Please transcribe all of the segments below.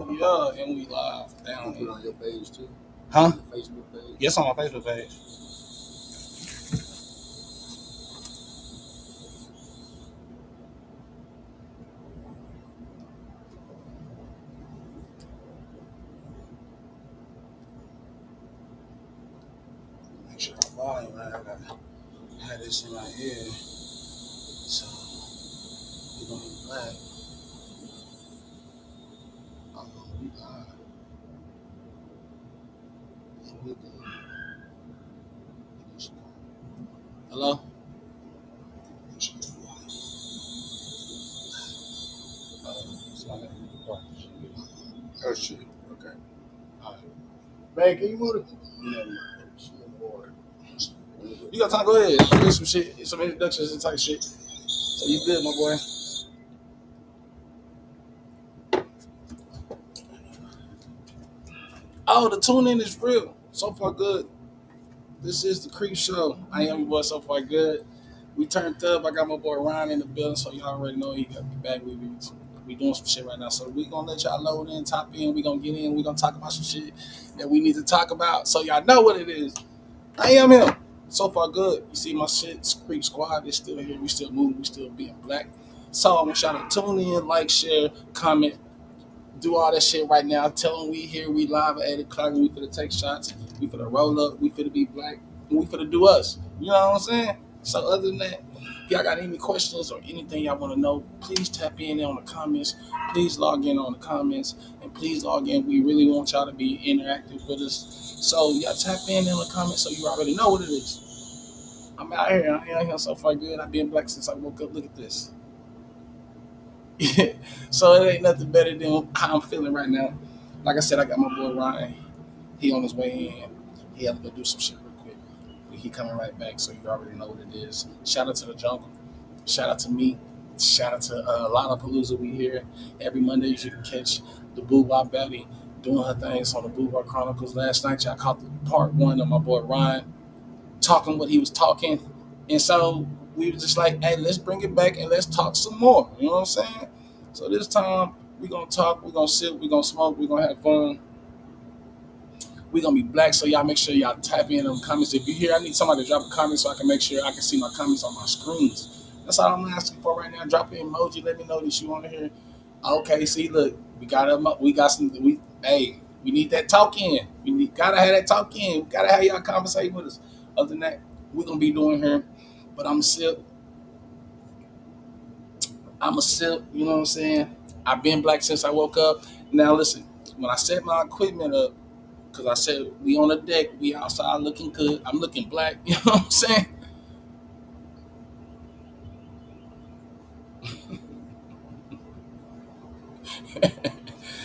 Yeah, and we live down Put it here. on your page too. Huh? Your Facebook page. Yes, on my Facebook page. Make sure my volume right. I gotta have this in my ear. So we're gonna be black. I'm gonna be live. And we good. Hello? Make sure your volume. So I gotta be quiet. Oh shit. Okay. Alright. Man, can you move it? Yeah. Shit, boy. You got time? Go ahead. Do some shit, some introductions and type shit. So you good, my boy? Oh, the tune in is real. So far, good. This is the Creep Show. I am your boy, So Far Good. We turned up. I got my boy Ryan in the building, so y'all already know he got to be back with me. We doing some shit right now, so we gonna let y'all load in, top in. We gonna get in. We gonna talk about some shit that we need to talk about, so y'all know what it is. I am him. So far, good. You see my shit. Creep Squad is still here. We still moving. We still being black. So I want y'all to tune in, like, share, comment, do all that shit right now. Tell them we here, we live at 8 o'clock, and we finna take shots. We finna roll up. We finna be black. And we finna do us. You know what I'm saying? So other than that, if y'all got any questions or anything y'all want to know, please tap in on the comments. Please log in on the comments. And please log in. We really want y'all to be interactive with us. So y'all tap in the comments so you already know what it is. I'm out here. I'm out here So Far Good. I've been black since I woke up. Look at this. So it ain't nothing better than how I'm feeling right now. Like I said, I got my boy Ryan. He on his way in. He had to go do some shit real quick. But he coming right back, so you already know what it is. Shout out to the jungle. Shout out to me. Shout out to Lollapalooza. We here every Monday. You can catch the Boo Wop Betty doing her things on the Boo Wop Chronicles. Last night, y'all caught the part one of my boy Ryan talking what he was talking, and so we were just like, hey, let's bring it back and let's talk some more. You know what I'm saying? So this time we gonna talk, we gonna sit, we gonna smoke, we gonna have fun. We gonna be black, so y'all make sure y'all tap in on comments. If you hear, I need somebody to drop a comment so I can make sure I can see my comments on my screens. That's all I'm asking for right now. Drop an emoji. Let me know that you want to hear. Okay, see, look, we got them up. We got some. We need that talk in. Gotta have that talk in. We gotta have y'all conversate with us. Other than that, we're gonna be doing here. But I'm a sip. I'm a sip. You know what I'm saying? I've been black since I woke up. Now listen, when I set my equipment up, because I said we on the deck, we outside looking good. I'm looking black. You know what I'm saying?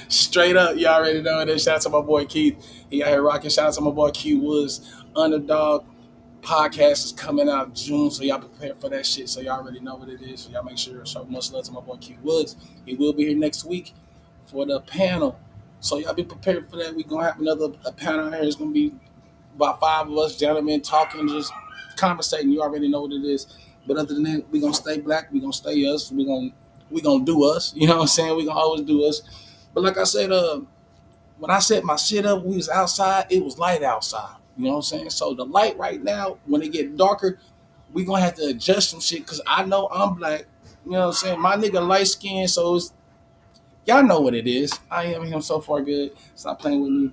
Straight up, you already know it. Shout out to my boy Keith. He out here rocking. Shout out to my boy Q Woods. Underdog podcast is coming out June, so y'all prepare for that shit. So y'all already know what it is. So y'all make sure to show much love to my boy Q Woods. He will be here next week for the panel. So y'all be prepared for that. We gonna have another panel here. It's gonna be about 5 of us gentlemen talking, just conversating. You already know what it is. But other than that, we gonna stay black. We gonna stay us. We gonna do us. You know what I'm saying? We gonna always do us. But like I said, when I set my shit up, we was outside. It was light outside. You know what I'm saying? So the light right now, when it get darker, we gonna have to adjust some shit because I know I'm black. You know what I'm saying? My nigga light skin, so it's, y'all know what it is. I am him So Far Good. Stop playing with me.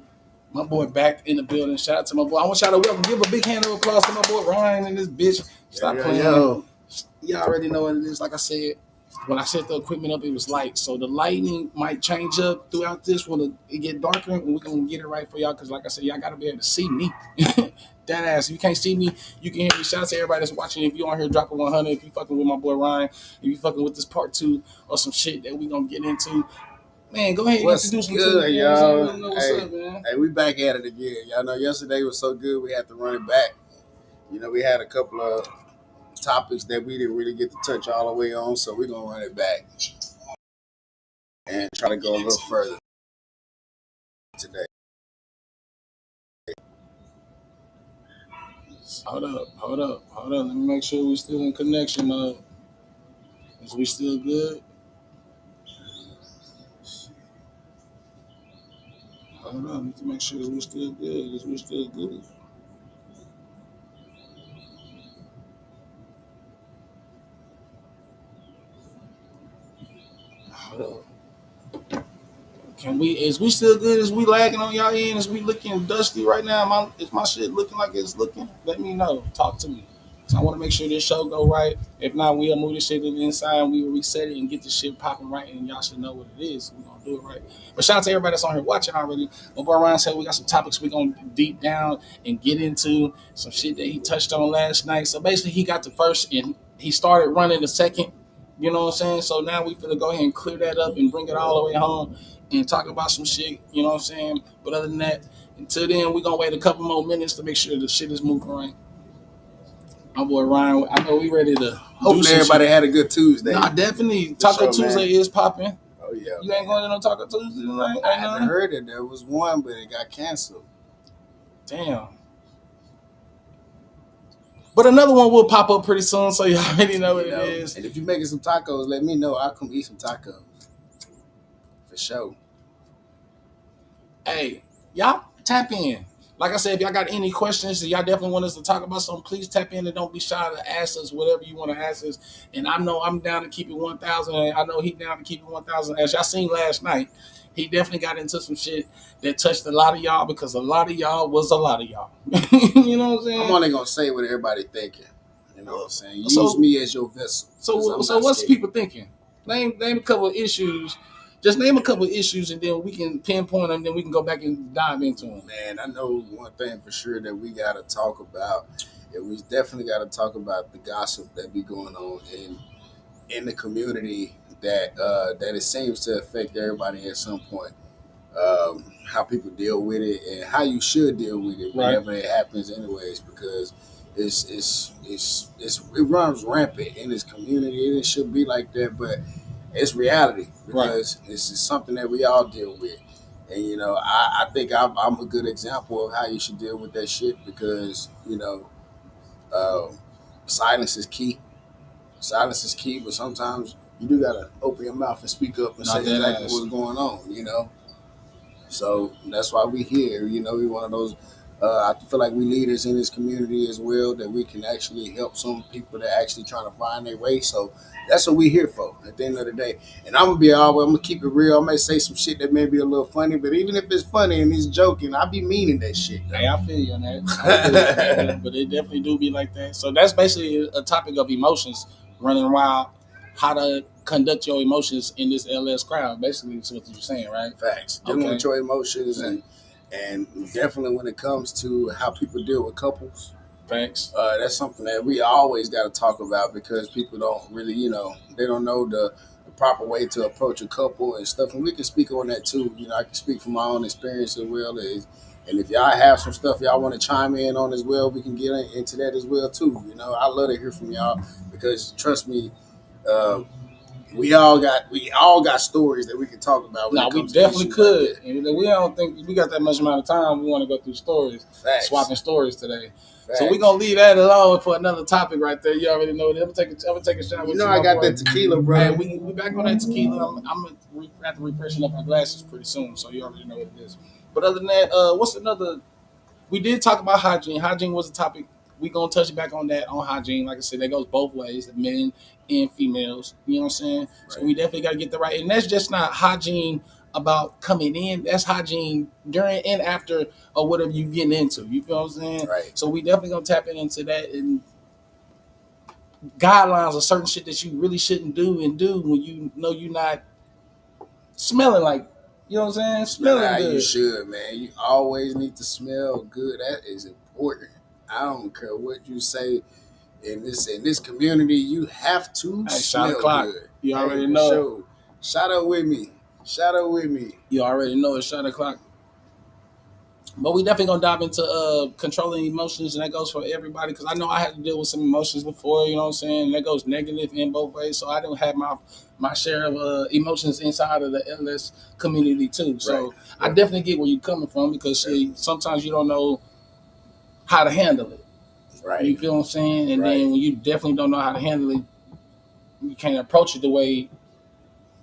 My boy back in the building. Shout out to my boy. I want y'all to welcome. Give a big hand of applause to my boy Ryan and this bitch. Stop playing. Yo. Y'all already know what it is. Like I said, when I set the equipment up, it was light. So the lighting might change up throughout this when it get darker, and we're gonna get it right for y'all. Cause like I said, y'all gotta be able to see me. That ass. If you can't see me, you can hear me. Shout out to everybody that's watching. If you on here, drop a 100. If you fucking with my boy Ryan, if you fucking with this part two or some shit that we gonna get into. Man, go ahead and What's introduce me good, to y'all? what's up, man. Hey, we back at it again. Y'all know yesterday was so good we had to run it back. You know, we had a couple of topics that we didn't really get to touch all the way on, so we're gonna run it back and try to go a little further today. Hold up. Let me make sure we still in connection mode. Is we still good? Hold on, need to make sure that we still good. Is we still good? Hold on. Can we? Is we still good? Is we lagging on y'all end? Is we looking dusty right now? Is my shit looking like it's looking? Let me know. Talk to me. So I want to make sure this show go right. If not, we'll move this shit to the inside and we'll reset it and get this shit popping right. And y'all should know what it is. We're gonna do it right. But shout out to everybody that's on here watching already. My boy Ryan said we got some topics we're gonna deep down and get into some shit that he touched on last night. So basically, he got the first and he started running the second. You know what I'm saying? So now we finna go ahead and clear that up and bring it all the way home and talk about some shit. You know what I'm saying? But other than that, until then, we're gonna wait a couple more minutes to make sure the shit is moving right. My boy Ryan, I know we ready to. Hopefully everybody had a good Tuesday. Nah, definitely. Taco sure, Tuesday is popping. Oh yeah. You ain't going to no Taco Tuesday tonight? I haven't heard that there was one, but it got canceled. Damn. But another one will pop up pretty soon, so you already know what it is. And if you're making some tacos, let me know. I'll come eat some tacos. For sure. Hey, y'all tap in. Like I said, if y'all got any questions, y'all definitely want us to talk about something, please tap in and don't be shy to ask us whatever you want to ask us. And I know I'm down to keep it 1,000. And I know he's down to keep it 1,000. As y'all seen last night, he definitely got into some shit that touched a lot of y'all because a lot of y'all was a lot of y'all. You know what I'm saying? I'm only going to say what everybody thinking. You know what I'm saying? Use me as your vessel. So what's people thinking? Name a couple of issues. Just name a couple of issues, and then we can pinpoint them. Then we can go back and dive into them. Man, I know one thing for sure that we got to talk about, and we definitely got to talk about the gossip that be going on in the community that it seems to affect everybody at some point. How people deal with it and how you should deal with it whenever it happens, anyways, because it runs rampant in this community, and it should be like that, but it's reality because this is something that we all deal with. And I think I'm a good example of how you should deal with that shit because silence is key. Silence is key, but sometimes you do gotta open your mouth and speak up and say exactly what's going on. So that's why we here. We one of those. I feel like we leaders in this community as well that we can actually help some people that actually trying to find their way. So that's what we here for at the end of the day. And I'm gonna keep it real. I may say some shit that may be a little funny, but even if it's funny and he's joking, I be meaning that shit. Hey, I feel you on that. But it definitely do be like that. So that's basically a topic of emotions running wild. How to conduct your emotions in this LS crowd. Basically, is what you're saying, right? Facts. Dealing with your emotions and definitely when it comes to how people deal with couples. Facts. That's something that we always got to talk about because people don't really, they don't know the proper way to approach a couple and stuff. And we can speak on that too. I can speak from my own experience as well. And if y'all have some stuff y'all want to chime in on as well, we can get into that as well too. I love to hear from y'all because trust me, we all got stories that we can talk about. No, we definitely could. Like and we don't think we got that much amount of time. We want to go through stories, swapping stories today. Facts. So we're gonna leave that alone for another topic right there. You already know that. I'm gonna take a shot. I got that tequila, bro. Hey, we back on that tequila. I'm gonna have to refreshing up my glasses pretty soon, so you already know what it is. But other than that, what's another? We did talk about hygiene. Hygiene was a topic. We gonna touch back on that on hygiene. Like I said, that goes both ways, men and females. You know what I'm saying? Right. So we definitely gotta get the right. And that's just not hygiene about coming in. That's hygiene during and after or whatever you getting into. You feel what I'm saying? Right. So we definitely gonna tap into that and guidelines of certain shit that you really shouldn't do and do when you know you're not smelling like. You know what I'm saying? Smelling good. You should, man. You always need to smell good. That is important. I don't care what you say in this community. You have to smell good. You already know. Sure. Shout out with me. You already know it's shot o'clock. But we definitely gonna dive into controlling emotions, and that goes for everybody because I know I had to deal with some emotions before. You know what I'm saying? And that goes negative in both ways. So I don't have my share of emotions inside of the LS community too. So I definitely get where you're coming from because sometimes you don't know how to handle it. Right. You feel what I'm saying? And then when you definitely don't know how to handle it, you can't approach it the way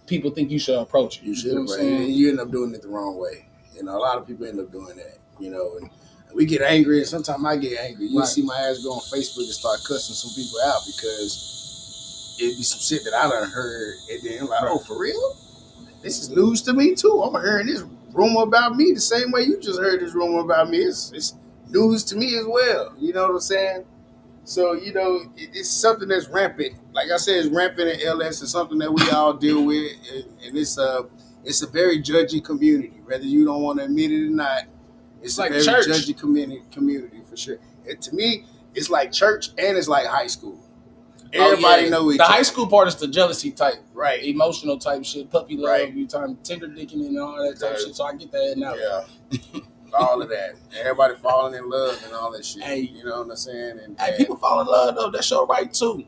people think you should approach it. You should, and you end up doing it the wrong way. You know, a lot of people end up doing that. You know, and we get angry, and sometimes I get angry. You see my ass go on Facebook and start cussing some people out because it'd be some shit that I done heard, and then I'm like, oh, for real? This is news to me too. I'm hearing this rumor about me the same way you just heard this rumor about me. It's news to me as well. You know what I'm saying? So, you know, it's something that's rampant. Like I said, it's rampant in LS. It's something that we all deal with. And it's a very judgy community. Whether you don't want to admit it or not, it's like a very church. Judgy community for sure. And to me, it's like church and it's like high school. Everybody know each other. The high school part is the jealousy type. Right. Emotional type shit. Puppy love, you time tender dicking and all that type shit. So I get that now. Yeah. All of that. Everybody falling in love and all that shit. Hey, you know what I'm saying? And people fall in love though. That's your right too.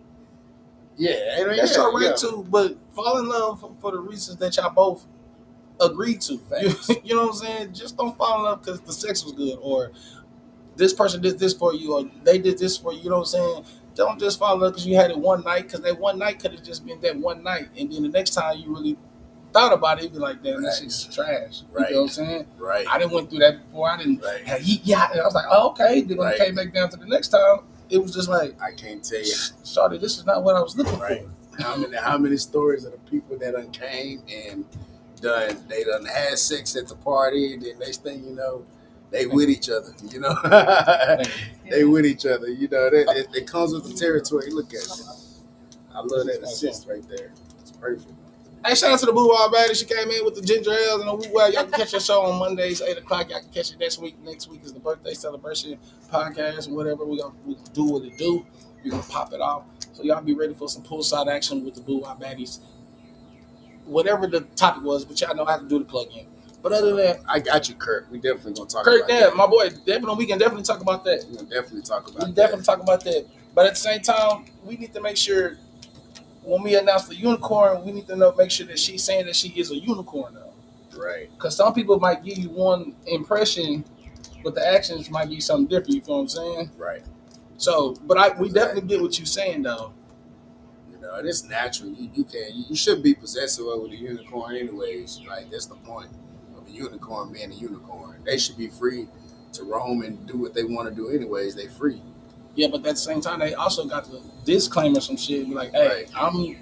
Yeah, that's your right too. But fall in love for the reasons that y'all both agreed to. You know what I'm saying? Just don't fall in love because the sex was good, or this person did this for you, or they did this for you. You know what I'm saying? Don't just fall in love because you had it one night, because that one night could have just been that one night, and then the next time you really thought about it, you'd be like, damn, this shit's trash. Right. You know what I'm saying? Right. I didn't went through that before. I didn't. Right. I was like, oh, okay. Then when it came back down to the next time, it was just like, I can't tell you. Shorty, this is not what I was looking for. How many stories of the people that done came and they done had sex at the party, and then next thing you know, they with each other, you know. They with each other, you know. It comes with the territory. Look at it. I love that assist right there. It's perfect. Hey, shout out to the Boo Wild Baddie. She came in with the ginger ale and the Woo Wild. Y'all can catch your show on Mondays, 8 o'clock. Y'all can catch it next week. Next week is the birthday celebration podcast, whatever. We do what it do. We're going to pop it off. So y'all be ready for some poolside action with the Boo Wild Baddies. Whatever the topic was, but y'all know how to do the plug-in. But other than that, I got you, Kirk. We definitely gonna talk about that. My boy, we can definitely talk about that. We can definitely talk about that. Definitely talk about that. But at the same time, we need to make sure when we announce the unicorn, we need to make sure that she's saying that she is a unicorn now. Right. Because some people might give you one impression, but the actions might be something different. You feel what I'm saying? Right. So, but we definitely get what you're saying though. You know, and it's natural. You should be possessive of a unicorn anyways. Right. That's the point. Unicorn being a unicorn. They should be free to roam and do what they want to do anyways. They free. Yeah, but at the same time, they also got to disclaimer some shit. Be like, hey, I'm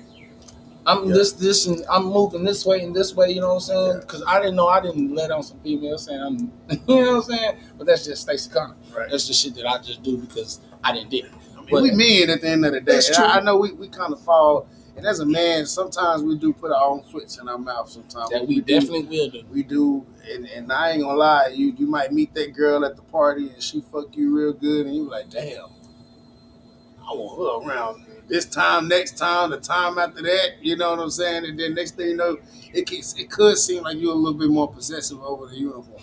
this, and I'm moving this way and this way. You know what I'm saying? Because I didn't let on some females saying I'm, you know what I'm saying? But that's just Stacey Connor. Right. That's the shit that I just do because I didn't do it. But we men at the end of the day. That's true. I know we kind of fall. And as a man, sometimes we do put our own foots in our mouth. Sometimes that we definitely will do. We do, and I ain't gonna lie. You might meet that girl at the party, and she fuck you real good, and you like, damn, I want her around this time, next time, the time after that. You know what I'm saying? And then next thing you know, it could seem like you're a little bit more possessive over the uniform.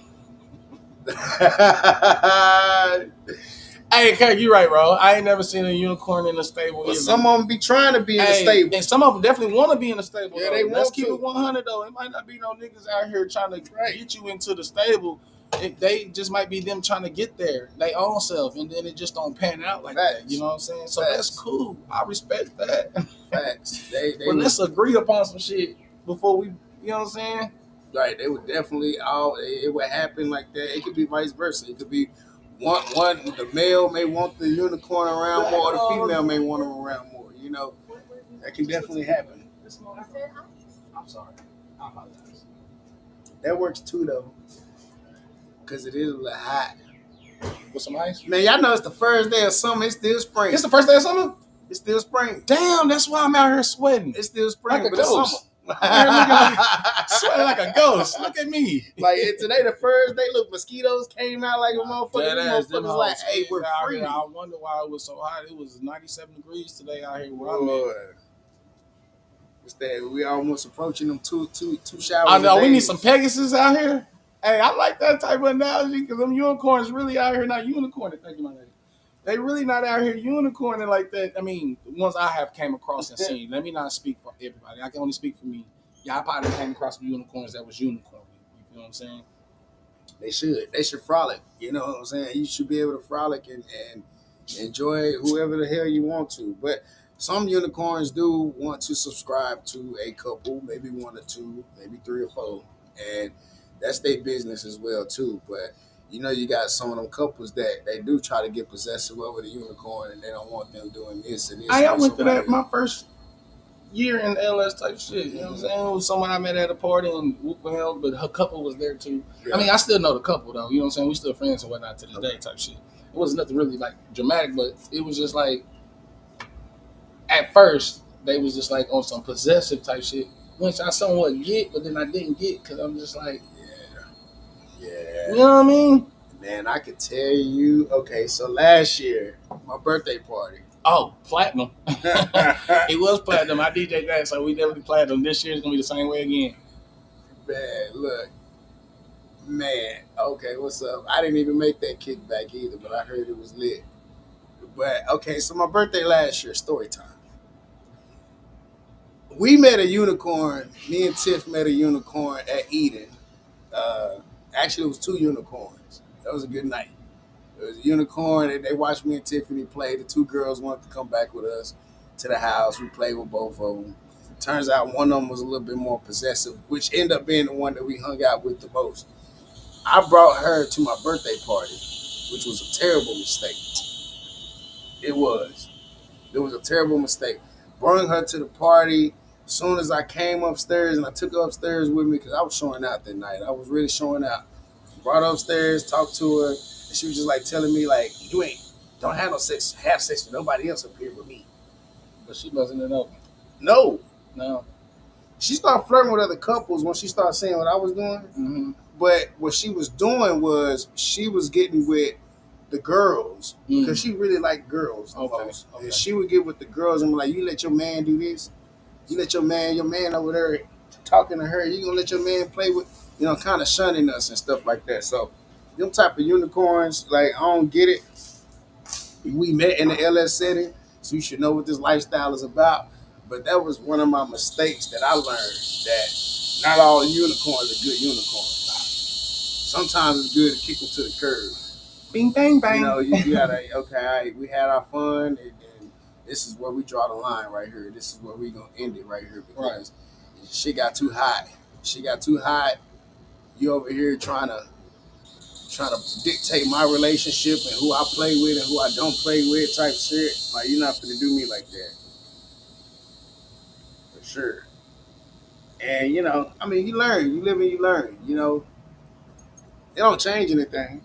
Hey, Kirk, you're right, bro. I ain't never seen a unicorn in a stable. But some of them be trying to be in the stable. And some of them definitely want to be in the stable. Yeah, though. they want Let's to. keep it 100, though. It might not be no niggas out here trying to get you into the stable. They just might be them trying to get there, their own self, and then it just don't pan out like that. You know what I'm saying? So that's cool. I respect that. Facts. But let's agree upon some shit before we, you know what I'm saying? Right. They would definitely it would happen like that. It could be vice versa. It could be one the male may want the unicorn around more, or the female may want him around more. You know, that can definitely happen. I'm sorry. I apologize. That works too though, because it is a little hot. With some ice? Man, y'all know it's the first day of summer. It's still spring. It's the first day of summer? It's still spring. Damn, that's why I'm out here sweating. It's still spring, like but it's summer. Sweating like a ghost. Look at me. Like today, the first day, look, mosquitoes came out like a motherfucker. Motherfuckers like, hey, we're free. I wonder why it was so hot. It was 97 degrees today out here where I'm at. What's that? We almost approaching them two showers. I know we need some Pegasus out here. Hey, I like that type of analogy because them unicorns really out here not unicorning. Thank you, my lady. They really not out here unicorning like that. I mean, ones I have came across and seen. Let me not speak for everybody. I can only speak for me. Yeah, I probably came across some unicorns that was unicorn. You know what I'm saying? They should frolic. You know what I'm saying? You should be able to frolic and enjoy whoever the hell you want to. But some unicorns do want to subscribe to a couple, maybe one or two, maybe three or four, and that's their business as well too. But you know, you got some of them couples that they do try to get possessive over the unicorn, and they don't want them doing this and this I with went through somebody that else. my first year in LS type shit. You know what I'm saying? It was someone I met at a party in Whooping Hell, but her couple was there too. Yeah. I mean, I still know the couple though. You know what I'm saying? We still friends and whatnot to this day type shit. It wasn't nothing really like dramatic, but it was just like at first they was just like on some possessive type shit, which I somewhat get, but then I didn't get because I'm just like, yeah, you know what I mean? Man, I could tell you. Okay, so last year, my birthday party. Oh, platinum. It was platinum. I DJ that, so we definitely platinum. This year is gonna be the same way again. Man, look. Man, okay, what's up? I didn't even make that kickback either, but I heard it was lit. But okay, so my birthday last year, story time. We met a unicorn. Me and Tiff met a unicorn at Eden. Actually, it was two unicorns. That was a good night. It was a unicorn, and they watched me and Tiffany play. The two girls wanted to come back with us to the house. We played with both of them. Turns out one of them was a little bit more possessive, which ended up being the one that we hung out with the most. I brought her to my birthday party, which was a terrible mistake. It was. It was a terrible mistake. Brought her to the party. As soon as I came upstairs, and I took her upstairs with me because I was showing out that night. I was really showing out. Brought her upstairs, talked to her, and she was just like telling me like, "You don't have no sex, have sex with nobody else up here with me." But she wasn't in open. No. She started flirting with other couples when she started seeing what I was doing. Mm-hmm. But what she was doing was she was getting with the girls because she really liked girls the most. Okay. And she would get with the girls and be like, "You let your man do this. You let your man over there talking to her. You gonna let your man play with, kind of shunning us and stuff like that." So them type of unicorns, like I don't get it. We met in the LS setting, so you should know what this lifestyle is about. But that was one of my mistakes that I learned, that not all unicorns are good unicorns. Sometimes it's good to kick them to the curb. Bing, bang, bang. You gotta, okay, all right, we had our fun, and this is where we draw the line right here. This is where we gonna end it right here because shit got too hot. She got too hot. You over here trying to dictate my relationship and who I play with and who I don't play with type shit. Like, you're not gonna do me like that. For sure. And you learn. You live and you learn. It don't change anything.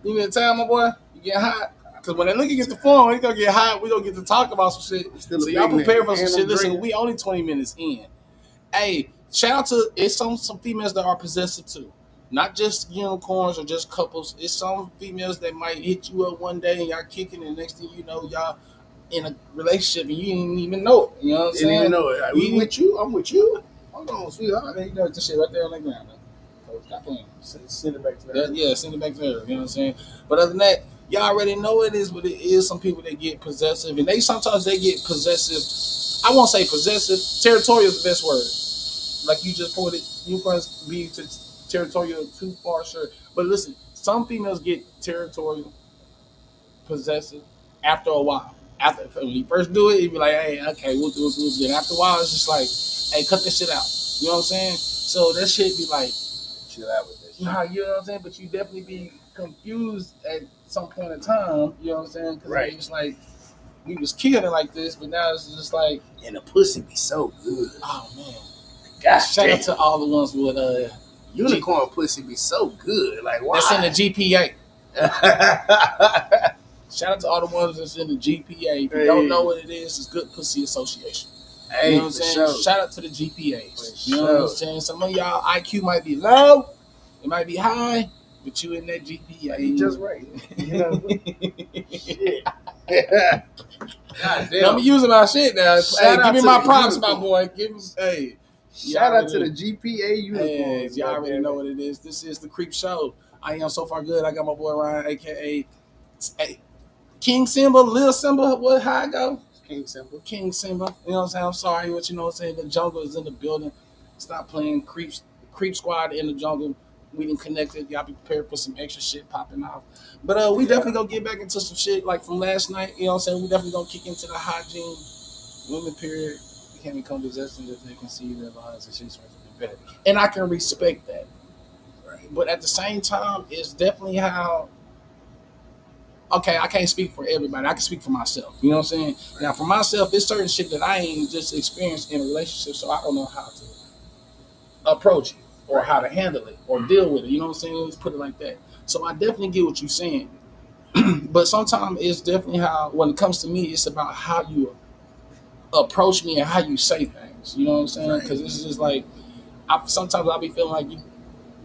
You mean to tell my boy, you get hot? Because when that looking gets the phone, he gonna get hot. We gonna get to talk about some shit. So y'all prepare for some shit. Listen, we only 20 minutes in. Hey, shout out to it's some females that are possessive too. Not just unicorns or just couples. It's some females that might hit you up one day and y'all kicking, and next thing you know, y'all in a relationship and you didn't even know it. You know what I'm saying? Didn't even know it. Like, we with you? I'm with you. Hold on, sweetheart. I mean, you know this shit right there on the ground. Stop playing. Send it back to her. Yeah, send it back to her. You know what I'm saying? But other than that, y'all already know it is, but it is some people that get possessive, and sometimes they get possessive. I won't say possessive. Territorial is the best word. Like you just put it, unicorns be territorial too far, sure. But listen, some females get territorial, possessive after a while. After when you first do it, you be like, "Hey, okay, we'll do it." Then after a while, it's just like, "Hey, cut this shit out." You know what I'm saying? So that shit be like, chill out with this. you know what I'm saying? But you definitely be confused at some point in time. You know what I'm saying? Because it's like we was killing like this, but now it's just like, and the pussy be so good. Oh man. Gosh, shout out to all the ones with unicorn pussy be so good. Like, why? That's in the GPA. Shout out to all the ones that's in the GPA. If you don't know what it is, it's Good Pussy Association. Hey, you know what I'm saying? Sure. Shout out to the GPAs. You know what I'm saying? Some of y'all IQ might be low, it might be high, but you in that GPA. You just right. Shit. God damn. I'm using my shit now. Hey, give me my props, my boy. Shout out to the GPA unicorns. Y'all already know what it is. This is the Creep Show. I am so far good. I got my boy Ryan, aka King Simba, Lil Simba. How I go? King Simba. You know what I'm saying? I'm sorry, but you know what I'm saying? The jungle is in the building. Stop playing Creep Squad in the jungle. We didn't connect it. Y'all be prepared for some extra shit popping off. But we definitely gonna get back into some shit like from last night. You know what I'm saying? We definitely gonna kick into the hygiene women period. We can't become possessive if they can see their lives and shit's better. And I can respect that. But at the same time, it's definitely how. Okay, I can't speak for everybody. I can speak for myself. You know what I'm saying? Right. Now, for myself, it's certain shit that I ain't just experienced in a relationship, so I don't know how to approach it or how to handle it or deal with it. You know what I'm saying? Let's put it like that. So I definitely get what you're saying. But sometimes it's definitely how, when it comes to me, it's about how you approach me and how you say things. You know what I'm saying? Because it's just like, sometimes I'll be feeling like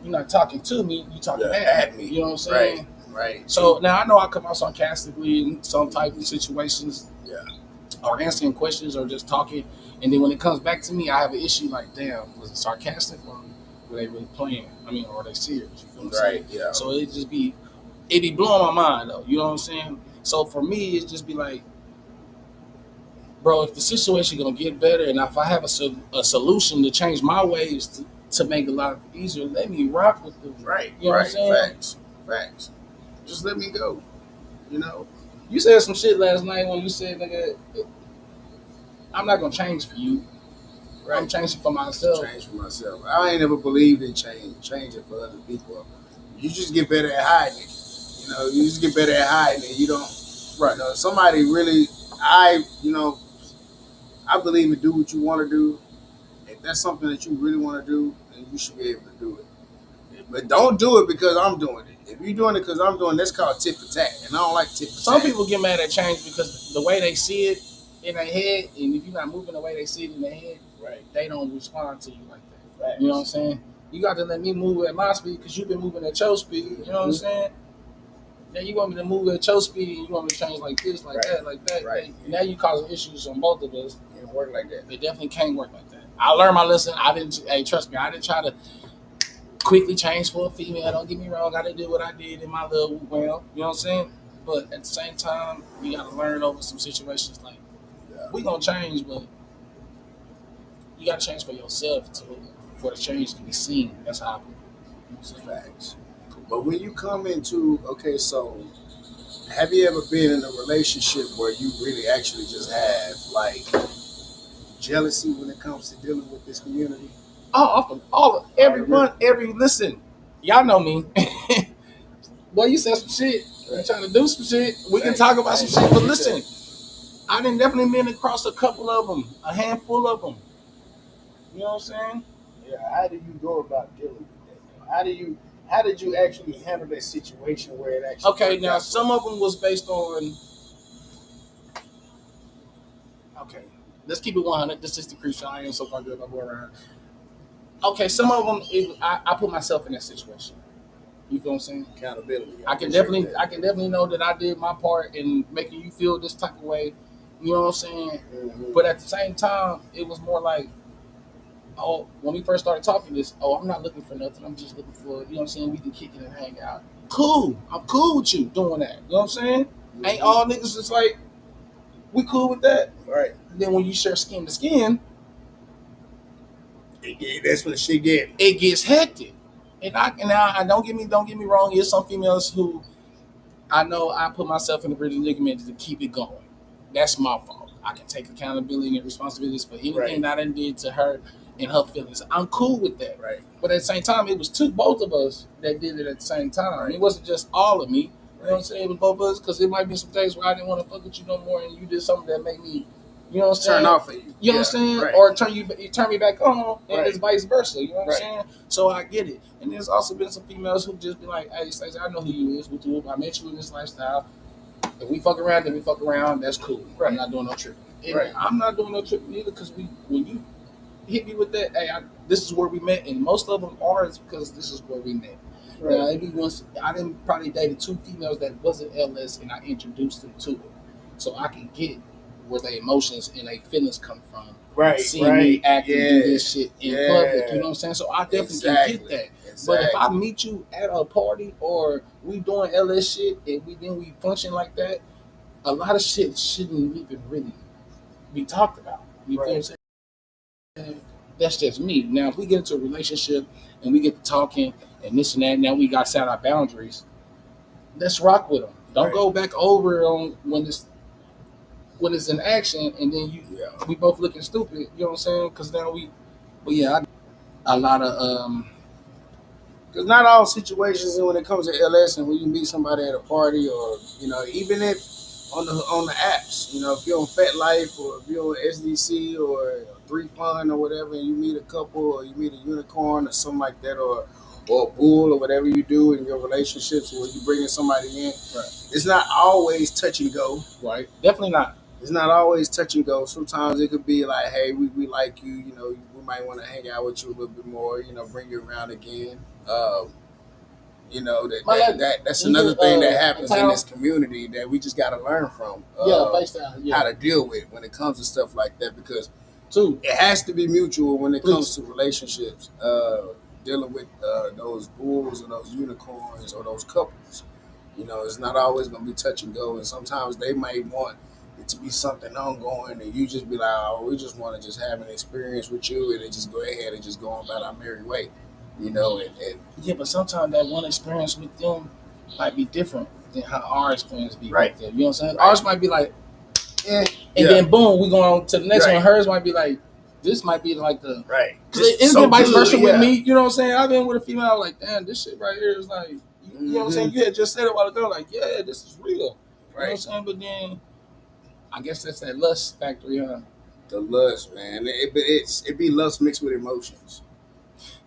you're not talking to me, you're talking at me. You know what I'm saying? Right. So now I know I come out sarcastically in some type of situations. Yeah. Or answering questions or just talking. And then when it comes back to me, I have an issue like, damn, was it sarcastic or were they really playing? I mean, or are they serious? You feel what I'm saying? Yeah. So it be blowing my mind though. You know what I'm saying? So for me, it's just be like, bro, if the situation gonna get better and if I have a solution to change my ways to make it a lot easier, let me rock with them. Right. You know what I'm saying? Facts. Just let me go. You know? You said some shit last night when you said, nigga, I'm not gonna change for you. Right. I'm changing for myself. I ain't never believed in changing for other people. You just get better at hiding it. You know, you just get better at hiding it. You don't. Right. You know, somebody really, I believe in do what you want to do. If that's something that you really want to do, then you should be able to do it. But don't do it because I'm doing it. If you're doing it because I'm doing it, that's called tit for tat. And I don't like tit for tat. Some people get mad at change because the way they see it in their head, and if you're not moving the way they see it in their head, they don't respond to you like that. Right. You know what I'm saying? You got to let me move at my speed because you've been moving at your speed. You know what I'm saying? Now you want me to move at your speed and you want me to change like this, like that, like that. Right. Now you causing issues on both of us. It can't work like that. It definitely can't work like that. I learned my lesson. Trust me, I didn't try to quickly change for a female. Don't get me wrong. I didn't do what I did in my little well. You know what I'm saying? But at the same time, you got to learn over some situations. Like, we going to change, but you got to change for yourself too, for the change to be seen. That's how I put it. Facts. But when you come into, okay, so have you ever been in a relationship where you really actually just have like jealousy when it comes to dealing with this community? Listen, y'all know me. Boy, you said some shit. You trying to do some shit. We can talk about some shit, but listen, I done definitely been across a couple of them, a handful of them. You know what I'm saying? Yeah. How do you go about dealing with that? How did you actually handle that situation where it actually? Okay, now some of them was based on. Okay, let's keep it 100. This is the crucial. I am so far good. I go around. Okay, some of them, I put myself in that situation. You feel what I'm saying? Accountability. I can definitely know that I did my part in making you feel this type of way. You know what I'm saying? Mm-hmm. But at the same time, it was more like, when we first started talking this, I'm not looking for nothing. I'm just looking for, you know what I'm saying? We can kick it and hang out. Cool. I'm cool with you doing that. You know what I'm saying? Mm-hmm. Ain't all niggas just like, we cool with that? Right. Then when you share skin to skin, that's when the shit gets. It gets hectic. And I don't get me wrong. There's some females who I know I put myself in the predicament to keep it going. That's my fault. I can take accountability and responsibilities for anything that I done did to her and her feelings. I'm cool with that. Right. But at the same time, it was both of us that did it at the same time. Right. It wasn't just all of me. You know what I'm saying? It was both of us because it might be some days where I didn't want to fuck with you no more, and you did something that made me, you know what I'm saying? Turn off of you. You know what I'm saying? Right. Or turn me back on, and it's vice versa. You know what I'm saying? So I get it. And there's also been some females who just be like, "Hey, Stacey, I know who you is. I met you in this lifestyle. If we fuck around, then we fuck around. That's cool. Right. I'm not doing no tripping. I'm not doing no tripping either because when you hit me with that, hey, this is where we met, and most of them are is because this is where we met. Right. Now, maybe once I didn't probably dated 2 females that wasn't LS, and I introduced them to it, so I can get where their emotions and their feelings come from. Right. Seeing me act and do this shit in public, you know what I'm saying? So I definitely can get that. But if I meet you at a party or we doing LS shit and we function like that, a lot of shit shouldn't even really be talked about. You feel what I'm saying? That's just me. Now, if we get into a relationship and we get to talking and this and that, now we got set our boundaries. Let's rock with them. Don't go back over on when it's in action and then we both looking stupid. You know what I'm saying? Because now a lot of Because not all situations when it comes to LS and when you meet somebody at a party or even if on the apps, if you're on FetLife or if you're on SDC or 3Fun or whatever, and you meet a couple or you meet a unicorn or something like that or a bull or whatever you do in your relationships or you bringing somebody in, Right. it's not always touch and go. Right. Definitely not. It's not always touch and go. Sometimes it could be like, hey, we like you, we might want to hang out with you a little bit more, bring you around again. That's another thing that happens in this community that we just got to learn from. How to deal with when it comes to stuff like that, because it has to be mutual when it comes to relationships. Dealing with those bulls or those unicorns or those couples, it's not always going to be touch and go, and sometimes they might want it to be something ongoing, and you just be like, oh, we just want to just have an experience with you, and then just go ahead and just go on about our merry way. And yeah, but sometimes that one experience with them might be different than how our experience be right. With them. You know what I'm saying? Right. Ours might be like, then boom, we go on to the next one. Hers might be like, this might be like the right. Because it's so been vice versa with me. You know what I'm saying? I've been with a female. I'm like, damn, this shit right here is like, you know what I'm saying? You had just said it a while ago, like, yeah, this is real. Right. You know what I'm saying? But then, I guess that's that lust factory, huh? The lust, man. It be lust mixed with emotions.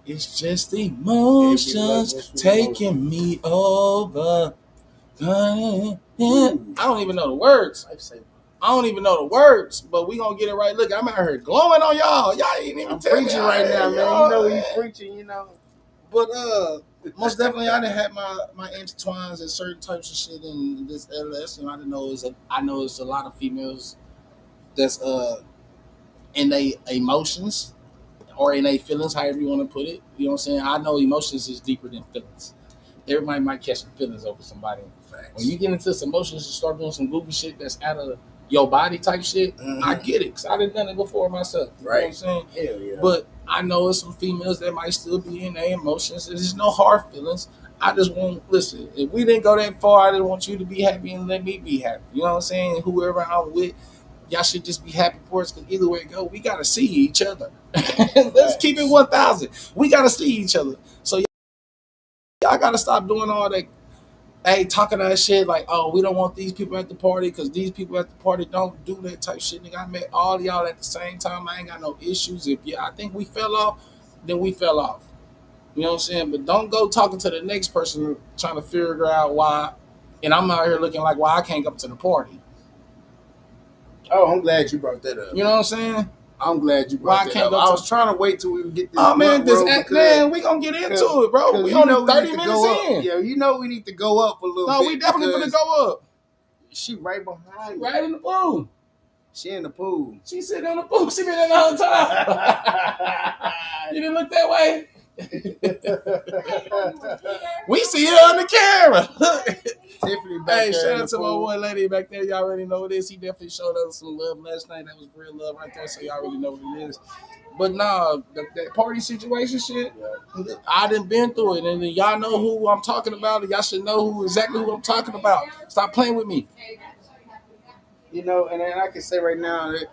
It's just emotions taking me over. I don't even know the words. I don't even know the words, but we gonna get it right. Look, I'm out here glowing on y'all. Y'all ain't even preaching right now, man. You preaching, But most definitely, I done had my intertwines and certain types of shit in this LS, and I know it's a lot of females that's in their emotions or in their feelings, however you want to put it. You know what I'm saying? I know emotions is deeper than feelings. Everybody might catch some feelings over somebody. Facts. When you get into some emotions and start doing some goofy shit that's out of your body type shit, I get it, because I done done it before myself. You know what I'm saying? Hell yeah. But I know it's some females that might still be in their emotions. There's no hard feelings. I just want, listen, if we didn't go that far, I just want you to be happy and let me be happy. You know what I'm saying? And whoever I'm with, y'all should just be happy for us, because either way it go, we got to see each other. Let's keep it 1,000. We got to see each other. So y'all got to stop doing all that, talking that shit like, oh, we don't want these people at the party because these people at the party don't do that type shit. Nigga, I met all of y'all at the same time. I ain't got no issues. If I think we fell off, then we fell off. You know what I'm saying? But don't go talking to the next person trying to figure out why, and I'm out here looking like why I can't come to the party. Oh, I'm glad you brought that up. You know what I'm saying? I'm glad you brought that up. I was trying to wait till we get this. Oh man, we gonna get into it, bro. We only 30 minutes in. Yeah, we need to go up a little bit. No, we definitely gonna go up. She right behind you. Right in the pool. She in the pool. She sitting on the pool. She been in the whole time. You didn't look that way. We see her on the camera. Tiffany back hey, shout out to my boy lady back there. Y'all already know this. He definitely showed us some love last night. That was real love right there. So y'all already know what it is. But nah, that party situation shit, I done been through it, and y'all know who I'm talking about. And y'all should know exactly who I'm talking about. Stop playing with me. And I can say right now that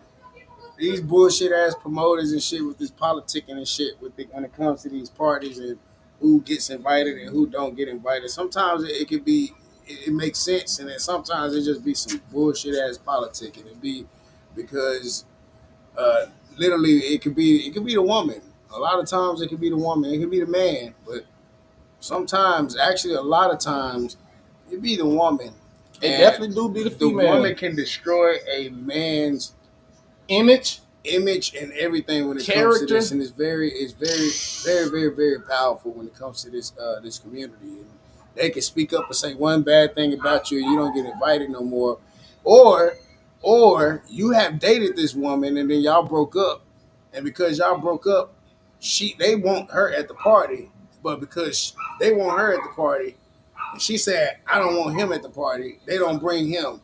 these bullshit ass promoters and shit with this politicking and shit when it comes to these parties and who gets invited and who don't get invited. Sometimes it could be, it makes sense, and then sometimes it just be some bullshit ass politicking. It be because literally it could be the woman. A lot of times it could be the woman. It could be the man, but sometimes, actually, a lot of times, it be the woman. It definitely do be the female. The woman can destroy a man's image and everything when it comes to this, and it's very, very, very, very powerful when it comes to this community. And they can speak up and say one bad thing about you, and you don't get invited no more, or you have dated this woman and then y'all broke up, and because y'all broke up, they want her at the party, but because they want her at the party, and she said, I don't want him at the party, they don't bring him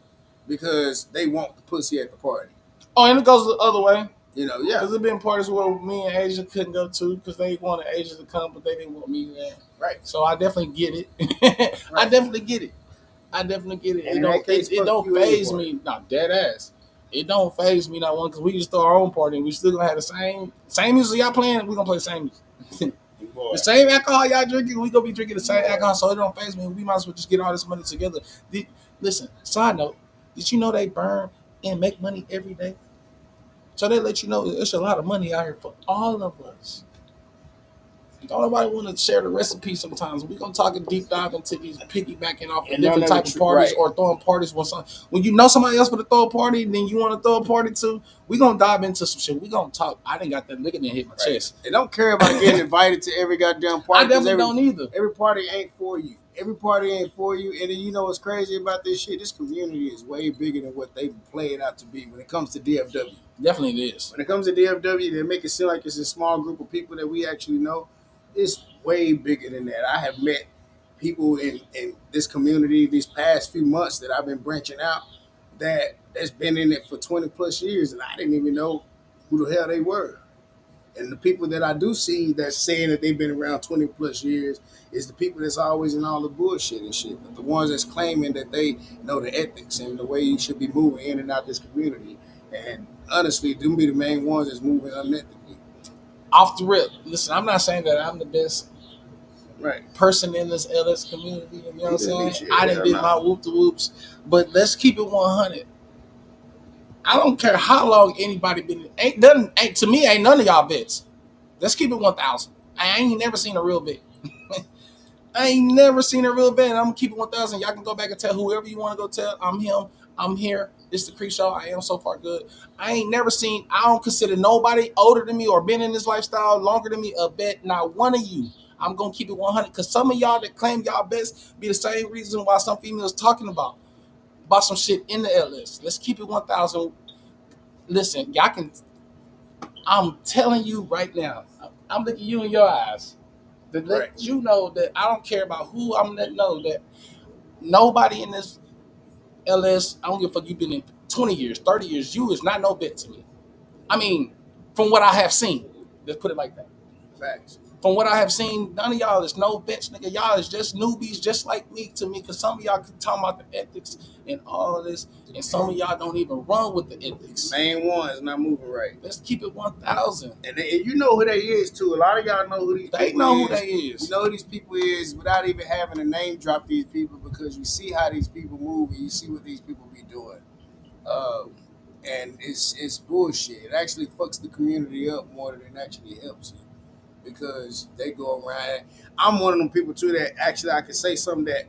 because they want the pussy at the party. Oh, and it goes the other way. Yeah. Because there been parties where me and Asia couldn't go to because they wanted Asia to come, but they didn't want me there. Right. So I definitely get it. Right. I definitely get it. It don't phase me. No, dead ass. It don't phase me not one, because we just throw our own party and we still gonna have the same music y'all playing. We gonna play the same music. Boy. The same alcohol y'all drinking, we gonna be drinking the same alcohol, so it don't phase me. We might as well just get all this money together. Listen, side note, did you know they burn and make money every day? So they let you know there's a lot of money out here for all of us. Don't nobody want to share the recipe sometimes. We're gonna talk a deep dive into these piggybacking off of different type of parties or throwing parties when you know somebody else for to throw a party, then you want to throw a party too. We're gonna dive into some shit. We're gonna talk. I didn't got that nigga that hit my chest. And don't care about getting invited to every goddamn party. I definitely don't either. Every party ain't for you. Every party ain't for you. And then you know what's crazy about this shit? This community is way bigger than what they play it out to be when it comes to DFW. Definitely it is. When it comes to DFW, they make it seem like it's a small group of people that we actually know. It's way bigger than that. I have met people in this community these past few months that I've been branching out that's been in it for 20 plus years, and I didn't even know who the hell they were. And the people that I do see that's saying that they've been around 20 plus years is the people that's always in all the bullshit and shit. But the ones that's claiming that they know the ethics and the way you should be moving in and out this community. And honestly, them be the main ones that's moving unethically. Off the rip, listen, I'm not saying that I'm the best person in this LS community. You know what I'm saying? I didn't do my whoop the whoops, but let's keep it 100. I don't care how long anybody been. Ain't to me. Ain't none of y'all bets. Let's keep it 1,000. I ain't never seen a real bet. I ain't never seen a real bet. I'm gonna keep it 1,000. Y'all can go back and tell whoever you want to go tell. I'm him. I'm here. It's the Creek Show. I am so far good. I ain't never seen. I don't consider nobody older than me or been in this lifestyle longer than me a bet. Not one of you. I'm gonna keep it 100 because some of y'all that claim y'all bets be the same reason why some females talking about some shit in the LS. Let's keep it 1,000. Listen, y'all can. I'm telling you right now. I'm looking you in your eyes to let you know that I don't care about who I'm letting know that nobody in this LS, I don't give a fuck, you've been in 20 years, 30 years, you is not no bet to me. I mean, from what I have seen, let's put it like that. Facts. From what I have seen, none of y'all is no bets, nigga. Y'all is just newbies, just like me to me, because some of y'all can talk about the ethics and all of this, and some of y'all don't even run with the ethics. Main one is not moving right. Let's keep it 1,000. And you know who they is, too. A lot of y'all know who these people is. They know who they is. You know who these people is without even having to name drop these people because you see how these people move and you see what these people be doing. And it's bullshit. It actually fucks the community up more than it actually helps you. Because they go around. I'm one of them people too that actually I can say something that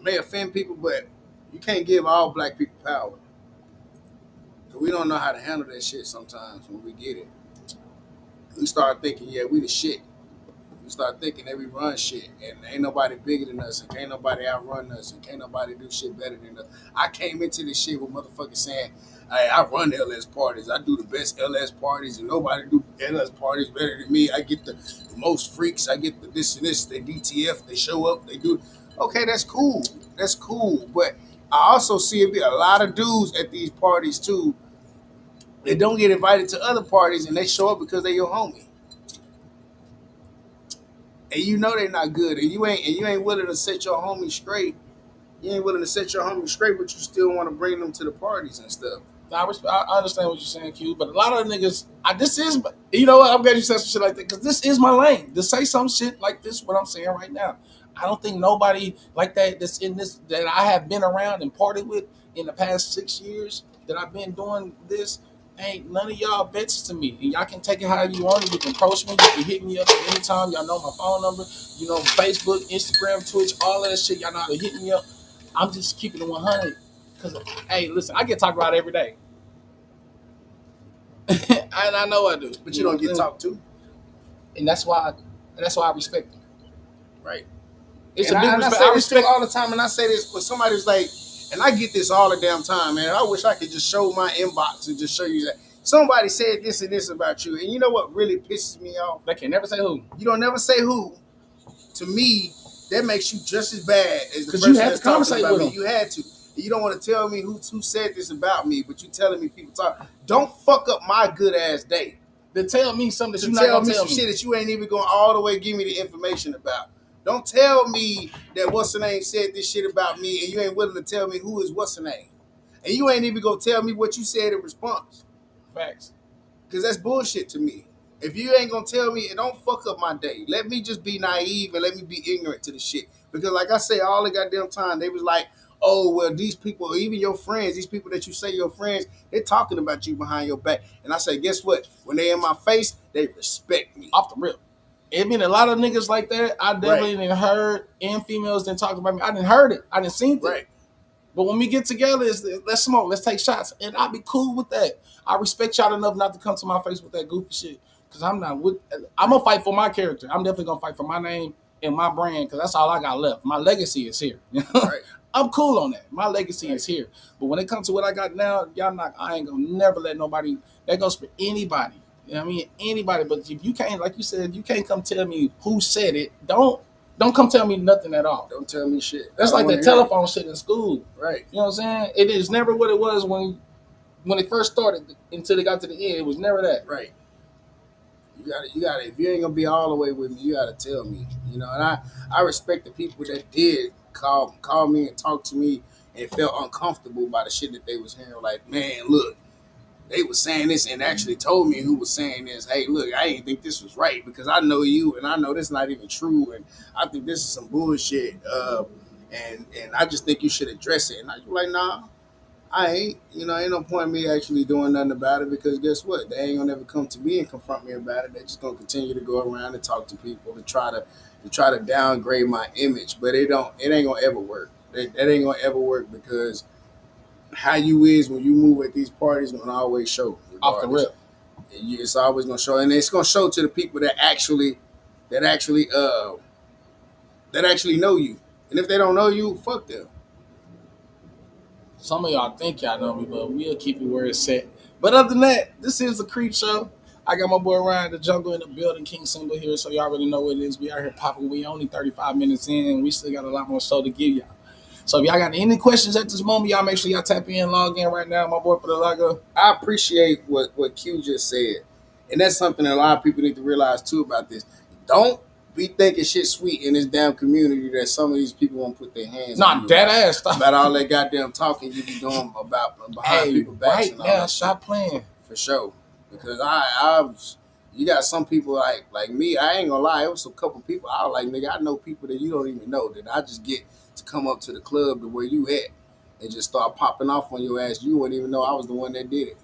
may offend people, but you can't give all black people power. We don't know how to handle that shit sometimes when we get it. We start thinking, yeah, we the shit. We start thinking that we run shit and ain't nobody bigger than us and can't nobody outrun us and can't nobody do shit better than us. I came into this shit with motherfuckers saying, hey, I run LS parties. I do the best LS parties and nobody do LS parties better than me. I get the most freaks. I get the this and this. They DTF. They show up. They do. Okay, that's cool. That's cool. But I also see it be a lot of dudes at these parties too. They don't get invited to other parties and they show up because they your homie. And you know they're not good, and you ain't willing to set your homie straight. You ain't willing to set your homie straight, but you still want to bring them to the parties and stuff. I understand what you're saying, Q, but a lot of the niggas, this is, you know what, I'm glad you said some shit like that, because this is my lane. To say some shit like this, what I'm saying right now. I don't think nobody like that that's in this, that I have been around and partied with in the past 6 years that I've been doing this, ain't none of y'all bets to me. And y'all can take it however you want. You can approach me. You can hit me up at any time. Y'all know my phone number. You know, Facebook, Instagram, Twitch, all of that shit. Y'all know how to hit me up. I'm just keeping it 100. Because, hey, listen, I get talked about every day. And I know I do. But you don't get talked to. And that's why I respect you. Right. It's and a big I respect. say this too all the time, and I say this, but somebody's like, and I get this all the damn time, man. I wish I could just show my inbox and just show you that somebody said this and this about you. And you know what really pisses me off? They can never say who. You don't never say who. To me, that makes you just as bad as the person that's talking about me. You had to. You don't want to tell me who said this about me, but you telling me people talk. Don't fuck up my good ass day. Then tell me something that you're not gonna tell me. Shit that you ain't even going all the way give me the information about. Don't tell me that what's the name said this shit about me and you ain't willing to tell me who is what's the name. And you ain't even gonna tell me what you said in response. Facts. Because that's bullshit to me. If you ain't gonna tell me, it don't fuck up my day. Let me just be naive and let me be ignorant to the shit. Because like I say, all the goddamn time they was like, oh well, these people, even your friends, these people that you say your friends, they're talking about you behind your back. And I say, guess what? When they in my face, they respect me. Off the rip. It mean a lot of niggas like that. I definitely didn't heard, and females didn't talk about me. I didn't heard it. I didn't seen it. Right. But when we get together, let's smoke, let's take shots, and I'll be cool with that. I respect y'all enough not to come to my face with that goofy shit. Cause I'm gonna fight for my character. I'm definitely gonna fight for my name and my brand, cause that's all I got left. My legacy is here. Right. I'm cool on that. My legacy is here. But when it comes to what I got now, I ain't gonna never let nobody. That goes for anybody. You know what I mean? Anybody. But if you can't, like you said, you can't come tell me who said it. Don't come tell me nothing at all. Don't tell me shit. That's like the telephone shit in school. Right. You know what I'm saying? It is never what it was when it first started until they got to the end. It was never that. Right. You gotta. If you ain't gonna be all the way with me, you gotta tell me. You know, and I respect the people that did call me and talk to me and felt uncomfortable by the shit that they was hearing. Like, man, look, they was saying this and actually told me who was saying this. Hey, look, I didn't think this was right because I know you and I know this is not even true and I think this is some bullshit. And I just think you should address it. And I was like, nah, I ain't. You know, ain't no point in me actually doing nothing about it because guess what? They ain't gonna ever come to me and confront me about it. They just gonna continue to go around and talk to people to try to downgrade my image. But it ain't gonna ever work. That ain't gonna ever work because how you is when you move at these parties gonna always show. Off the rip. It's always gonna show, and it's gonna show to the people that actually know you. And if they don't know you, fuck them. Some of y'all think y'all know me, but we'll keep it where it's set. But other than that, this is the Creep Show. I got my boy Ryan the Jungle in the building, King Simba here, so y'all already know what it is. We out here popping. We only 35 minutes in, and we still got a lot more show to give y'all. So if y'all got any questions at this moment, y'all make sure y'all tap in, log in right now. My boy for the logo. I appreciate what Q just said, and that's something that a lot of people need to realize too about this. Don't be thinking shit sweet in this damn community that some of these people won't put their hands on Not dead ass stuff. about all that goddamn talking you be doing about behind people's backs. Right and all now, that stop shit. playing. For sure. Because you got some people like me, I ain't gonna lie, it was a couple people I was like, nigga, I know people that you don't even know that I just get to come up to the club to where you at and just start popping off on your ass. You wouldn't even know I was the one that did it.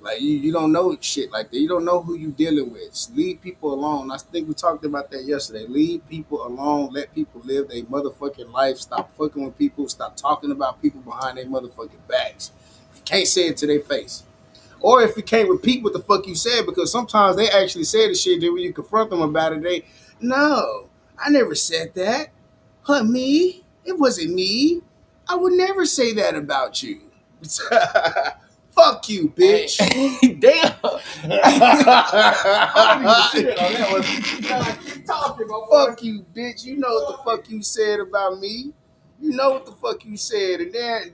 Like you don't know shit like that. You don't know who you dealing with. Just leave people alone. I think we talked about that yesterday. Leave people alone. Let people live their motherfucking life. Stop fucking with people. Stop talking about people behind their motherfucking backs. If you can't say it to their face. Or if you can't repeat what the fuck you said, because sometimes they actually say the shit that when you confront them about it, no, I never said that. Huh, me? It wasn't me. I would never say that about you. Fuck you, bitch. Hey, damn. I don't even shit on that one. Keep talking, my boy. Fuck you, bitch. You know what the fuck you said about me. You know what the fuck you said. And then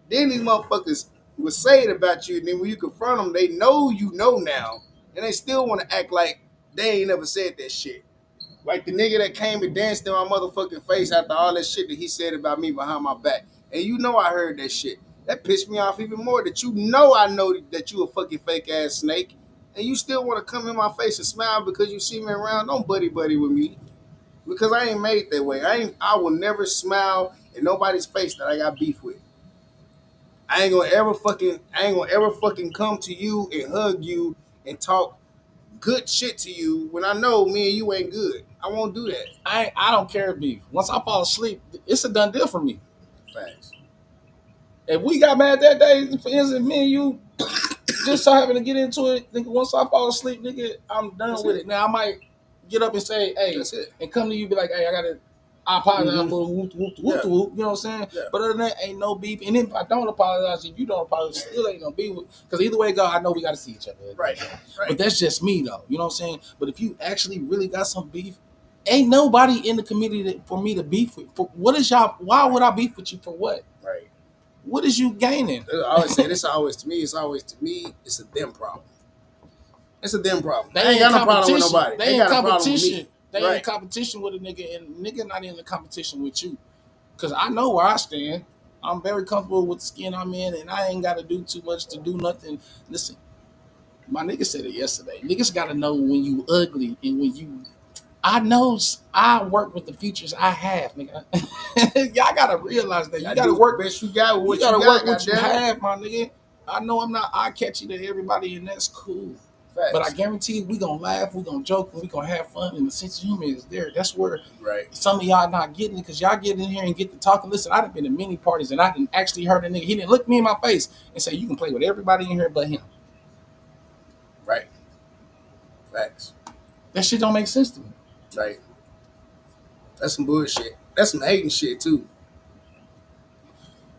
these motherfuckers will say it about you. And then when you confront them, they know you know now. And they still want to act like they ain't never said that shit. Like the nigga that came and danced in my motherfucking face after all that shit that he said about me behind my back. And you know I heard that shit. That pissed me off even more that I know that you a fucking fake ass snake. And you still want to come in my face and smile because you see me around. Don't buddy with me. Because I ain't made that way. I will never smile in nobody's face that I got beef with. I ain't gonna ever fucking come to you and hug you and talk good shit to you when I know me and you ain't good. I won't do that. I don't care beef. Once I fall asleep, it's a done deal for me. Facts. If we got mad that day, for instance, me and you just so happen to get into it, nigga, once I fall asleep, nigga, I'm done with it. Now I might get up and say, hey, and come to you, be like, hey, I apologize for whoop, you know what I'm saying? Yeah. But other than that, ain't no beef. And if I don't apologize, if you don't apologize, still ain't no beef. Because either way it go, I know we got to see each other. Right. But that's just me, though. You know what I'm saying? But if you actually really got some beef, ain't nobody in the community for me to beef with. Why would I beef with you for what? Right. What is you gaining? I always say, it's always to me, it's a them problem. It's a them problem. They ain't got no problem with nobody. They ain't competition. They ain't in competition with a nigga, and nigga not in the competition with you. Because I know where I stand. I'm very comfortable with the skin I'm in, and I ain't got to do too much to do nothing. Listen, My nigga said it yesterday. Niggas gotta know when you ugly and when you. I know I work with the features I have, nigga. Y'all gotta realize that you gotta work. Best you got with You what gotta you work got. what you Goddamn it. have, my nigga. I know I'm not eye catchy to everybody, and that's cool. But I guarantee you, we gonna laugh, we gonna joke, and we gonna have fun, and the sense of humor is there. That's where some of y'all not getting it because y'all get in here and get to talking. Listen, I done been to many parties, and I didn't actually heard a nigga. He didn't look me in my face and say, "You can play with everybody in here but him." Right. Facts. That shit don't make sense to me. Right. That's some bullshit. That's some hating shit too.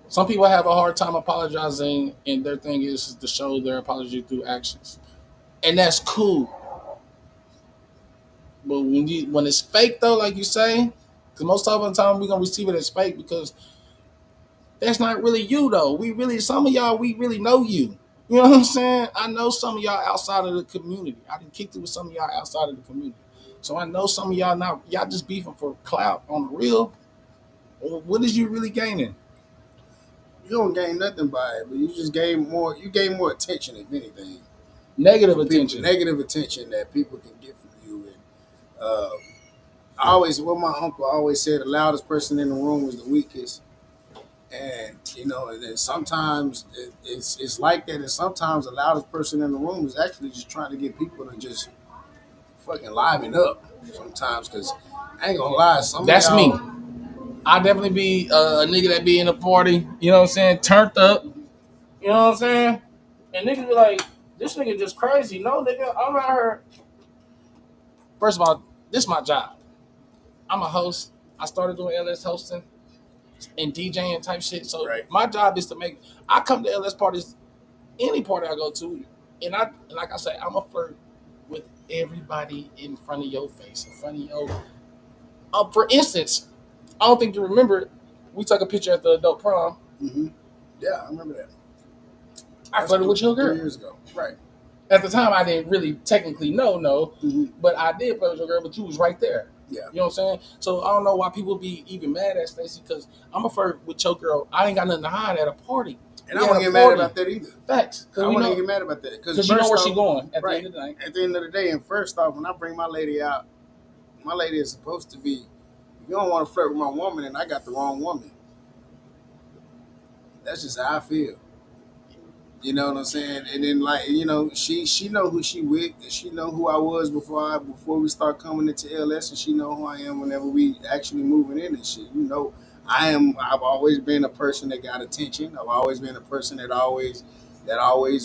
Some people have a hard time apologizing, and their thing is to show their apology through actions, and that's cool. But when it's fake though, like you say, because most of the time we're gonna receive it as fake because that's not really you though. Some of y'all we really know you. You know what I'm saying? I know some of y'all outside of the community. I done kicked it with some of y'all outside of the community. So I know some of y'all now y'all just beefing for clout on the real. What is you really gaining? You don't gain nothing by it, but you just gain more. You gain more attention, if anything. Negative attention. Negative attention that people can get from you. And my uncle always said, the loudest person in the room is the weakest. And and then sometimes it's like that. And sometimes the loudest person in the room is actually just trying to get people to just fucking liven up. Sometimes, because I ain't gonna lie, that's me. I definitely be a nigga that be in a party. You know what I'm saying? Turned up. You know what I'm saying? And niggas be like, this nigga just crazy. No, nigga, I'm out here. First of all, this is my job. I'm a host. I started doing LS hosting and DJing type shit. So my job is to make. I come to LS parties, any party I go to, and like I say, I'm a flirt with everybody in front of your face, in front of your. For instance, I don't think you remember. We took a picture at the adult prom. Mm-hmm. Yeah, I remember that. I flirted with your girl 3 years ago. Right. At the time, I didn't really technically know, but I did flirt with your girl. But you was right there. Yeah. You know what I'm saying? So I don't know why people be even mad at Stacey because I'm a flirt with your girl. I ain't got nothing to hide at a party. And I won't get mad about that either. Facts. I won't get mad about that because you know where she's going at the end of the day. At the end of the day, and first off, when I bring my lady out, my lady is supposed to be. If you don't want to flirt with my woman, and I got the wrong woman. That's just how I feel. You know what I'm saying? And then she know who she with, and she know who I was before we start coming into LS, and she know who I am whenever we actually moving in and shit. I've always been a person that got attention. I've always been a person that always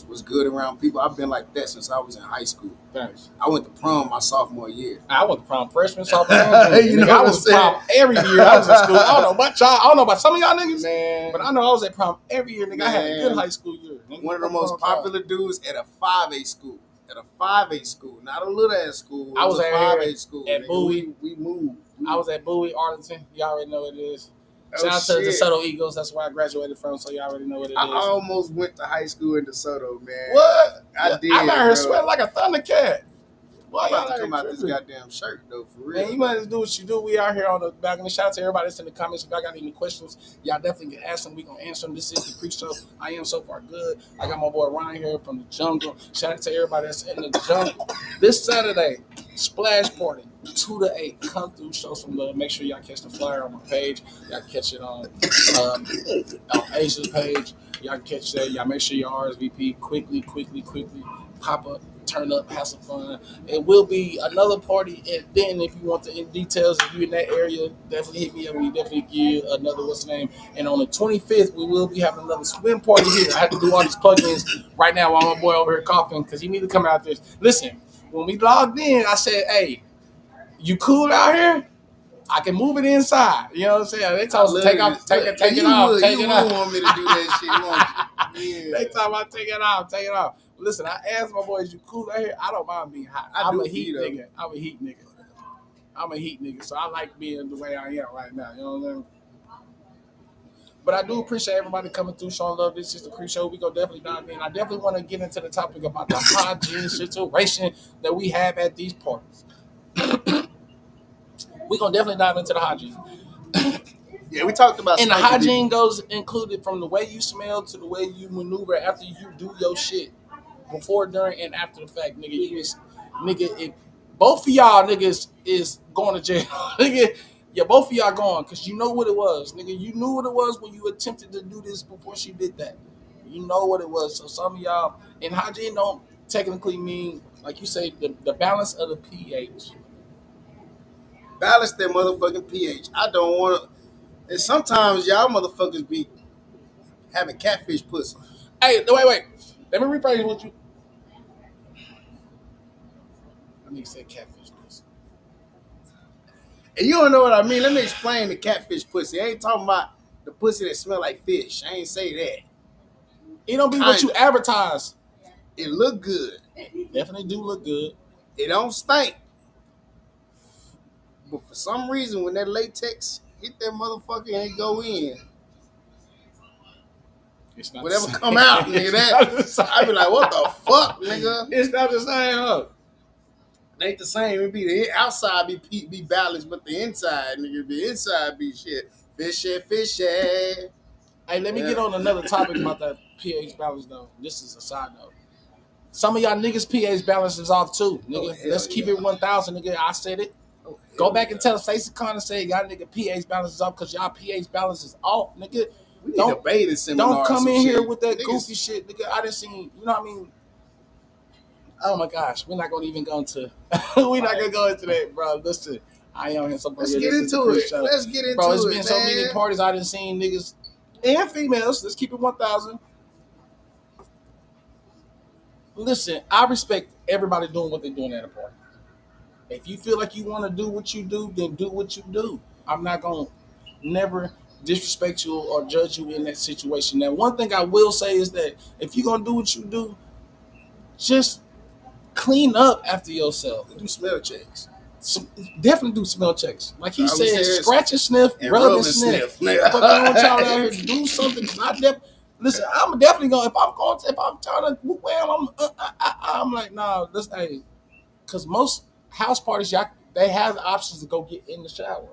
was good around people. I've been like that since I was in high school. Thanks. I went to prom my sophomore year. I went to prom freshman, sophomore, and I was prom every year I was in school. I don't know about y'all. I don't know about some of y'all niggas, man, but I know I was at prom every year, nigga. Man. I had a good high school year. Nigga. One of the most popular dudes at a 5A school. At a 5A school, not a little ass school. I was at 5A school. At Bowie. We moved. I was at Bowie, Arlington. Y'all already know what it is. Shout out to the DeSoto Eagles. That's where I graduated from, so y'all already know what it is. I almost went to high school in DeSoto, man. What? I did. I'm out here sweating like a Thundercat. Well, I'm about to come out this goddamn shirt, though, for real. Man, you might do what you do. We out here on the balcony. Shout out to everybody that's in the comments. If y'all got any questions, y'all definitely can ask them. We going to answer them. This is the pre-show. I am so far good. I got my boy Ryan here from the jungle. Shout out to everybody that's in the jungle. This Saturday, splash party, 2 to 8. Come through, show some love. Make sure y'all catch the flyer on my page. Y'all catch it on Asia's page. Y'all catch that. Y'all make sure y'all RSVP quickly. Pop up. Turn up, have some fun. It will be another party, and then if you want the details, if you're in that area, definitely hit me up. We definitely give you another And on the 25th, we will be having another swim party here. I had to do all these plugins right now while my boy over here coughing because he need to come out there. Listen, when we logged in, I said, "Hey, you cool out here? I can move it inside." You know what I'm saying? They told us to take it off. You want me to do that shit, won't you? Yeah. They talking about take it off. Listen, I asked my boys, "You cool out here?" I don't mind being hot. I'm a heat nigga. I'm a heat nigga, so I like being the way I am right now. You know what I'm saying? But I do appreciate everybody coming through, showing love. This is the Crew Show. We gonna definitely dive in. I definitely want to get into the topic about the hygiene situation that we have at these parties. We gonna definitely dive into the hygiene. Yeah, we talked about. And the hygiene goes included from the way you smell to the way you maneuver after you do your shit. before, during, and after the fact, nigga. Nigga, if both of y'all niggas is going to jail, nigga. Yeah, both of y'all going because you know what it was, nigga. You knew what it was when you attempted to do this before she did that. You know what it was. So some of y'all, and hygiene don't technically mean, like you say, the balance of the pH. Balance that motherfucking pH. I don't want to. And sometimes y'all motherfuckers be having catfish pussy. Hey, wait. Let me rephrase what you. I mean, said catfish pussy. And you don't know what I mean. Let me explain the catfish pussy. I ain't talking about the pussy that smell like fish. I ain't say that. It don't be what you advertise. It look good. Definitely do look good. It don't stink. But for some reason, when that latex hit that motherfucker and it go in, it's not whatever come out, nigga, that I be like, what the fuck, nigga? It's not the same, huh? It ain't the same. It be the outside be balanced, but the inside, nigga, the inside be shit. Fishy. Hey, let me get on another topic about that pH balance, though. This is a side note. Some of y'all niggas pH balance is off too, nigga. Let's keep it 1,000, nigga. I said it. Go back and tell Stacey Connor say y'all nigga pH balance is off because y'all pH balance is off, nigga. Don't come in here with that goofy shit, nigga. I didn't see, you know what I mean? Oh my gosh, we're not gonna even go into we're not gonna go into that, bro. Listen, I am here. Let's get into it. Let's get into it, bro. It's been so many parties I done seen niggas and females. Let's keep it 1,000. Listen, I respect everybody doing what they're doing at a party. If you feel like you want to do what you do, then do what you do. I'm not gonna never disrespect you or judge you in that situation. Now, one thing I will say is that if you're gonna do what you do, just clean up after yourself. Do smell checks. Definitely do smell checks. Like he said, scratch and sniff, rub and sniff. Fuck on y'all out here, do something. Listen, I'm definitely gonna if I'm trying to wham, I'm like, nah, listen, because most house parties, y'all, they have the options to go get in the shower.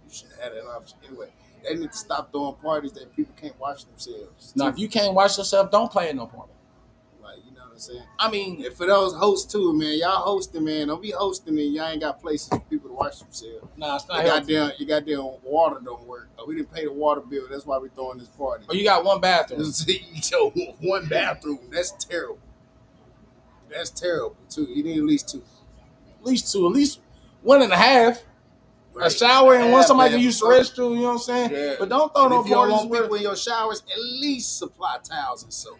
You should have that option anyway. They need to stop throwing parties that people can't watch themselves. Now, if you can't watch yourself, don't play at no party. Like, you know what I'm saying? I mean, and for those hosts too, man, y'all hosting, man. Don't be hosting and y'all ain't got places for people to watch themselves. Nah, it's not. Your goddamn water don't work. We didn't pay the water bill. That's why we throwing this party. Oh, you got one bathroom. One bathroom. That's terrible. That's terrible too. You need at least two. At least 1.5. Right. A shower and once somebody can use the restroom, you know what I'm saying? Yeah. But don't throw no parties. If you don't want people in your showers, at least supply towels and soap.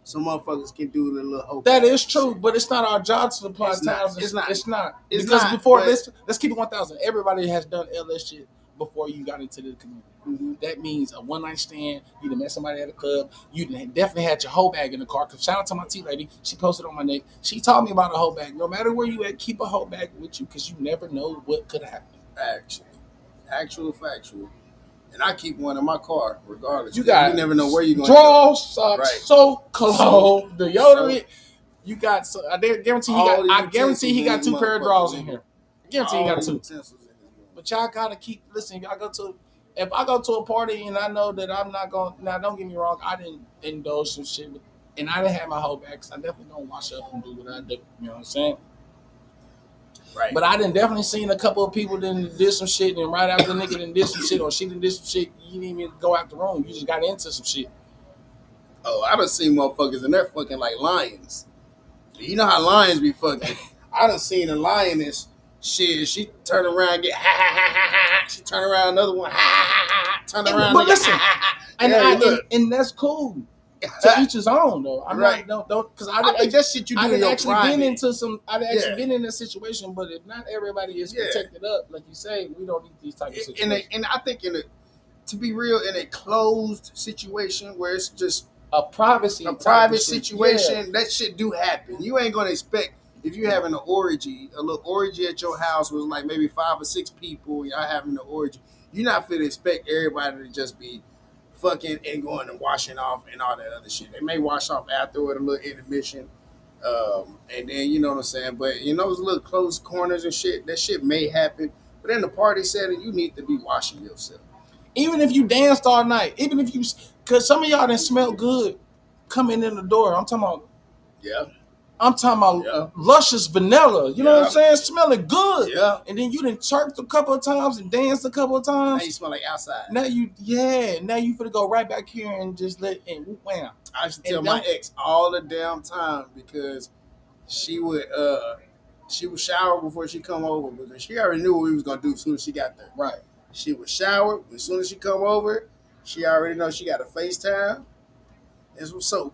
Some motherfuckers can do the little hope. That is true, but it's not our job to supply towels. It's not. Because before, let's keep it 1,000. Everybody has done LS shit before you got into the community. Mm-hmm. That means a one-night stand. You done met somebody at a club. You definitely had your whole bag in the car. Cause shout out to my tea lady. She posted on my neck. She taught me about a whole bag. No matter where you at, keep a whole bag with you because you never know what could happen. Factual. And I keep one in my car, regardless. You never know where you're going. Draws, socks, soap, cologne, deodorant. You got. I guarantee he got 2 pair of drawers in here. I guarantee he got 2. But y'all gotta keep. Listen, if I go to a party and I know that I'm not going. Now, don't get me wrong. I didn't indulge some shit, and I didn't have my whole bag. Cause I definitely don't wash up and do what I do. You know what I'm saying? Right. But I done definitely seen a couple of people that did some shit, and right after the nigga done did some shit, or she done did some shit, you didn't even go out the room. You just got into some shit. Oh, I done seen motherfuckers and they're fucking like lions. You know how lions be fucking? I done seen a lioness shit. She turn around and get ha ha ha ha ha. She turn around another one ha ha ha ha. Turn around. But listen, and that's cool. To each his own, though. I'm right. Not don't because I think that shit you do. I've actually been into some. I've actually been in a situation, but if not everybody is protected up, like you say, we don't need these type of situations. And I think to be real, in a closed situation where it's just a private situation, that shit do happen. You ain't gonna expect if you having a little orgy at your house with like maybe 5 or 6 people, y'all having an orgy. You're not gonna expect everybody to just be fucking and going and washing off and all that other shit. They may wash off afterward, a little intermission, and then you know what I'm saying. But in those little closed corners and shit, that shit may happen. But in the party setting, you need to be washing yourself. Even if you danced all night, even if you, because some of y'all didn't smell good coming in the door. I'm talking about Yeah. I'm talking about luscious vanilla. You know what I'm saying? Smelling good. Yeah. And then you done twerked a couple of times and danced a couple of times. Now you smell like outside. Now you finna go right back here and just wham. I used to tell my ex all the damn time because she would shower before she come over because she already knew what we was gonna do as soon as she got there. Right. She would shower as soon as she come over. She already know she got a FaceTime and some soap.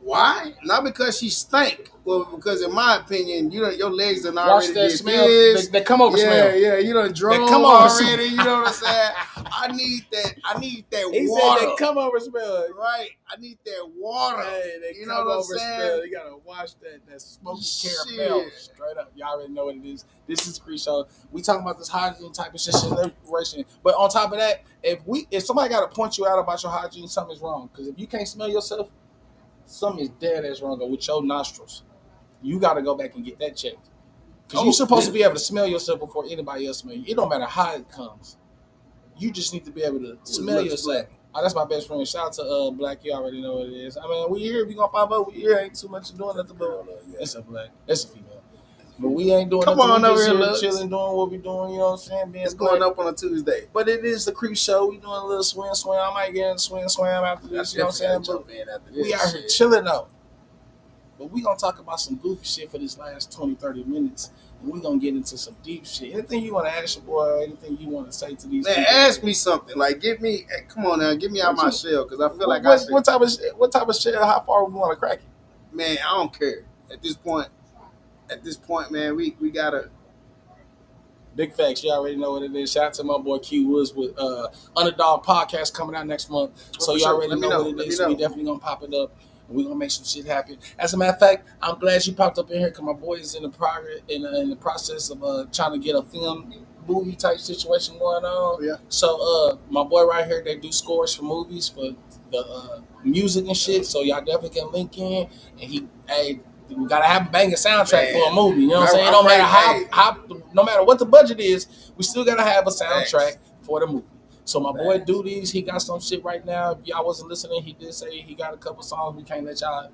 Why? Not because she stank. Well, because in my opinion, your legs done already did smell. this. They come over smell. Yeah, you done drove come over already. You know what I'm saying? I need that he water. He said they come over smell. Right. I need that water. Hey, they you come know what I'm over saying? smell. You gotta wash that smoky caramel straight up. Y'all already know what it is. This is Cree Show. We talking about this hygiene type of situation. But on top of that, if somebody got to point you out about your hygiene, something's wrong. Because if you can't smell yourself, something is dead as wrong with your nostrils. You got to go back and get that checked. Because you're supposed to be able to smell yourself before anybody else smells you. It don't matter how it comes. You just need to be able to smell yourself. Oh, that's my best friend. Shout out to Black. You already know what it is. I mean, we here. We gonna pop up. We here. Ain't too much doing nothing but it's a Black. It's a female. But we ain't doing nothing. On we over just here chilling, doing what we doing. You know what I'm saying? It's going up on a Tuesday. But it is the Creep Show. We doing a little swim. I might get in swim after this. You know what I'm saying? But we out here chilling though. But we gonna talk about some goofy shit for this last 20, 30 minutes. And we gonna get into some deep shit. Anything you want to ask your boy? Anything you want to say to these people? Ask me something. Like, come on now, get me out my shell because I feel like what type of shell? How far we want to crack it? Man, I don't care. At this point, man, we gotta. Big facts. You already know what it is. Shout out to my boy Q Woods with Underdog Podcast coming out next month. So you already know what it is. We definitely gonna pop it up. We're gonna make some shit happen. As a matter of fact, I'm glad you popped up in here because my boy is in the process of trying to get a film movie type situation going on. Yeah. So my boy right here, they do scores for movies for the music and shit. So y'all definitely can link in. And we gotta have a banging soundtrack for a movie. You know what I'm saying? It don't matter how no matter what the budget is, we still gotta have a soundtrack for the movie. So my boy do these. He got some shit right now. If y'all wasn't listening, he did say he got a couple songs. We can't let y'all.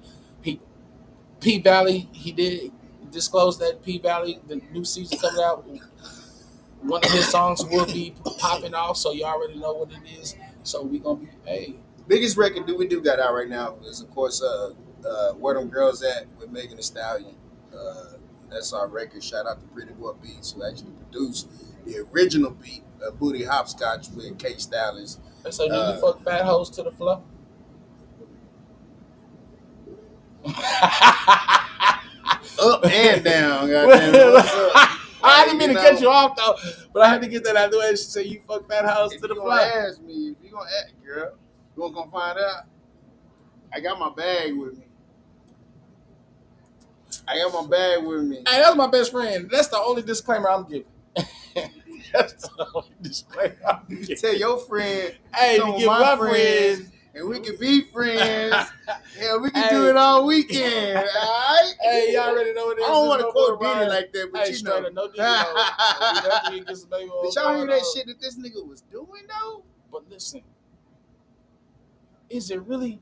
P Valley, he did disclose that P Valley, the new season coming out. One of his songs will be popping off, so you already know what it is. So we gonna be biggest record we got out right now is of course Where Them Girls At with Megan Thee Stallion. That's our record. Shout out to Pretty Boy Beats who actually produced the original beat. Booty Hopscotch with K Stylist. So do you fuck fat hoes to the floor? Up and down, goddamn. What's up? I didn't mean to cut you off though, but I had to get that out of the way. She said you fuck fat hoes to the floor. Ask me if you gonna ask, girl. You gonna find out. I got my bag with me. Hey, that's my best friend. That's the only disclaimer I'm giving. That's the only disclaimer I'm giving. Tell your friend, hey, to give my friends, and we can be friends. Yeah, we can do it all weekend. All right? Hey, y'all already know what it is. I don't want to quote Diddy like that, but you know. No Diddy. Did y'all hear that shit that this nigga was doing though? But listen, is it really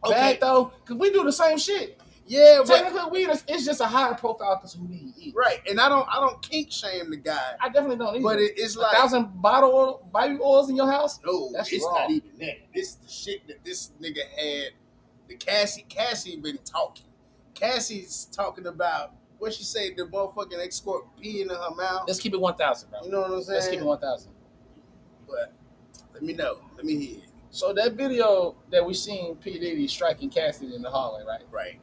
bad though? Because we do the same shit. Yeah, but technically, it's just a higher profile because who he is. Right, and I don't kink shame the guy. I definitely don't either. But it's like 1,000 baby oils in your house. No, that's it's wrong. not even that. It's the shit that this nigga had. The Cassie been talking. Cassie's talking about what she say. The motherfucking escort peeing in her mouth. Let's keep it 1,000, bro. You know what I'm saying? Let's keep it 1,000. But let me know. Let me hear it. So that video that we seen P Diddy striking Cassie in the hallway, right? Right.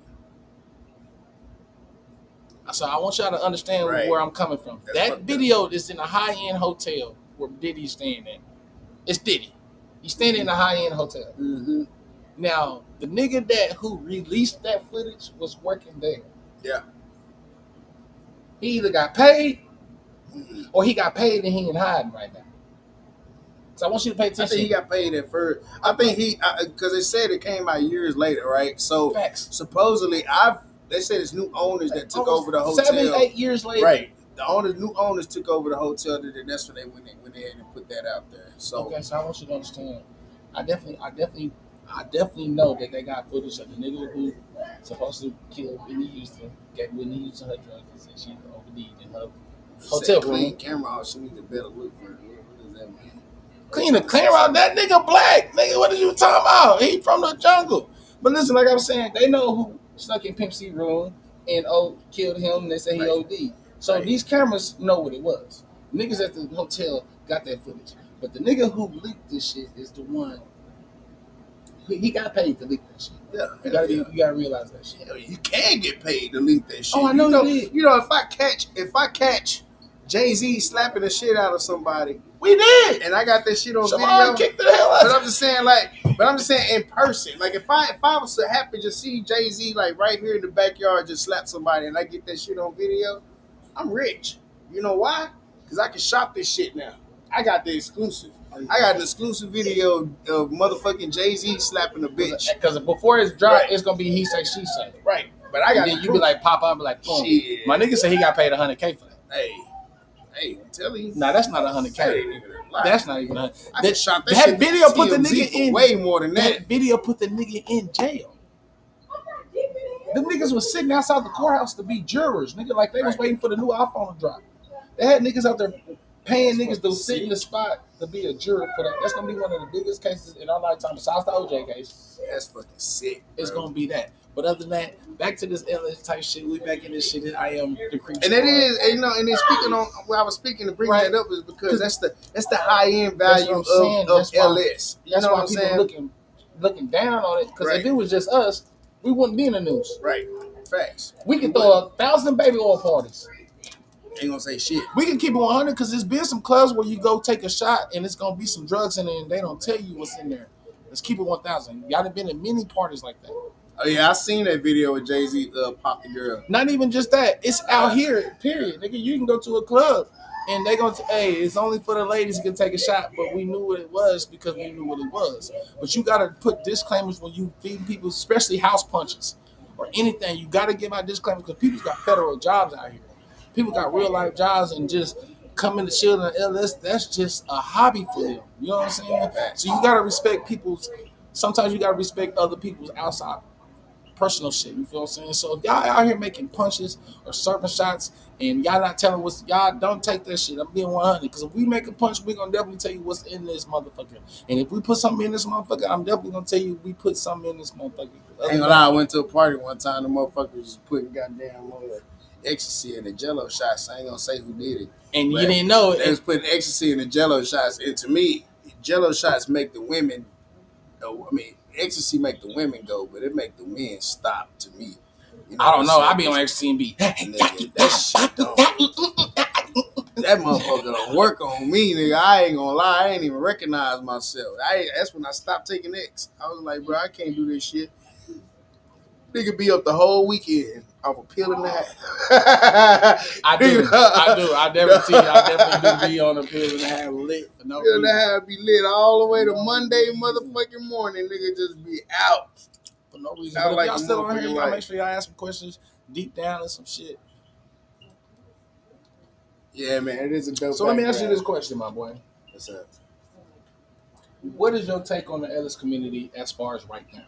So I want y'all to understand where I'm coming from. That video is in a high-end hotel where Diddy's staying at. It's Diddy. He's staying in a high-end hotel. Mm-hmm. Now, the nigga who released that footage was working there. Yeah. He either got paid or he got paid and he ain't hiding right now. So I want you to pay attention. I think he got paid at first. I think because they said it came out years later, right? So supposedly they said it's new owners that took over the hotel. 7-8 years later. Right. The new owners took over the hotel, and that's when they went ahead and put that out there. So okay, so I want you to understand. I definitely I definitely know that they got footage of the nigga who supposed to kill Whitney Houston, get Whitney Houston her drugs, and said she OD'd in her hotel room. Clean camera out, she need a better look for her. What does that mean? Clean the camera out. That nigga black. Nigga, what are you talking about? He from the jungle. But listen, like I was saying, they know who snuck in Pimp C room and killed him, and they say he OD'd. So these cameras know what it was. Niggas at the hotel got that footage. But the nigga who leaked this shit is the one. He got paid to leak that shit. Yeah, you gotta realize that shit. Hell, you can get paid to leak that shit. Oh, I know you did. You know, if I catch Jay-Z slapping the shit out of somebody, we did, and I got that shit on video. Kicked the hell out. But I'm just saying, in person. Like if I was to happen to see Jay-Z like right here in the backyard just slap somebody, and I get that shit on video, I'm rich. You know why? Because I can shop this shit now. I got the exclusive. I got an exclusive video of motherfucking Jay-Z slapping a bitch. Because before it's dropped, it's gonna be he say she say. Right. But I got. And then you be like pop up, be like, boom. Shit. My nigga said he got paid $100K for that. Hey, I'm telling you. Nah, that's not $100K. That's not even $100K. That shot that video put the nigga in way more than that. That video put the nigga in jail. Them niggas was sitting outside the courthouse to be jurors, nigga, like they was waiting for the new iPhone to drop. They had niggas out there paying niggas to sit in the spot to be a juror for that. That's gonna be one of the biggest cases in our lifetime, besides the OJ case. That's fucking sick. It's gonna be that. But other than that, back to this LS type shit. We back in this shit. And I am the creep. And it is, and, you know, and then speaking on what I was speaking to bring that up is because that's the high end value of LS. You know what I'm saying? Looking down on it because if it was just us, we wouldn't be in the news. Right. Facts. We could throw 1,000 baby oil parties. Ain't gonna say shit. We can keep it 100 because there's been some clubs where you go take a shot and it's gonna be some drugs in there and they don't tell you what's in there. Let's keep it 1,000. Y'all done been in many parties like that. Oh yeah, I seen that video with Jay-Z pop the girl. Not even just that. It's out here, period. Nigga, you can go to a club and they gonna hey, it's only for the ladies who can take a shot, but we knew what it was because we knew what it was. But you gotta put disclaimers when you feed people, especially house punches or anything. You gotta give out disclaimers because people's got federal jobs out here. People got real life jobs and just coming to chill in LS, that's just a hobby for them. You know what I'm saying? So you gotta respect sometimes you gotta respect other people's outside personal shit. You feel what I'm saying? So if y'all out here making punches or serving shots and y'all not telling y'all don't take that shit. I'm being 100 because if we make a punch, we're gonna definitely tell you what's in this motherfucker. And if we put something in this motherfucker, I'm definitely gonna tell you we put something in this motherfucker. Ain't gonna lie, I went to a party one time, the motherfuckers was putting goddamn ecstasy in the jello shots. I ain't gonna say who did it. And you didn't know it. They was putting ecstasy in the jello shots. And to me, jello shots make the women ecstasy make the women go, but it make the men stop to me. You know I don't know. I be on ecstasy and be that shit don't. That motherfucker don't work on me, nigga. I ain't gonna lie. I ain't even recognize myself. That's when I stopped taking X. I was like, bro, I can't do this shit. Nigga be up the whole weekend off a pill and a half. I do. I definitely do be on a pill and a half lit. Pill and a half be lit all the way to Monday motherfucking morning. Nigga just be out. For no reason. But if y'all still on here, y'all make sure y'all ask some questions deep down and some shit. Yeah, man, it is a dope. So let me ask you this question, my boy. What's up? What is your take on the Ellis community as far as right now?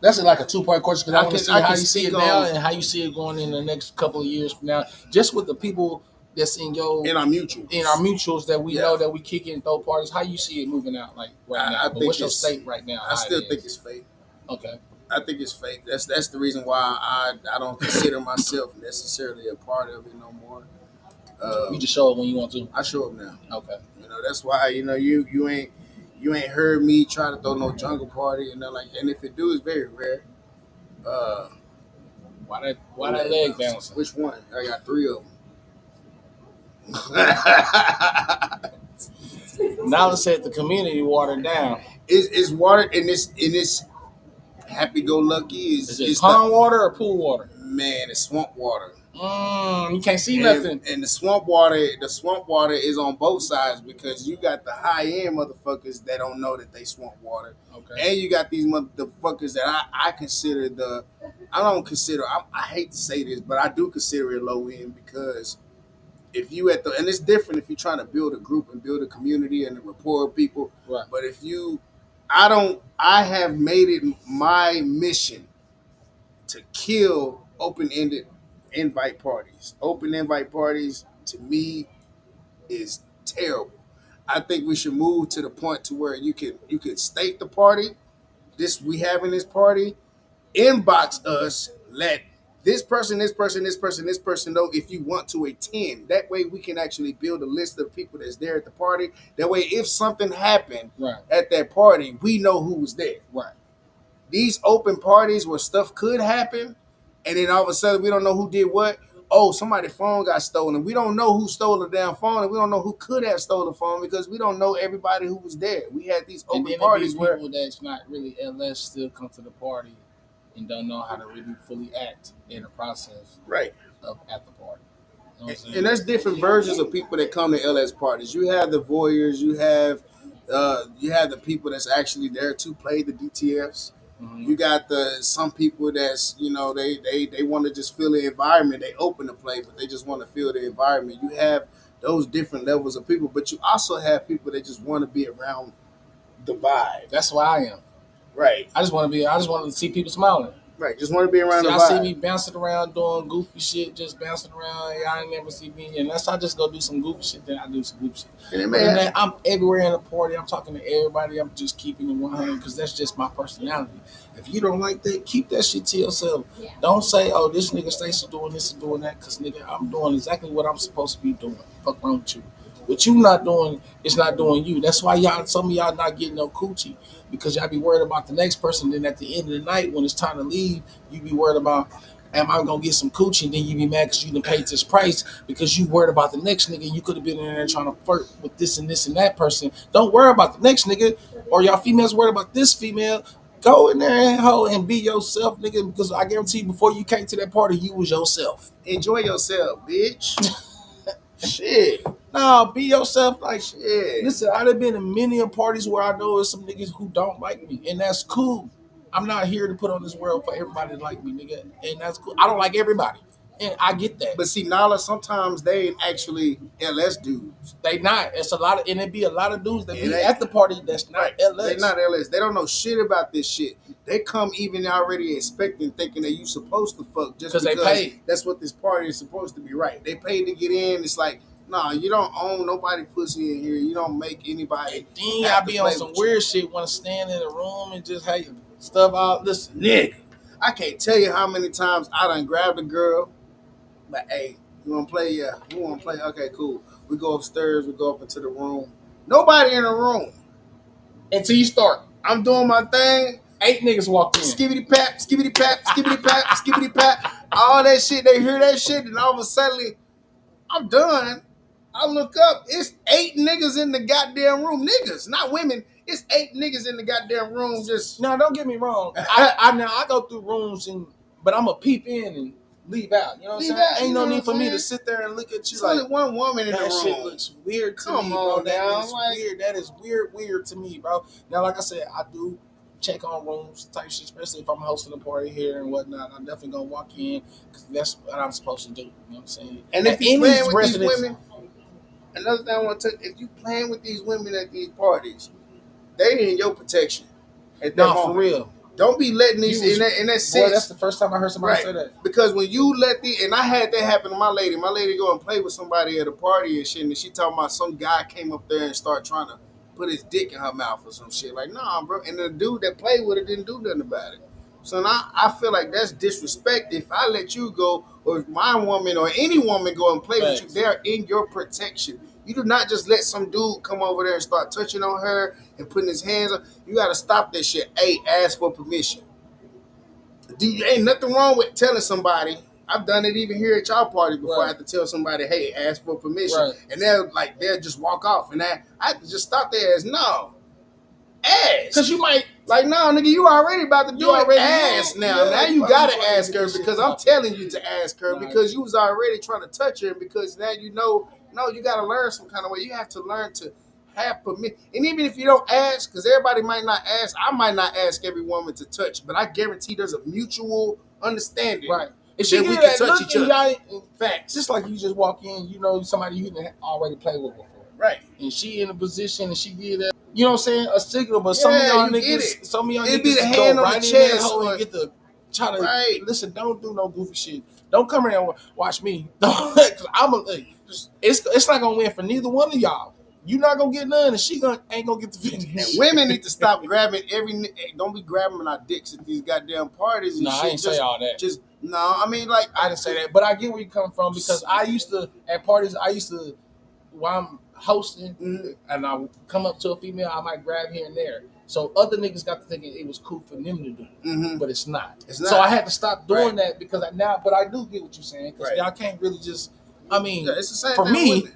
That's like a two-part question because I want to see how you see it now and how you see it going in the next couple of years from now. Just with the people that's in our mutuals that we know that we kick in third parties. How you see it moving out like right now? But what's your state right now? I still think it's fake. Okay. I think it's fake. That's the reason why I don't consider myself necessarily a part of it no more. You just show up when you want to. I show up now. Okay. You know that's why you ain't heard me try to throw no jungle party and like. And if it do, it's very rare. Why that leg bouncing? Which one? I got 3 of them. Now let's say the community watered down. It's watered and it's happy-go-lucky. Is it pond water or pool water? Man, it's swamp water. You can't see nothing. And the swamp water is on both sides because you got the high-end motherfuckers that don't know that they swamp water. Okay. And you got these motherfuckers that I consider I hate to say this, but I do consider it low-end because if you at the, and it's different if you're trying to build a group and build a community and a rapport of people. Right. But if you, I have made it my mission to kill open-ended invite parties. Open invite parties to me is terrible. I think we should move to the point to where you can state the party. This we having this party. Inbox us. Let this person, this person, this person, this person know if you want to attend. That way we can actually build a list of people that's there at the party. That way, if something happened at that party, we know who was there. Right. These open parties where stuff could happen, and then all of a sudden we don't know who did what. Oh, somebody's phone got stolen. We don't know who stole the damn phone, and we don't know who could have stole the phone because we don't know everybody who was there. We had these open parties where people that's not really LS still come to the party and don't know how to really fully act in the process right of at the party. You know and there's different versions of people that come to LS parties. You have the voyeurs, you have the people that's actually there to play the DTFs. Mm-hmm. You got some people that's they want to just feel the environment. They open to play, but they just want to feel the environment. You have those different levels of people, but you also have people that just want to be around the vibe. That's why I am. Right. I just want to see people smiling. Right. Just want to be around the vibe. Y'all see me bouncing around doing goofy shit, just bouncing around. Y'all ain't never see me unless I just go do some goofy shit. Then I do some goofy shit. And I'm everywhere in the party. I'm talking to everybody. I'm just keeping it 100 because that's just my personality. If you don't like that, keep that shit to yourself. Yeah. Don't say, "Oh, this nigga Stacey doing this and doing that," because nigga, I'm doing exactly what I'm supposed to be doing. Fuck wrong with you. What you not doing is not doing you. That's why some of y'all not getting no coochie because y'all be worried about the next person. Then at the end of the night, when it's time to leave, you be worried about, am I gonna get some coochie? And then you be mad because you done paid this price because you worried about the next nigga. And you could have been in there trying to flirt with this and that person. Don't worry about the next nigga, or y'all females worried about this female. Go in there and be yourself, nigga. Because I guarantee you, before you came to that party, you was yourself. Enjoy yourself, bitch. Shit. No, be yourself. Like shit. Listen, I've been in many parties where I know there's some niggas who don't like me, and that's cool. I'm not here to put on this world for everybody to like me, nigga, and that's cool. I don't like everybody, and I get that. But see, Nala, sometimes they ain't actually LS dudes. They not. It's a lot of, and it be a lot of dudes that be at the party that's not right. LS. They not LS. They don't know shit about this shit. They come even already expecting, thinking that you supposed to fuck just because they paid. That's what this party is supposed to be. Right? They paid to get in. It's like, nah, you don't own nobody pussy in here. You don't make anybody. And then I be on some weird shit. Want to stand in a room and just have stuff out. Listen, nigga, I can't tell you how many times I done grabbed a girl. Like, hey, you want to play? Yeah, we want to play. Okay, cool. We go upstairs. We go up into the room. Nobody in the room until you start. I'm doing my thing. 8 niggas walk in. Skibbity pap, skibbity pap, skibbity pap, skibbity pap. All that shit. They hear that shit, and all of a sudden, I'm done. I look up. It's 8 niggas in the goddamn room. Niggas, not women. It's 8 niggas in the goddamn room. Just now, don't get me wrong. I go through rooms but I'm a peep in and leave out. You know what I'm saying? Ain't no need for me to sit there and look at you. It's like only one woman in the room. That shit looks weird to me, bro. That is weird. That is weird to me, bro. Now, like I said, I do check on rooms type shit, especially if I'm hosting a party here and whatnot. I'm definitely gonna walk in because that's what I'm supposed to do. You know what I'm saying? And if you playing with these women, another thing I want to tell you, if you playing with these women at these parties, they in your protection. For real. Don't be letting these in that sense. Boy, that's the first time I heard somebody say that. Because when you let and I had that happen to my lady. My lady go and play with somebody at a party and shit, and she talking about some guy came up there and started trying to put his dick in her mouth or some shit. Like, nah, bro. And the dude that played with her didn't do nothing about it. So now I feel like that's disrespect. If I let you go, or if my woman or any woman go and play with you, they're in your protection. You do not just let some dude come over there and start touching on her and putting his hands on. You got to stop that shit. Hey, ask for permission. Ain't nothing wrong with telling somebody. I've done it even here at y'all party before. I have to tell somebody, hey, ask for permission. And they'll just walk off. And I have to just stop there as, no, ask. Because you might, like, no, nigga, you already about to do it. Ask now. Now you got to ask her because I'm telling you to ask her because you was already trying to touch her because now you know, no, you got to learn some kind of way. You have to learn to have permission. And even if you don't ask, because everybody might not ask, I might not ask every woman to touch, but I guarantee there's a mutual understanding. Right. If she then we give can that touch look each and other. y'all, Facts. just like you just walk in, you know somebody you didn't already play with before. Right. And she in a position and she did that, you know what I'm saying, a signal, but some of y'all niggas It'd be the just hand go on right the in that chest hole or- and get the try to Right. listen, don't do no goofy shit. Don't come around and watch me. Cause it's not gonna win for neither one of y'all. You not gonna get none, and she ain't gonna get the finish. And women need to stop grabbing don't be grabbing our dicks at these goddamn parties and No, shit. I ain't say all that. Just no, I mean like I didn't say that, but I get where you come from because I used to at parties. While I'm hosting and I come up to a female, I might grab here and there. So other niggas got to thinking it was cool for them to do, but it's not. So I had to stop doing that because but I do get what you're saying because y'all can't really just. I mean, it's the same for thing me, with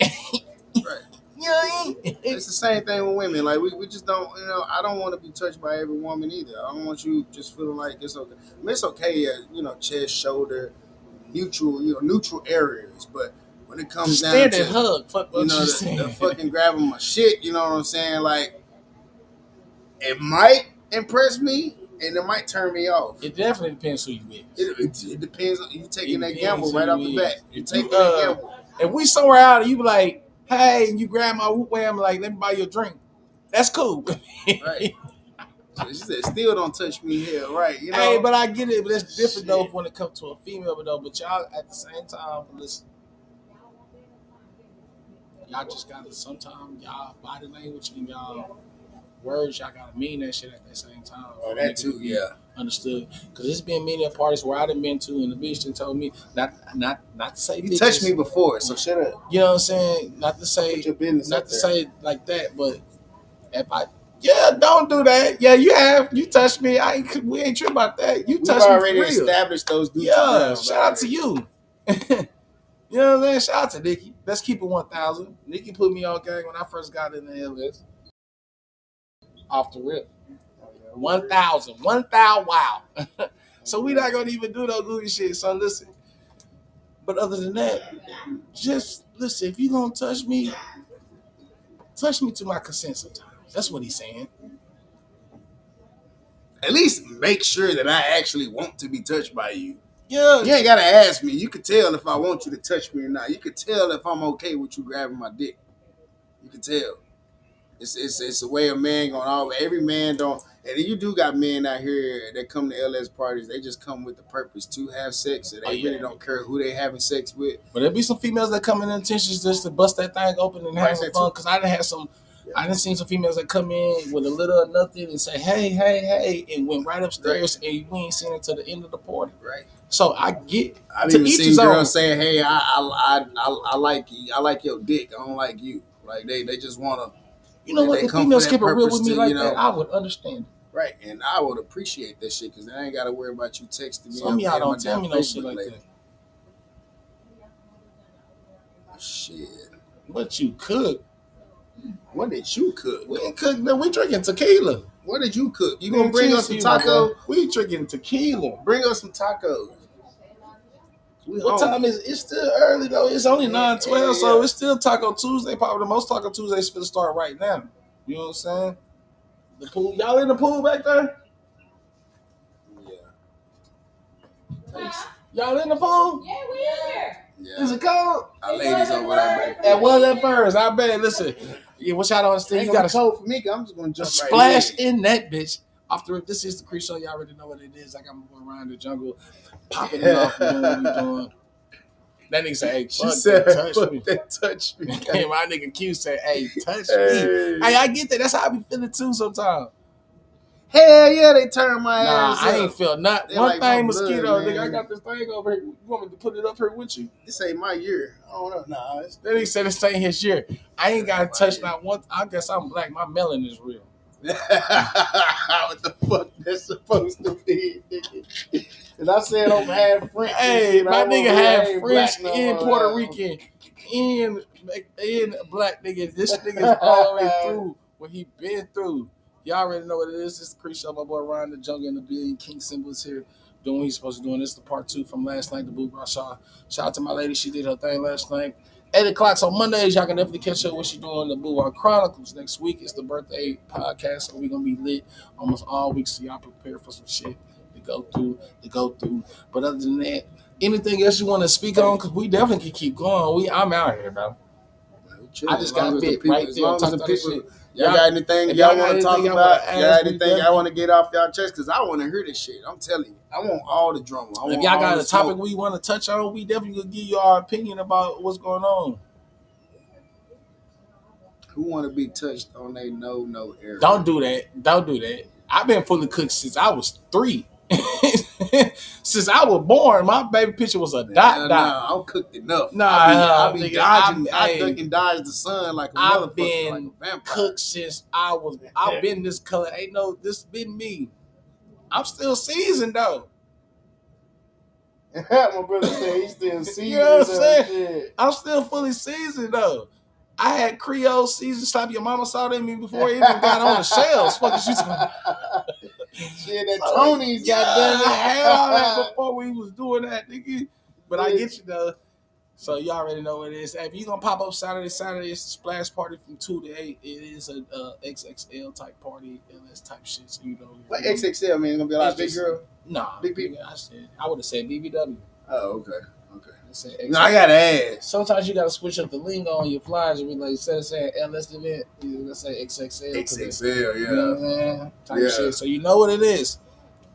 right. It's the same thing with women. Like we just don't, I don't want to be touched by every woman either. I don't want you just feeling like it's okay. I mean, it's okay at chest, shoulder, neutral areas, but when it comes down to hug, fuck what you the fucking grabbing my shit, you know what I'm saying? Like it might impress me and it might turn me off. It definitely depends who you is. It depends on you taking that gamble right off the bat. You taking that gamble. If we somewhere out and you be like, hey, and you grab my whoop wham, like, let me buy you a drink. That's cool. Right. So she said, still don't touch me here, right? Hey, but I get it, but it's different though when it comes to a female, but y'all at the same time, listen. Y'all just gotta sometimes y'all body language and y'all words, y'all gotta mean that shit at the same time. Oh, that too, yeah. Understood. Because there's been many parties where I done been to and the bitch done told me not to say you bitches. touched me before, so shut up. You know what I'm saying? Not to say put your business not up to there. say it like that, but if don't do that. Yeah, you touched me. We ain't tripping about that. You touched me. We've already established those dudes. Yeah, shout out to you. You know what I'm saying? Shout out to Nikki. Let's keep it 1,000. Nikki put me on gang when I first got in the LS. Off the rip. 1,000. 1,000. Wow. So we not gonna even do no goofy shit. So listen. But other than that, just listen. If you gonna touch me to my consent sometimes. That's what he's saying. At least make sure that I actually want to be touched by you. Yeah. You ain't gotta ask me. You could tell if I want you to touch me or not. You could tell if I'm okay with you grabbing my dick. You could tell. It's a way a man going all. Every man don't. And you do got men out here that come to LS parties. They just come with the purpose to have sex, and they really don't care who they having sex with. But there be some females that come in intentions just to bust that thing open and have some fun. Because I done had some. I done seen some females that come in with a little or nothing and say, hey, and went right upstairs and we ain't seen it to the end of the party. Right. So I get. I've even seen girls saying, "Hey, I like you. I like your dick. I don't like you." Like they just want to. You know what? If females keep it real with me like that, I would understand. Right, and I would appreciate that shit because I ain't got to worry about you texting me. Some of y'all don't tell me no shit like that. Shit. What you cook? What did you cook? We ain't cook. We drinking tequila. What did you cook? You gonna bring us some tacos? We drinking tequila. Bring us some tacos. What time is it? It's still early though. It's only 9:12, so it's still Taco Tuesday. Probably the most Taco Tuesdays for the start right now. You know what I'm saying? The pool. Y'all in the pool back there? Yeah. Y'all in the pool? Yeah, we in here. Yeah. Is it cold? Our ladies over there. That was at first. I bet. Listen. Yeah, what y'all don't understand? You got to cold for me. I'm just gonna jump splash in that bitch. After this is the Creek Show. Y'all already know what it is. I got my boy Ryan the Jungle popping it off and doing what we doing. That nigga said, "Hey, she said, touch me." Hey, my nigga Q said, "Hey, touch me." Hey, I get that. That's how I be feeling too sometimes. Hell yeah, they turn my ass I ain't feel nothing. One like thing, mosquito, nigga. I got this thing over here. You want me to put it up here with you? This ain't my year. I don't know. Nah. Then he said this ain't his year. I ain't got to touch not one. I guess I'm black. My melanin is real. What the fuck that's supposed to be, nigga? Cause I said I'm half French. Hey, my nigga half French and Puerto Rican and black nigga. This nigga's all the way through what he been through. Y'all already know what it is. This is the Creek Show. My boy Ryan the Jungle and the Billion King Symbols here doing what he's supposed to do. And this is the part 2 from last night, the Boo Shout out to my lady. She did her thing last night. 8 o'clock on Mondays, y'all can definitely catch up what she doing. The Boo Chronicles. Next week is the birthday podcast, so we're gonna be lit almost all week. So y'all prepare for some shit to go through. But other than that, Anything else you want to speak on? Because we definitely can keep going. I'm out here, bro. I just got bit right there. As long as the people, shit. y'all got anything y'all want to talk about? Y'all got anything y'all want to get off y'all chest? Because I want to hear this shit. I'm telling you, I want all the drama. If y'all got a topic we want to touch on, we definitely will give you our opinion about what's going on. Who want to be touched on a no area? Don't do that. I've been fully cooked since I was 3. Since I was born, my baby picture was a dot. Nah, I'm cooked enough. I be dodging. I duck and dodge the sun like a motherfucker. I've been cooked since I've been this color. Ain't no, this been me. I'm still seasoned though. My brother said he's still seasoned. You know what I'm saying? I'm still fully seasoned though. I had Creole season. Slap your mama saw that me before it even got on the shelves. Fuck is you talking? Shit, that Tony's got done. I had all that before we was doing that, nigga. But I get you though. So you already know what it is. If you gonna pop up Saturday, it's a splash party from 2 to 8. It is a XXL type party, LS type shit. So you know. What XXL mean? It's gonna be a lot of big girl. Nah, big people. I would have said BBW. Oh, okay. No, I gotta ask. Sometimes you gotta switch up the lingo on your flyers and be like, instead of saying LS event, you gotta say XXL. XXL, you know what I'm saying? Type shit. So you know what it is.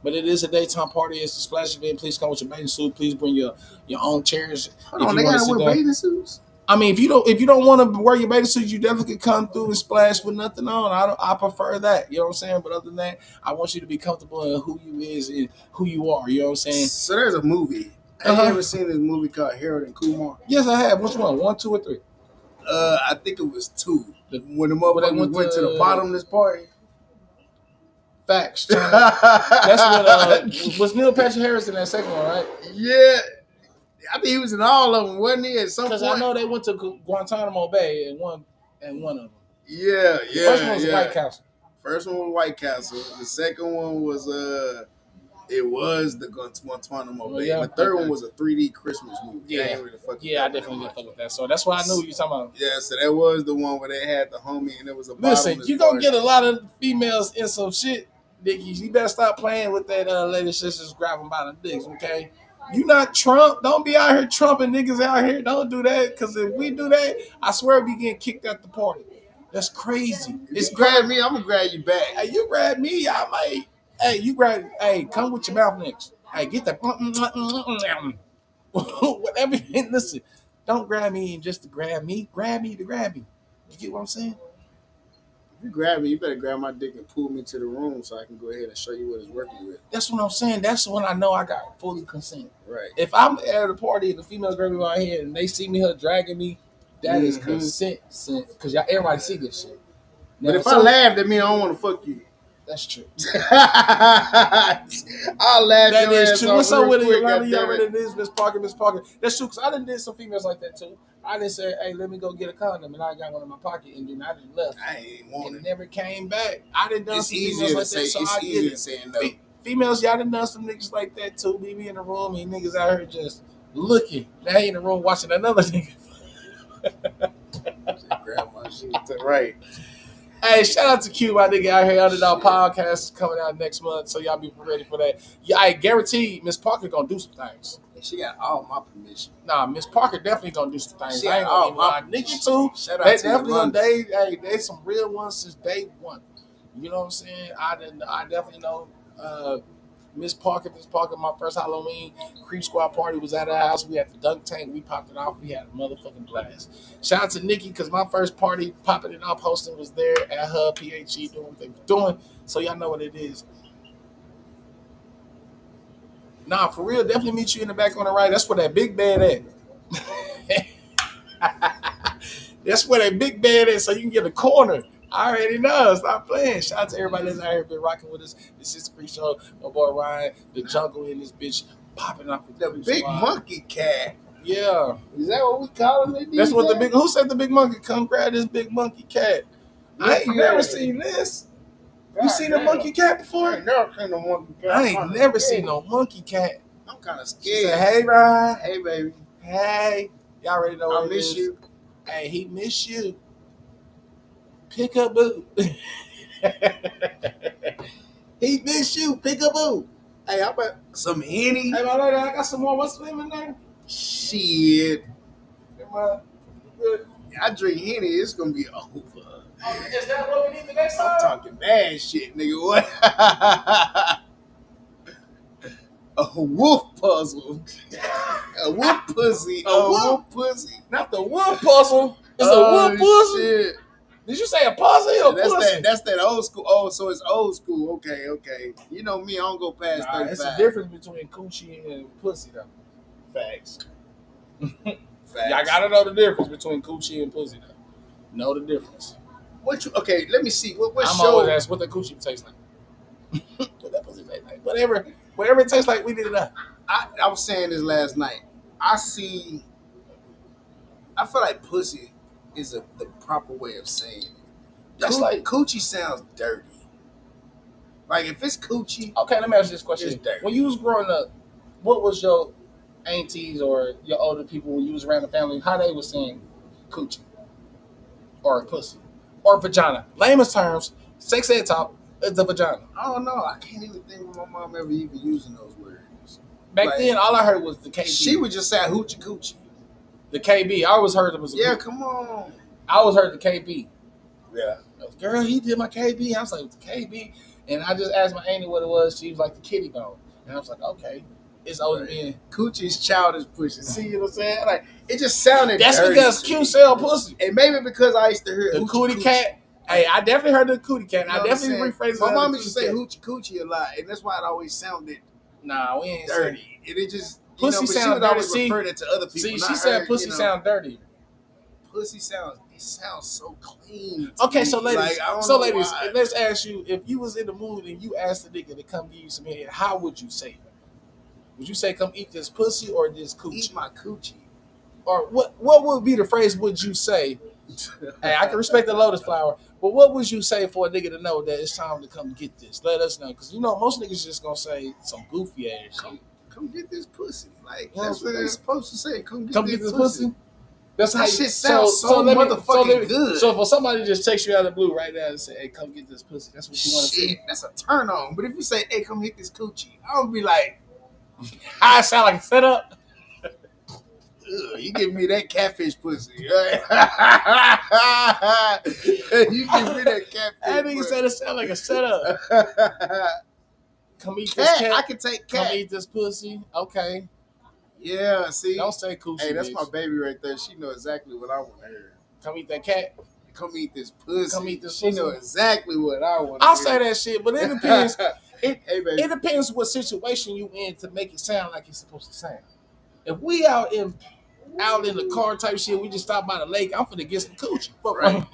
But it is a daytime party. It's a splash event. Please come with your bathing suit. Please bring your own chairs. Hold on, they gotta wear bathing suits. I mean, if you don't want to wear your bathing suit, you definitely can come through and splash with nothing on. I prefer that. You know what I'm saying? But other than that, I want you to be comfortable in who you is and who you are. You know what I'm saying? So there's a movie. Have you ever seen this movie called Harold and Kumar? Yes, I have. Which one? 1, 2, or 3? I think it was 2. When the motherfuckers went to the bottomless party. Facts. That's what was Neil Patrick Harris in that second one, right? Yeah. I think he was in all of them, wasn't he? At some point. Because I know they went to Guantanamo Bay and one of them. Yeah. The first one was White Castle. First one was White Castle. The second one was it was the Guantanamo Bay. The third one was a 3D Christmas movie. Yeah, I definitely didn't fuck with that. So that's why I knew you were talking about. Yeah, so that was the one where they had the homie and it was a. Listen, you gonna get a lot of females in some shit, Dickie. You better stop playing with that lady sisters grabbing by the dicks, okay? You not Trump. Don't be out here trumping niggas out here. Don't do that, because if we do that, I swear we getting kicked out the party. That's crazy. It's grab me, I'm gonna grab you back. Hey, you grab me, I might. Hey, you grab. Hey, come with your mouth next. Hey, get that. Whatever. Listen, don't grab me and just to grab me. Grab me to grab me. You get what I'm saying? If you grab me, you better grab my dick and pull me to the room so I can go ahead and show you what it's working with. That's what I'm saying. That's when I know I got fully consent. Right. If I'm at a party and the female grab me by here and they see me her dragging me, that is consent. Because everybody see this shit. Now, but if I laugh, that means I don't want to fuck you. That's true. I'll laugh. That is true. What's up with it? A lot of y'all already is Miss Parker. That's true. Because I done did some females like that too. I didn't say, hey, let me go get a condom, and I got one in my pocket, and then I just left. I ain't want it. Never came back. I done done some females like that, so it's I get it. Saying no. Females, y'all done done some niggas like that too. Be me in the room, and niggas out here just looking. They in the room watching another nigga. Grab my shit. Right. Hey, shout out to Q, my nigga out here. Underdog Podcast is coming out next month, so y'all be ready for that. Yeah, I guarantee Miss Parker gonna do some things. She got all my permission. Nah, Miss Parker definitely gonna do some things. She got all my nigga too. Shout out they to definitely gonna they some real ones since day one. You know what I'm saying? I definitely know Miss Parker, my first Halloween Creep Squad party was at her house. We had the dunk tank. We popped it off. We had a motherfucking blast. Shout out to Nikki, because my first party popping it off hosting was there at her PHE doing what they were doing. So y'all know what it is. Nah, for real, definitely meet you in the back on the right. That's where that big bed at. That's where that big bed is, so you can get a corner. I already know. Stop playing. Shout out to everybody that's out here been rocking with us. This is the Creep Show. My boy Ryan, the jungle in this bitch, popping off with the big monkey cat. Yeah. Is that what we call it? That's what the big. Who said the big monkey? Come grab this big monkey cat. I ain't never seen this. You seen a monkey cat before? I ain't never seen no monkey cat. I ain't never seen no monkey cat. I'm kind of scared. Say, hey, Ryan. Hey, baby. Hey. Y'all already know what I miss you. Hey, he miss you. Pick up boo. He miss you. Pick up boo. Hey, how about some Henny? Hey, my lady, I got some more. What's the name in there? Shit. Good. I drink Henny, it's gonna be over. Is that what we need the next time? I'm talking bad shit, nigga. What? A wolf puzzle. A wolf pussy. A wolf pussy. Not the wolf puzzle. It's a wolf puzzle. Shit. Did you say a puzzle or pussy? That's that old school. Oh, so it's old school. Okay. You know me, I don't go past 35. It's a difference between coochie and pussy, though. Facts. Y'all gotta know the difference between coochie and pussy, though. Know the difference. Okay, let me see. What I'm show? always asked what the coochie tastes like. What that pussy tastes like. Whatever it tastes like, we need to know. I was saying this last night. I feel like pussy is the proper way of saying it. That's like coochie sounds dirty. Like if it's coochie. Okay, let me ask you this question. It's dirty. When you was growing up, what was your aunties or your older people when you was around the family, how they was saying coochie or pussy or vagina? Layman's terms, sex ed talk, it's the vagina. I don't know. I can't even think of my mom ever even using those words. Back then, all I heard was the KB. She would just say hoochie coochie. The KB. I always heard it was come on. I always heard the KB. Yeah. Girl, he did my KB. I was like, the KB. And I just asked my auntie what it was. She was like, the kitty bone. And I was like, okay. It's always been coochie's childish pussy. See what I'm saying? Like it just sounded That's dirty because Q sell pussy. And maybe because I used to hear the cootie cat. Hey, I definitely heard the cootie cat. You know I definitely rephrased it. My mom used to say hoochie coochie a lot, and that's why it always sounded we ain't dirty. And it just pussy sound dirty. Always referred it to other people. See, she said pussy sound dirty. Pussy sounds so clean. Okay, so ladies, let's ask you, if you was in the mood and you asked the nigga to come give you some head, how would you say it? Would you say come eat this pussy or this coochie? Eat my coochie. Or what would be the phrase would you say? Hey, I can respect the lotus flower, but what would you say for a nigga to know that it's time to come get this? Let us know, because most niggas just gonna say some goofy ass shit. Come get this pussy. Like that's what they're supposed to say. Come get this pussy. That's how shit sounds so motherfucking good. So for somebody just text you out of the blue right now and say, "Hey, come get this pussy," that's what you want to say. That's a turn on. But if you say, "Hey, come hit this coochie," I'm gonna be like, I sound like a setup. You give me that catfish pussy. You give me that catfish. That nigga said it sound like a setup. Come eat this cat. I can take cat. Come eat this pussy. Okay. Yeah, see. Don't say coochie. Hey, that's my baby right there. She know exactly what I want to hear. Come eat that cat. Come eat this pussy. Come eat this pussy. She know exactly what I want. I'll say that shit, but it depends. It depends what situation you in to make it sound like it's supposed to sound. If we out in the car type shit, we just stop by the lake, I'm finna get some coochie. Right. I'm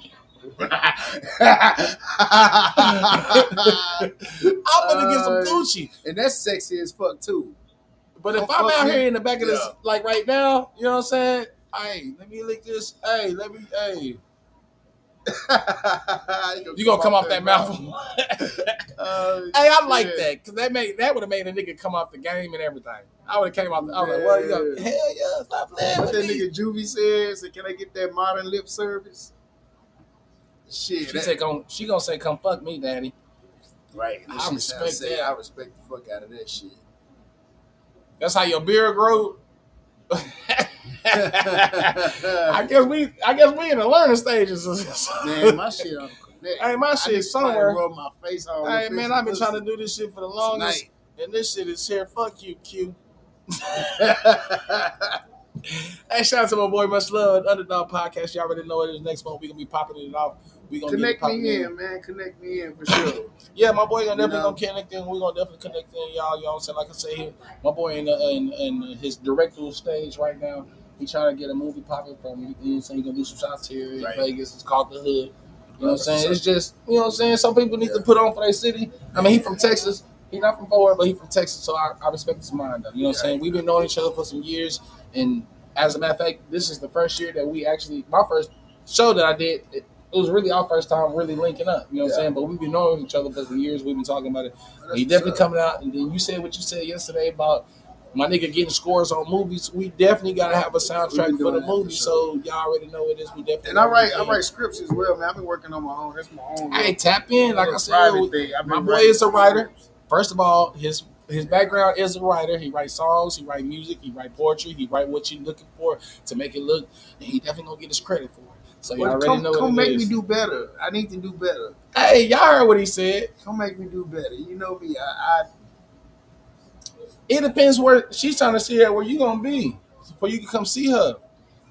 finna get some coochie. And that's sexy as fuck too. But if I'm out here in the back of this, like right now, you know what I'm saying? Hey, let me lick this. Hey. You gonna come off that mouth? Hey, I like that, because that would have made a nigga come off the game and everything. I would have came off. I was like, "What? Hell yeah, stop playing what with that nigga Juvie says? Can I get that modern lip service? Shit, she gonna say, "Come fuck me, daddy." Right. I respect that. I respect the fuck out of that shit. That's how your beard grow. I guess we in the learning stages. Man, my shit on connect. Hey, my shit somewhere. Rub my face on. Hey man, I've been trying to do this shit for the longest, and this shit is here. Fuck you, Q. Hey, shout out to my boy, much love, Underdog Podcast. Y'all already know it is. Next month we gonna be popping it off. We gonna connect me in, man. Connect me in for sure. Yeah, my boy gonna connect in. We gonna definitely connect in, y'all. You know what I'm saying? Like I say here, my boy in his directorial stage right now. He trying to get a movie popping from me. You know, so he gonna do some shots here in Vegas. It's called The Hood. You know what I'm saying? It's just, you know what I'm saying? Some people need to put on for their city. I mean, he from Texas. He not from Florida, but he from Texas, so I respect his mind, though. You know what I'm saying? We've been knowing each other for some years, and as a matter of fact, this is the first year that we actually, my first show that I did, it was really our first time really linking up. You know what I'm saying? But we've been knowing each other for some years. We've been talking about it. He definitely coming out, and then you said what you said yesterday about my nigga getting scores on movies. We definitely gotta have a soundtrack for the movie, so y'all already know what it is. We definitely. And I write scripts as well, man. I've been working on my own. That's my own. Hey, tap in, like I said. My boy is a writer. First of all, his His background is a writer. He writes songs. He writes music. He writes poetry. He writes what you're looking for to make it look. And he definitely gonna get his credit for it. So y'all already know what come it make is. me do better. I need to do better. Hey, y'all heard what he said. Come make me do better. You know me. It depends where she's trying to see her. Where you gonna be before you can come see her.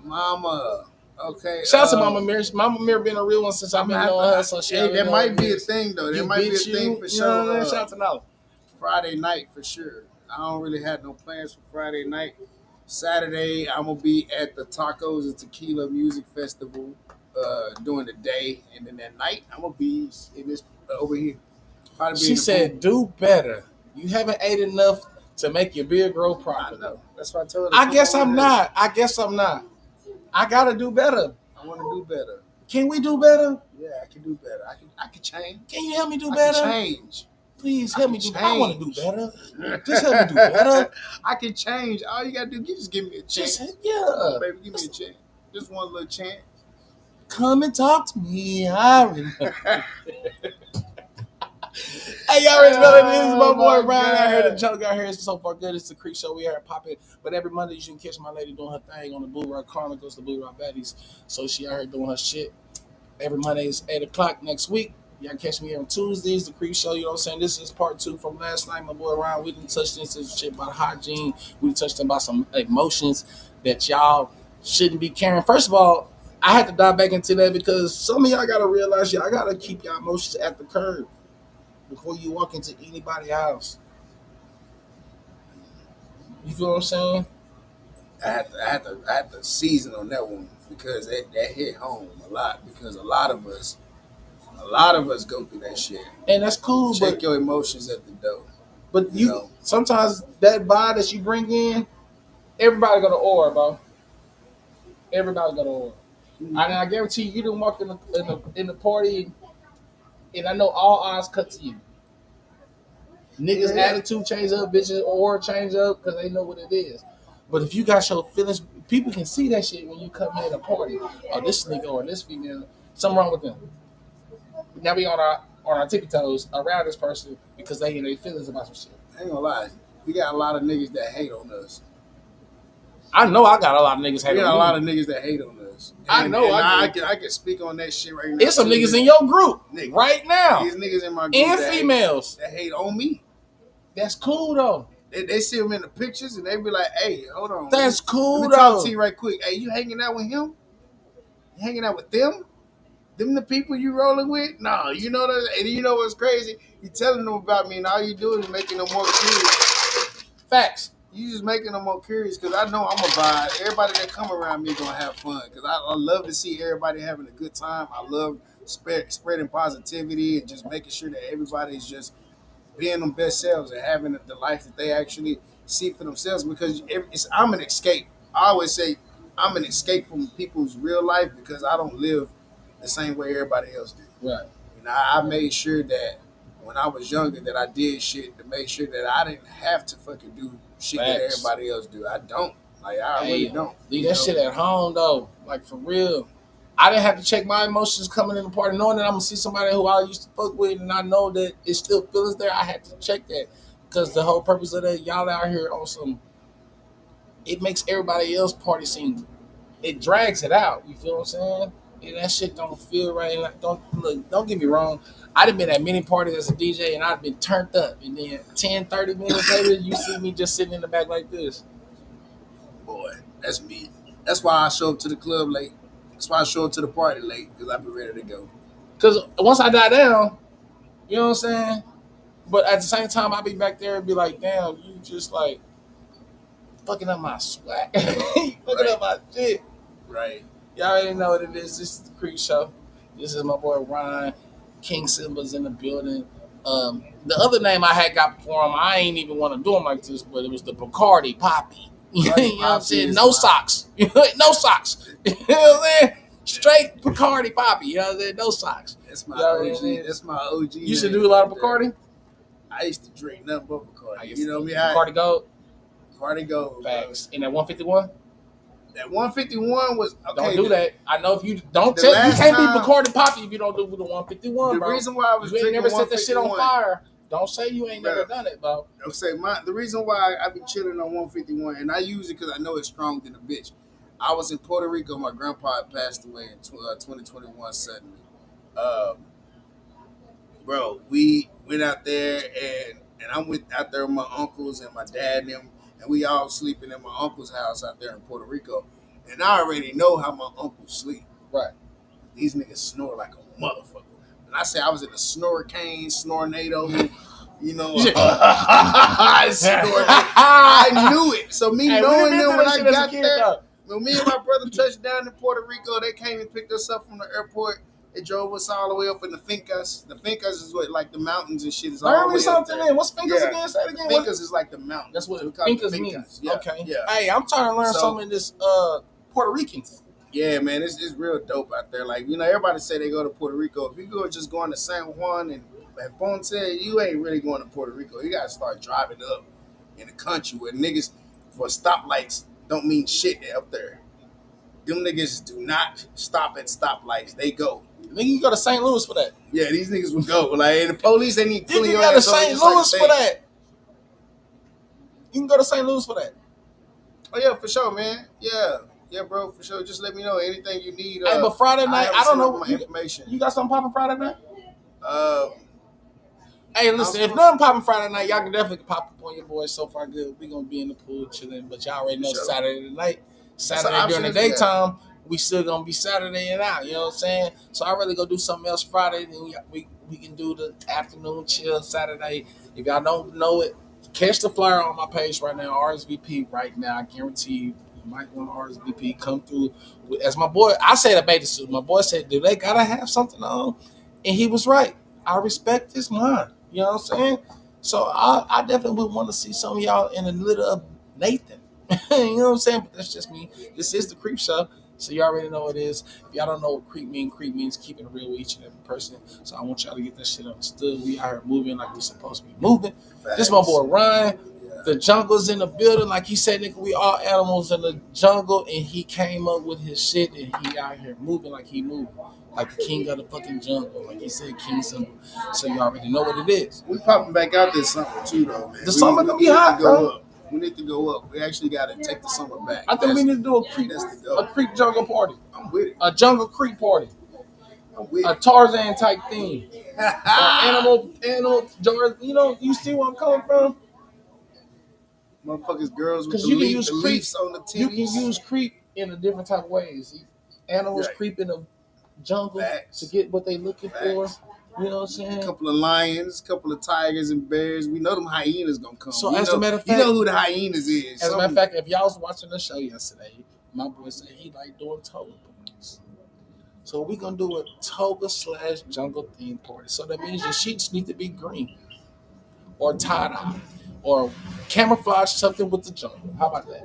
Mama. Okay. Shout out to Mama Mir. Mama Mir been a real one since I've been knowing her. So she that might be a thing though. That might be a thing for sure. Shout out to Nala. Friday night for sure. I don't really have no plans for Friday night. Saturday, I'm gonna be at the Tacos and Tequila Music Festival during the day, and then at night I'm gonna be in this over here. She said, "Do better. You haven't ate enough to make your beard grow properly." I know. That's what I told her. I guess I'm not. I gotta do better. I want to do better. Can we do better? Yeah, I can do better. I can change. Can you help me do better? I can change. Please help me do better. I want to do better. Just help me do better. I can change. All you gotta do is just give me a chance. Yeah. Baby, give me a chance. Just one little chance. Come and talk to me. Hey, y'all already know that this is my boy Ryan out here. The joke out here is so far good. It's the Creek Show. We here popping. But every Monday you can catch my lady doing her thing on the Blue Rock Chronicles, the Blue Rock Baddies. So she out here doing her shit. Every Monday is 8 o'clock next week. Y'all catch me here on Tuesdays, the Creek Show. You know what I'm saying? This is part 2 from last night. My boy Ryan, we didn't touch this shit about hygiene. We touched about some emotions that y'all shouldn't be carrying. First of all, I had to dive back into that because some of y'all got to realize y'all got to keep your emotions at the curb before you walk into anybody's house. You feel what I'm saying? I had to season on that one because that hit home a lot because a lot of us go through that shit. And that's cool. Check your emotions at the door. But you know, sometimes that vibe that you bring in, everybody got to order, bro. Everybody got to order. And I guarantee you didn't walk in the party, and I know all eyes cut to you. Niggas' attitude change up, bitches or change up because they know what it is. But if you got your feelings, people can see that shit when you come in a party. Oh, this nigga or this female, something wrong with them. Now we on our tippy toes around this person because they their feelings about some shit. I ain't gonna lie, we got a lot of niggas that hate on us. I know I got a lot of niggas hating on me. We got a lot of niggas that hate on us. I can speak on that shit right now. There's some niggas in your group right now. These niggas in my group and females that hate on me. That's cool though. They see them in the pictures and they be like, "Hey, hold on, that's cool let me though." Talk to you right quick. Hey, you hanging out with him? You hanging out with them? Them the people you rolling with? Nah, you know that. And you know what's crazy? You telling them about me, and all you doing is making them more curious. Facts. You just making them more curious because I know I'm a vibe. Everybody that come around me gonna have fun because I love to see everybody having a good time. I love spreading positivity and just making sure that everybody's just being them best selves and having the life that they actually see for themselves because I'm an escape. I always say I'm an escape from people's real life because I don't live the same way everybody else do. Right. And I made sure that when I was younger that I did shit to make sure that I didn't have to fucking do shit that everybody else do. I don't. Like, I really don't. Leave that shit at home, though. Like, for real. I didn't have to check my emotions coming in the party, knowing that I'm going to see somebody who I used to fuck with, and I know that it still feels there. I had to check that. Because the whole purpose of that, y'all out here on some, it makes everybody else party scene. It drags it out. You feel what I'm saying? And that shit don't feel right. Like, don't get me wrong. I'd have been at many parties as a DJ, and I'd been turned up. And then 10, 30 minutes later, you see me just sitting in the back like this. Boy, that's me. That's why I show up to the club late. That's why I show up to the party late, because I be ready to go. Because once I die down, you know what I'm saying? But at the same time, I be back there and be like, damn, you just like fucking up my swag. Fucking up my shit. Right. Y'all already know what it is. This is the Creek Show. This is my boy Ryan. King Simba's in the building. The other name I had got for him, I ain't even want to do him like this, but it was the Bacardi Poppy. You know what I'm saying? No socks. No socks. You know what I'm saying? Straight Bacardi Poppy. You know what I'm saying? No socks. That's my OG. That's my OG. You used to do a lot of Bacardi? I used to drink nothing but Bacardi. You know me? Bacardi Gold? Bacardi Gold. Facts. In that 151? That 151 was okay. Don't do that. I know if you don't tell you can't be Bacardi Poppy if you don't do the 151. The bro. reason why I was you ain't drinking never set that shit on fire. Don't say you ain't never done it, bro. I'll say the reason why I be chilling on 151, and I use it because I know it's strong than a bitch. I was in Puerto Rico. My grandpa had passed away in 2021 suddenly. Um, Bro, we went out there and I went out there with my uncles and my dad and them, and we all sleeping in my uncle's house out there in Puerto Rico. And I already know how my uncles sleep. Right. These niggas snore like a motherfucker. And I say I was in a snorcane, snornado, you know. I knew it. So me knowing them when I got there, when me and my brother touched down in Puerto Rico, they came and picked us up from the airport. They drove us all the way up in the Fincas. The Fincas is what, like the mountains and shit is all the way something up there. What's Fincas again? Say it again. Fincas is like the mountain. That's what Fincas means. Yeah, okay. Yeah. Hey, I'm trying to learn some of this Puerto Ricans. Yeah, man, it's real dope out there. Like, you know, everybody say they go to Puerto Rico. If you go just going to San Juan and Ponce, you ain't really going to Puerto Rico. You gotta start driving up in the country where niggas for stoplights don't mean shit up there. Them niggas do not stop at stoplights. They go. Nigga, you go to St. Louis for that. Yeah, these niggas would go. Like, and the police, they need pulling you your go to ass St. Louis for that. You can go to St. Louis for that. Oh, yeah, for sure, man. Yeah, bro, for sure. Just let me know anything you need. Hey, but Friday night, I don't know my information. You got something popping Friday night? Hey, listen, if nothing popping Friday night, y'all can definitely pop up on your boys. So far, good. We gonna be in the pool chilling, but y'all already know Saturday night. Saturday during the daytime, we still gonna be Saturday and out. You know what I'm saying? So I really go do something else Friday. Then we can do the afternoon chill Saturday. If y'all don't know it, catch the flyer on my page right now. RSVP right now. I guarantee you might want to RSVP. Come through. As my boy, I said a beta suit. My boy said, "Do they gotta have something on?" And he was right. I respect his mind. You know what I'm saying? So I definitely would want to see some of y'all in a little of Nathan. You know what I'm saying? But that's just me. This is the Creep Show. So you already know what it is. If y'all don't know what creep means keeping it real with each and every person. So I want y'all to get that shit understood. We out here moving like we supposed to be moving. Facts. This my boy Ryan. The jungle's in the building. Like he said, nigga, we all animals in the jungle. And he came up with his shit and he out here moving like he moving. Like the king of the fucking jungle. Like he said, King Simba. So you already know what it is. We popping back out this summer too, though, man. The summer gonna be hot, bro. We need to go up. We actually got to take the summer back. I think we need to do a creep jungle party. I'm with it. A jungle creep party. I'm with a Tarzan type theme. animal, you know, you see where I'm coming from? Motherfuckers, girls with the leaves on the titties. You can use creep in a different type of ways. Animals creep in the jungle to get what they looking for. You know what I'm saying? A couple of lions, a couple of tigers and bears. We know them hyenas gonna come. So as a matter of fact, you know who the hyenas is. As a matter of fact, if y'all was watching the show yesterday, my boy said he like doing toga parties. So we gonna do a toga / jungle theme party. So that means your sheets need to be green or tie dye or camouflage something with the jungle. How about that?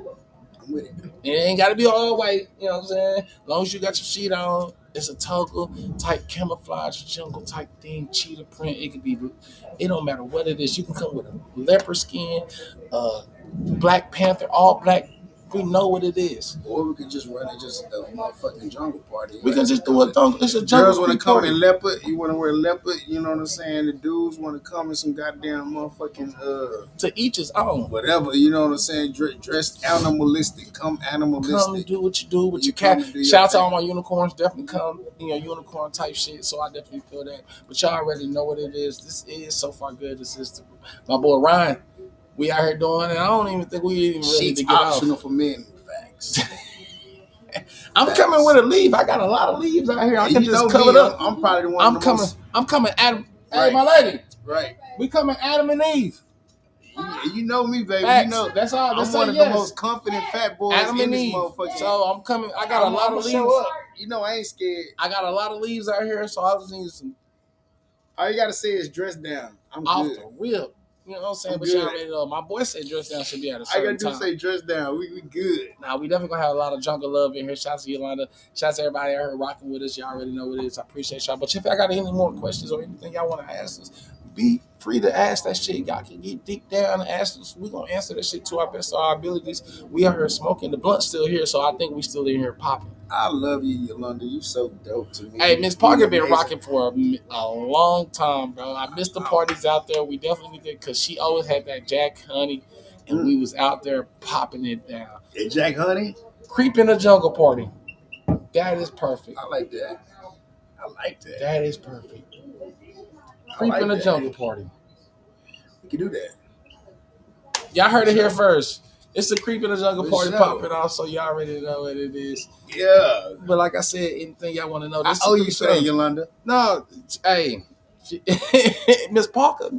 I'm with it. It ain't gotta be all white. You know what I'm saying? As long as you got your sheet on. It's a toga type camouflage jungle type thing, cheetah print. It could be, it don't matter what it is. You can come with a leopard skin, Black Panther, all black. We know what it is. Or we could just run it just a motherfucking jungle party. We can just do a jungle. It's a jungle. Girls want to come in leopard. You want to wear leopard. You know what I'm saying? The dudes want to come in some goddamn motherfucking to each his own. Whatever. You know what I'm saying? Dressed animalistic. Come animalistic. Come do what you do with your cat. Shout out to all my unicorns. Definitely come. You know, unicorn type shit. So I definitely feel that. But y'all already know what it is. This is so far good. This is my boy Ryan. We out here doing it. I don't even think we even ready to get optional off. For men. Facts. I'm coming with a leaf. I got a lot of leaves out here. I can just cover it up. I'm probably the one. I'm coming Adam. Right. Hey, my lady. Right. We coming Adam and Eve. You know me, baby. Facts. You know that's all. I'm one of the most confident fat boys Adam in this Eve. motherfucker. So I'm coming. I got a lot of leaves. You know I ain't scared. I got a lot of leaves out here, so I just need some. All you gotta say is dress down. I'm off good. The whip. You know what I'm saying? But you already know. My boy said dress down should be at a certain time. I gotta say dress down. We good. Now, we definitely gonna have a lot of jungle love in here. Shouts to Yolanda. Shouts to everybody out here rocking with us. Y'all already know what it is. I appreciate y'all. But if y'all got any more questions or anything y'all want to ask us, be free to ask that shit. Y'all can get deep down and ask us. We gonna answer that shit to our best of our abilities. We are here smoking. The blunt's still here, so I think we still in here popping. I love you, Yolanda. You so dope to me. Hey, Miss Parker been rocking for a long time, bro. I missed the parties out there. We definitely need it because she always had that Jack Honey, and we was out there popping it down. Hey, Jack Honey? Creep in the Jungle Party. That is perfect. I like that. That is perfect. Creep in the Jungle Party. We can do that. Y'all heard it here first. It's the Creep in the Jungle Party popping off, so y'all already know what it is. Yeah. But like I said, anything y'all want to know, I owe you something, Yolanda. No, hey, Miss Parker.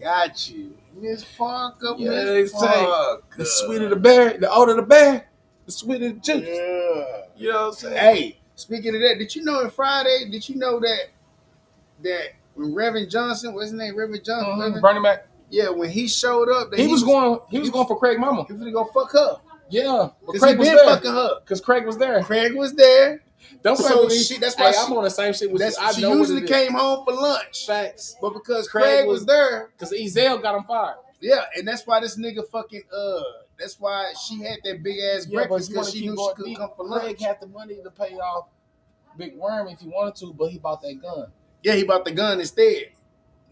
Got you. Miss Parker, yeah, Miss Parker. The sweeter the berry, the older the bear, the sweeter the juice. Yeah. You know what I'm saying? Hey, speaking of that, did you know that when Reverend Johnson, what's his name? Reverend Johnson? Bernie Mac. Yeah, when he showed up, he was going for Craig Mama. He was going to fuck her. Yeah, because he been fucking her. Because Craig was there. Don't play with me. That's why I'm on the same shit with you. She usually came home for lunch. Facts. But because Craig was there. Because Ezell got him fired. Yeah, and that's why this nigga fucking, that's why she had that big ass breakfast because she knew she couldn't come for lunch. Craig had the money to pay off Big Worm if he wanted to, but he bought that gun. Yeah, he bought the gun instead.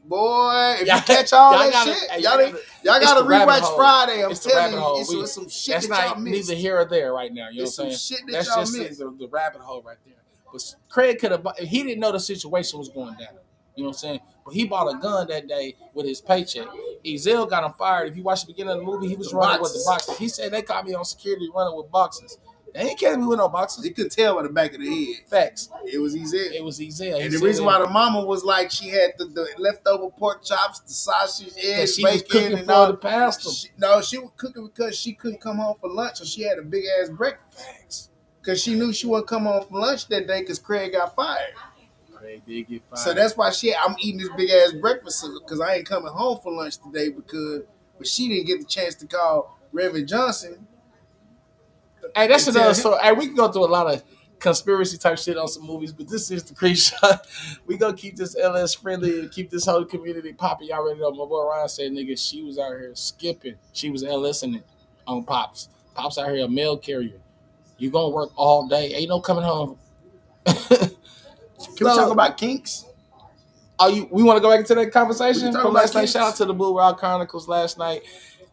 Boy, if you catch all that shit, y'all gotta rewatch Friday. I'm telling you, it's some shit that's that y'all missed. Neither here or there right now. You know what I'm saying? That's just the rabbit hole right there. But Craig could have. He didn't know the situation was going down. You know what I'm saying? But he bought a gun that day with his paycheck. Ezell got him fired. If you watch the beginning of the movie, he was running with the boxes. He said they caught me on security running with boxes. They ain't catching me with no boxes. You could tell by the back of the head. Facts. It was Ezell. And the reason why the mama was like, she had the leftover pork chops, the sausage, eggs, bacon, and all the pasta. She was cooking because she couldn't come home for lunch, so she had a big ass breakfast. Because she knew she wouldn't come home for lunch that day because Craig got fired. Craig did get fired. So that's why I'm eating this big ass breakfast because I ain't coming home for lunch today but she didn't get the chance to call Reverend Johnson. Hey, that's another story. Hey, we can go through a lot of conspiracy type shit on some movies, but this is the Creep Shot. We gonna keep this LS friendly and keep this whole community popping. Y'all already know my boy Ryan said, nigga, she was out here skipping. She was LSing it on Pops. Pops out here a mail carrier. You gonna work all day. Ain't no coming home. Can we talk about kinks? We want to go back into that conversation from last night? Shout out to the Blue Rock Chronicles last night.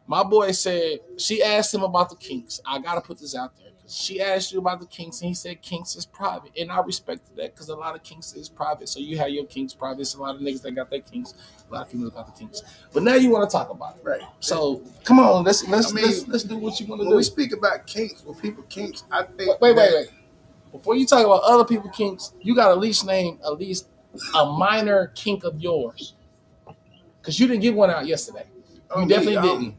My boy said, she asked him about the kinks. I got to put this out there. She asked you about the kinks, and he said kinks is private. And I respected that because a lot of kinks is private. So you have your kinks private. It's a lot of niggas that got their kinks. A lot of females got the kinks. But now you want to talk about it. Right. So come on, let's do what you want to do. When we speak about kinks, when people kinks, I think... Wait. Before you talk about other people's kinks, you got to at least name at least a minor kink of yours. Because you didn't give one out yesterday. You definitely didn't.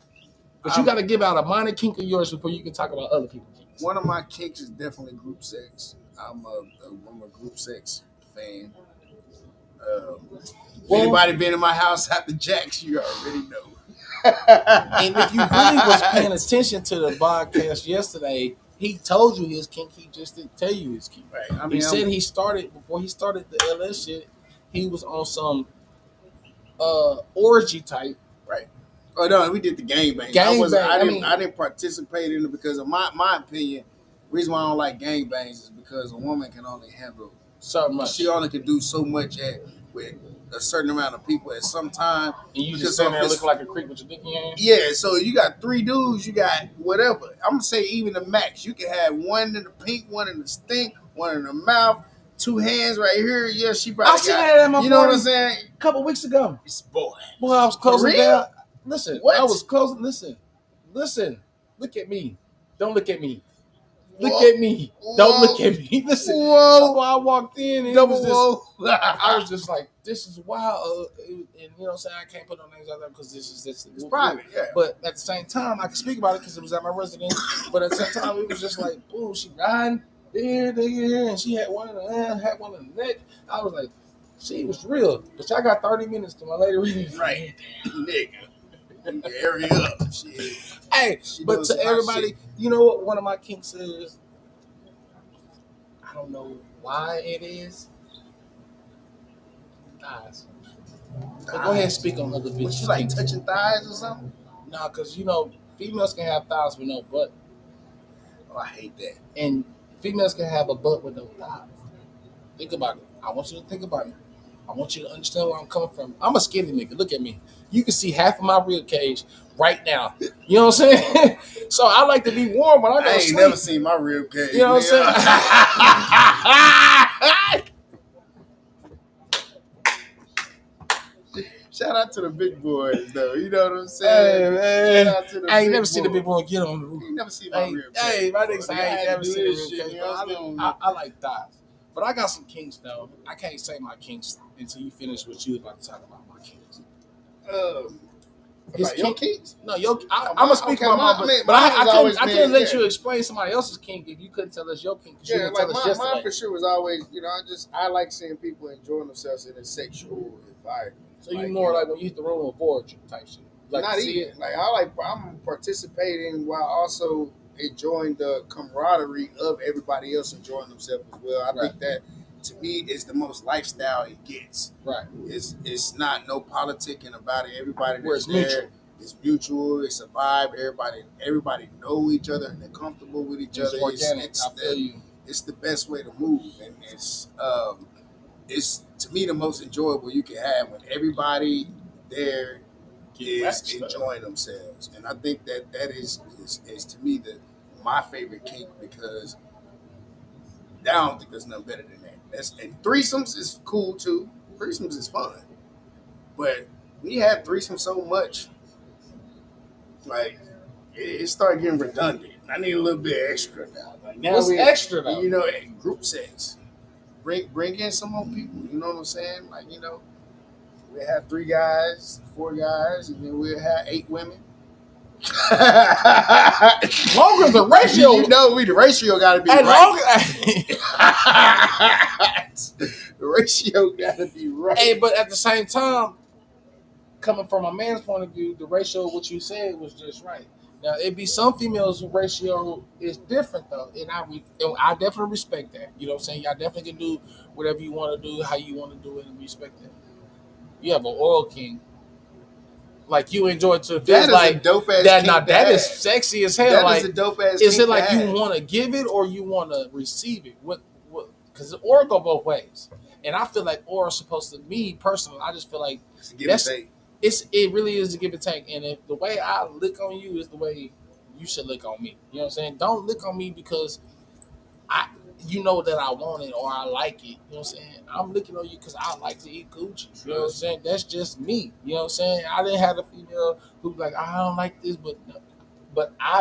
But you got to give out a minor kink of yours before you can talk about other people's kinks. One of my kinks is definitely group sex. I'm a group sex fan. If anybody been in my house after Jack's, you already know. And if you really was paying attention to the podcast yesterday, he told you his kink. He just didn't tell you his kink. Right. He said before he started the LS shit, he was on some orgy type. Right. Oh no, we did the gangbang. I didn't participate in it because of my opinion. The reason why I don't like gangbangs is because a woman can only handle so much. She only can do so much with a certain amount of people at some time. And you just sitting there looking like a creep with your dick in your hand? Yeah, so you got 3 dudes, you got whatever. I'm going to say even the max. You can have one in the pink, one in the stink, one in the mouth, 2 hands right here. Yeah, she probably seen that at my you know what I'm saying? A couple weeks ago. Boy, I was closing down. Listen, what? I was closing. Listen. Look at me. Don't look at me. Look at me. Don't look at me. Listen. Whoa. I walked in and I was just like, this is wild. And you know what I'm saying? I can't put no names out there because this is private. Yeah. But at the same time, I can speak about it because it was at my residence. But at the same time, it was just like, boom, she riding there, and she had one in the hand, had one in the neck. I was like, she was real. But y'all got 30 minutes to my lady reading. Right. Nigga. Area up. Shit. Hey, but to everybody, you know what one of my kinks is? I don't know why it is. Guys. But go ahead and speak on other bitches. What you like, touching thighs or something? Nah, because you know females can have thighs with no butt. Oh, I hate that. And females can have a butt with no thighs. Think about it. I want you to think about it. I want you to understand where I'm coming from. I'm a skinny nigga. Look at me. You can see half of my rib cage right now. You know what I'm saying? So I like to be warm when I go to sleep. Never seen my rib cage. You know what I'm saying? Shout out to the big boys, though. You know what I'm saying? Hey, man. Shout out to the I ain't big never seen the boy. big boy get on the roof. You never seen my rib cage. Hey, my niggas, I ain't never seen the this rib shit, cage. you know, I like thighs. But I got some kinks, though. I can't say my kinks until you finish what you was about to talk about my kinks. His your kinks? No, I'm gonna speak about mine, but I couldn't let you explain somebody else's kink if you couldn't tell us your kink. Yeah, like mine for sure was always, you know, I like seeing people enjoying themselves in a sexual environment. So you more like when you hit the room with board type shit. Like not even like I'm participating while also enjoying the camaraderie of everybody else enjoying themselves as well. I think that to me is the most lifestyle it gets. Right. It's not no politicking about it. Everybody that's there. Mutual. It's mutual. It's a vibe. Everybody know each other and they're comfortable with each other. Organic. I feel you. It's the best way to move, and it's to me the most enjoyable you can have when everybody there is enjoying themselves, and I think that is to me my favorite kink because I don't think there's nothing better than that. And threesomes is cool too. Threesomes is fun, but we had threesomes so much, like it started getting redundant. I need a little bit extra now. Like now what's extra though? You know, group sex. Bring in some more people. You know what I'm saying? Like, you know, we have 3 guys, 4 guys, and then we'll have 8 women. Longer the ratio. You know, the ratio got to be right. The ratio got to be right. Hey, but at the same time, coming from a man's point of view, the ratio of what you said was just right. Now, it'd be some females whose ratio is different, though, and I definitely respect that. You know what I'm saying? Y'all definitely can do whatever you want to do, how you want to do it, and respect that. You have an oil king. Like, you enjoy it to feel like a dope ass that. Now, that is sexy as hell. That like, is a dope ass is it like you want to give it or you want to receive it? What? Because the oil go both ways. And I feel like oil is supposed to, me personally, I just feel like it really is a give and take. And if the way I lick on you is the way you should lick on me. You know what I'm saying? Don't lick on me because you know that I want it or I like it. You know what I'm saying? I'm licking on you because I like to eat Gucci. You know what I'm saying? That's just me. You know what I'm saying? I didn't have a female who's like, I don't like this, but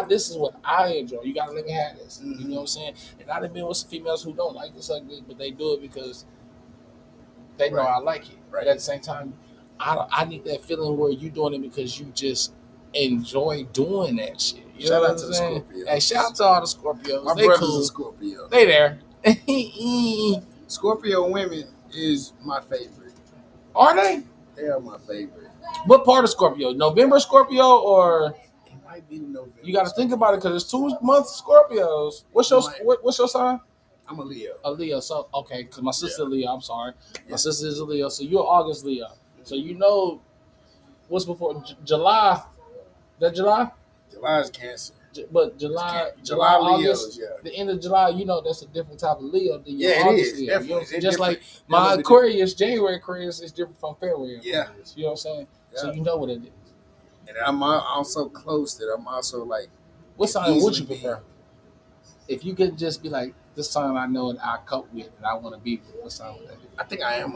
this is what I enjoy. You gotta let me have this. Mm-hmm. You know what I'm saying? And I done been with some females who don't like this like this, but they do it because they know I like it. Right. But at the same time, I need that feeling where you doing it because you just enjoy doing that shit. You shout know out to the Scorpios. Hey, shout out to all the Scorpios. My they brother's cool. a Scorpio. They there. Scorpio women is my favorite. Are they? They are my favorite. What part of Scorpio? November Scorpio or? It might be November. You got to think about it because it's 2 months Scorpios. What's your sign? I'm a Leo. A Leo. So okay, because my sister Leo. I'm sorry, my sister is a Leo. So you're August Leo. So you know what's before July? That July? July is Cancer. But July Leos, August, the end of July, you know that's a different type of Leo than your August Leo. Definitely. You know, just like my Aquarius, January Aquarius is different from February Aquarius. You know what I'm saying? Yeah. So you know what it is. And I'm also close that I'm also like. What sign would you prefer? If you could just be like, this sign I know and I cope with and I want to be with, what sign would that be? I think I am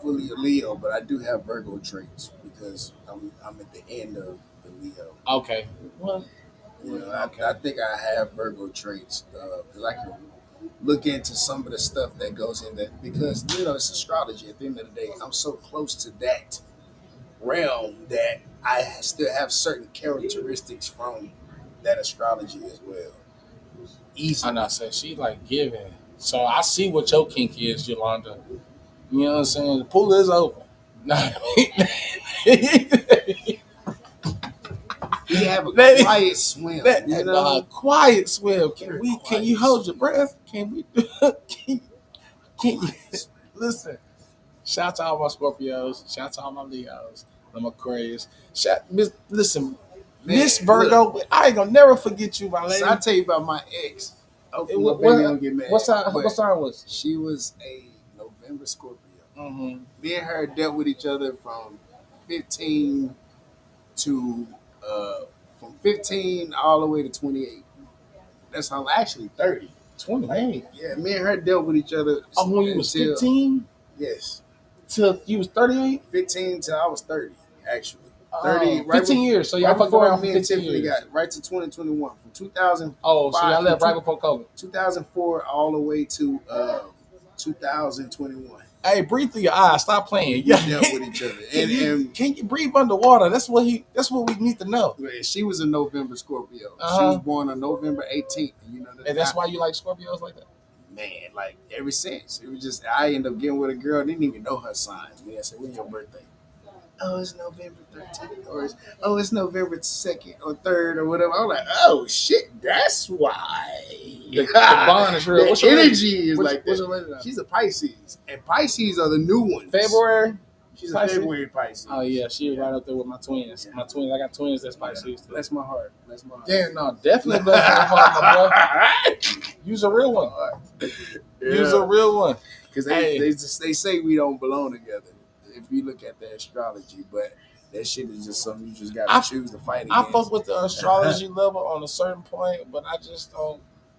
fully a Leo, but I do have Virgo traits because I'm at the end of the Leo. Okay. Well, you know, I think I have Virgo traits because I can look into some of the stuff that goes in that because, you know, it's astrology. At the end of the day, I'm so close to that realm that I still have certain characteristics from that astrology as well. Easy. I'm not saying she like giving. So I see what your kink is, Yolanda. You know what I'm saying? The pool is open. We have a quiet swim. A quiet swim. Can you hold your breath? Can we? Can you listen? Shout out to all my Scorpios. Shout out to all my Leos. I'm Aquarius. Listen, Miss Virgo, look, I ain't gonna never forget you, my lady. So I tell you about my ex. Okay, my baby don't get mad. What sign was? She was a November Scorpio. Mm-hmm. Me and her dealt with each other from 15 to from 15 all the way to 28. That's how actually 30. 28. Yeah, me and her dealt with each other. Oh, when you was 15? Yes. Till you was 38? 15 till I was 30, actually. 30, right 15 years. So y'all fucked around for 15 years. Got right to 2021. From 2000. Oh, so y'all left right before COVID. 2004 all the way to 2021. Hey, breathe through your eyes. Stop playing. Yeah, dealt with each other. Can you breathe underwater? That's what we need to know. She was a November Scorpio. She was born on November 18th. You know, and that's why you like Scorpios like that? Man, like ever since. It was just I ended up getting with a girl, didn't even know her sign. Man, I said, when's your birthday? Oh, it's November 13th. Or it's November 2nd or 3rd or whatever. I'm like, oh shit, that's why. The bond is real. The energy is like that. She's a Pisces. And Pisces are the new ones. February? She's a February Pisces. Oh yeah, she's right up there with my twins. Yeah. My twins, I got twins that's Pisces. Yeah. Bless my heart. Damn, no, definitely bless my heart, my boy. You's a real one. You's a real one. Because they say we don't belong together if you look at the astrology, but that shit is just something you just gotta choose to fight against. I fuck with the astrology level on a certain point, but I just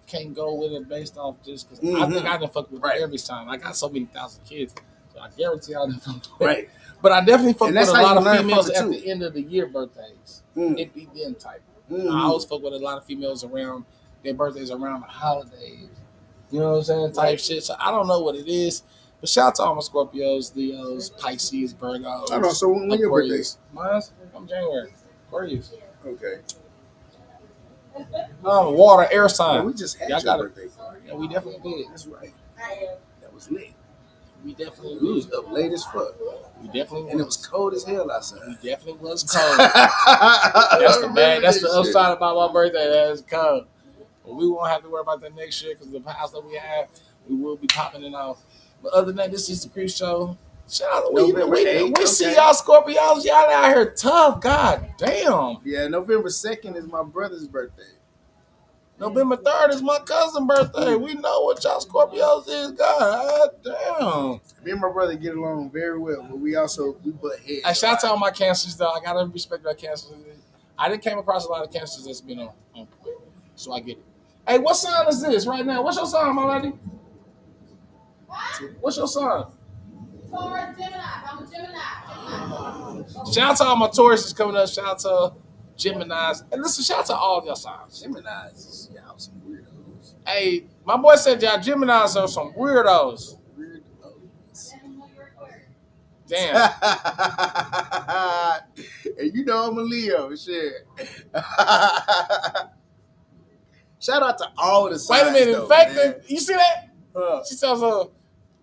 can't go with it based off just because I think I can fuck with every sign. I got so many thousand kids. I guarantee I didn't fuck with it. But I definitely fuck with a lot of females at the end of the year birthdays. It be them type. I always fuck with a lot of females around their birthdays around the holidays. You know what I'm saying? Type shit. So I don't know what it is. But shout out to all my Scorpios, Leos, Pisces, Virgos. I don't know. So when your birthday? Mine's from January. Aquarius. Okay. Water, air sign. Well, we just had your birthday party. Yeah, we definitely did. That's right. That was lit. We definitely was up late as fuck. We definitely was. And it was cold as hell outside. We definitely was cold. That's the bad. That's the upside about my birthday. That's cold. But we won't have to worry about that next year because the house that we have, we will be popping it off. But other than that, this is the Creep Show. Shout out. We see y'all Scorpios. Y'all out here tough. God damn. Yeah, November 2nd is my brother's birthday. November 3rd is my cousin's birthday. We know what y'all Scorpios is. God damn. Me and my brother get along very well, but we butt heads. I shout out to all my cancers, though. I got to respect our cancers. I didn't came across a lot of cancers that's been on point, so I get it. Hey, what sign is this right now? What's your sign, my lady? What's your sign? Taurus, Gemini. I'm a Gemini. Shout out to all my Tauruses coming up. Shout out to Geminis. And listen, shout out to all of your signs. Geminis, y'all some weirdos. Hey, my boy said y'all Geminis are some weirdos. Damn. And you know I'm a Leo, shit. Shout out to all the signs. Wait a minute. In fact, you see that? She tells her,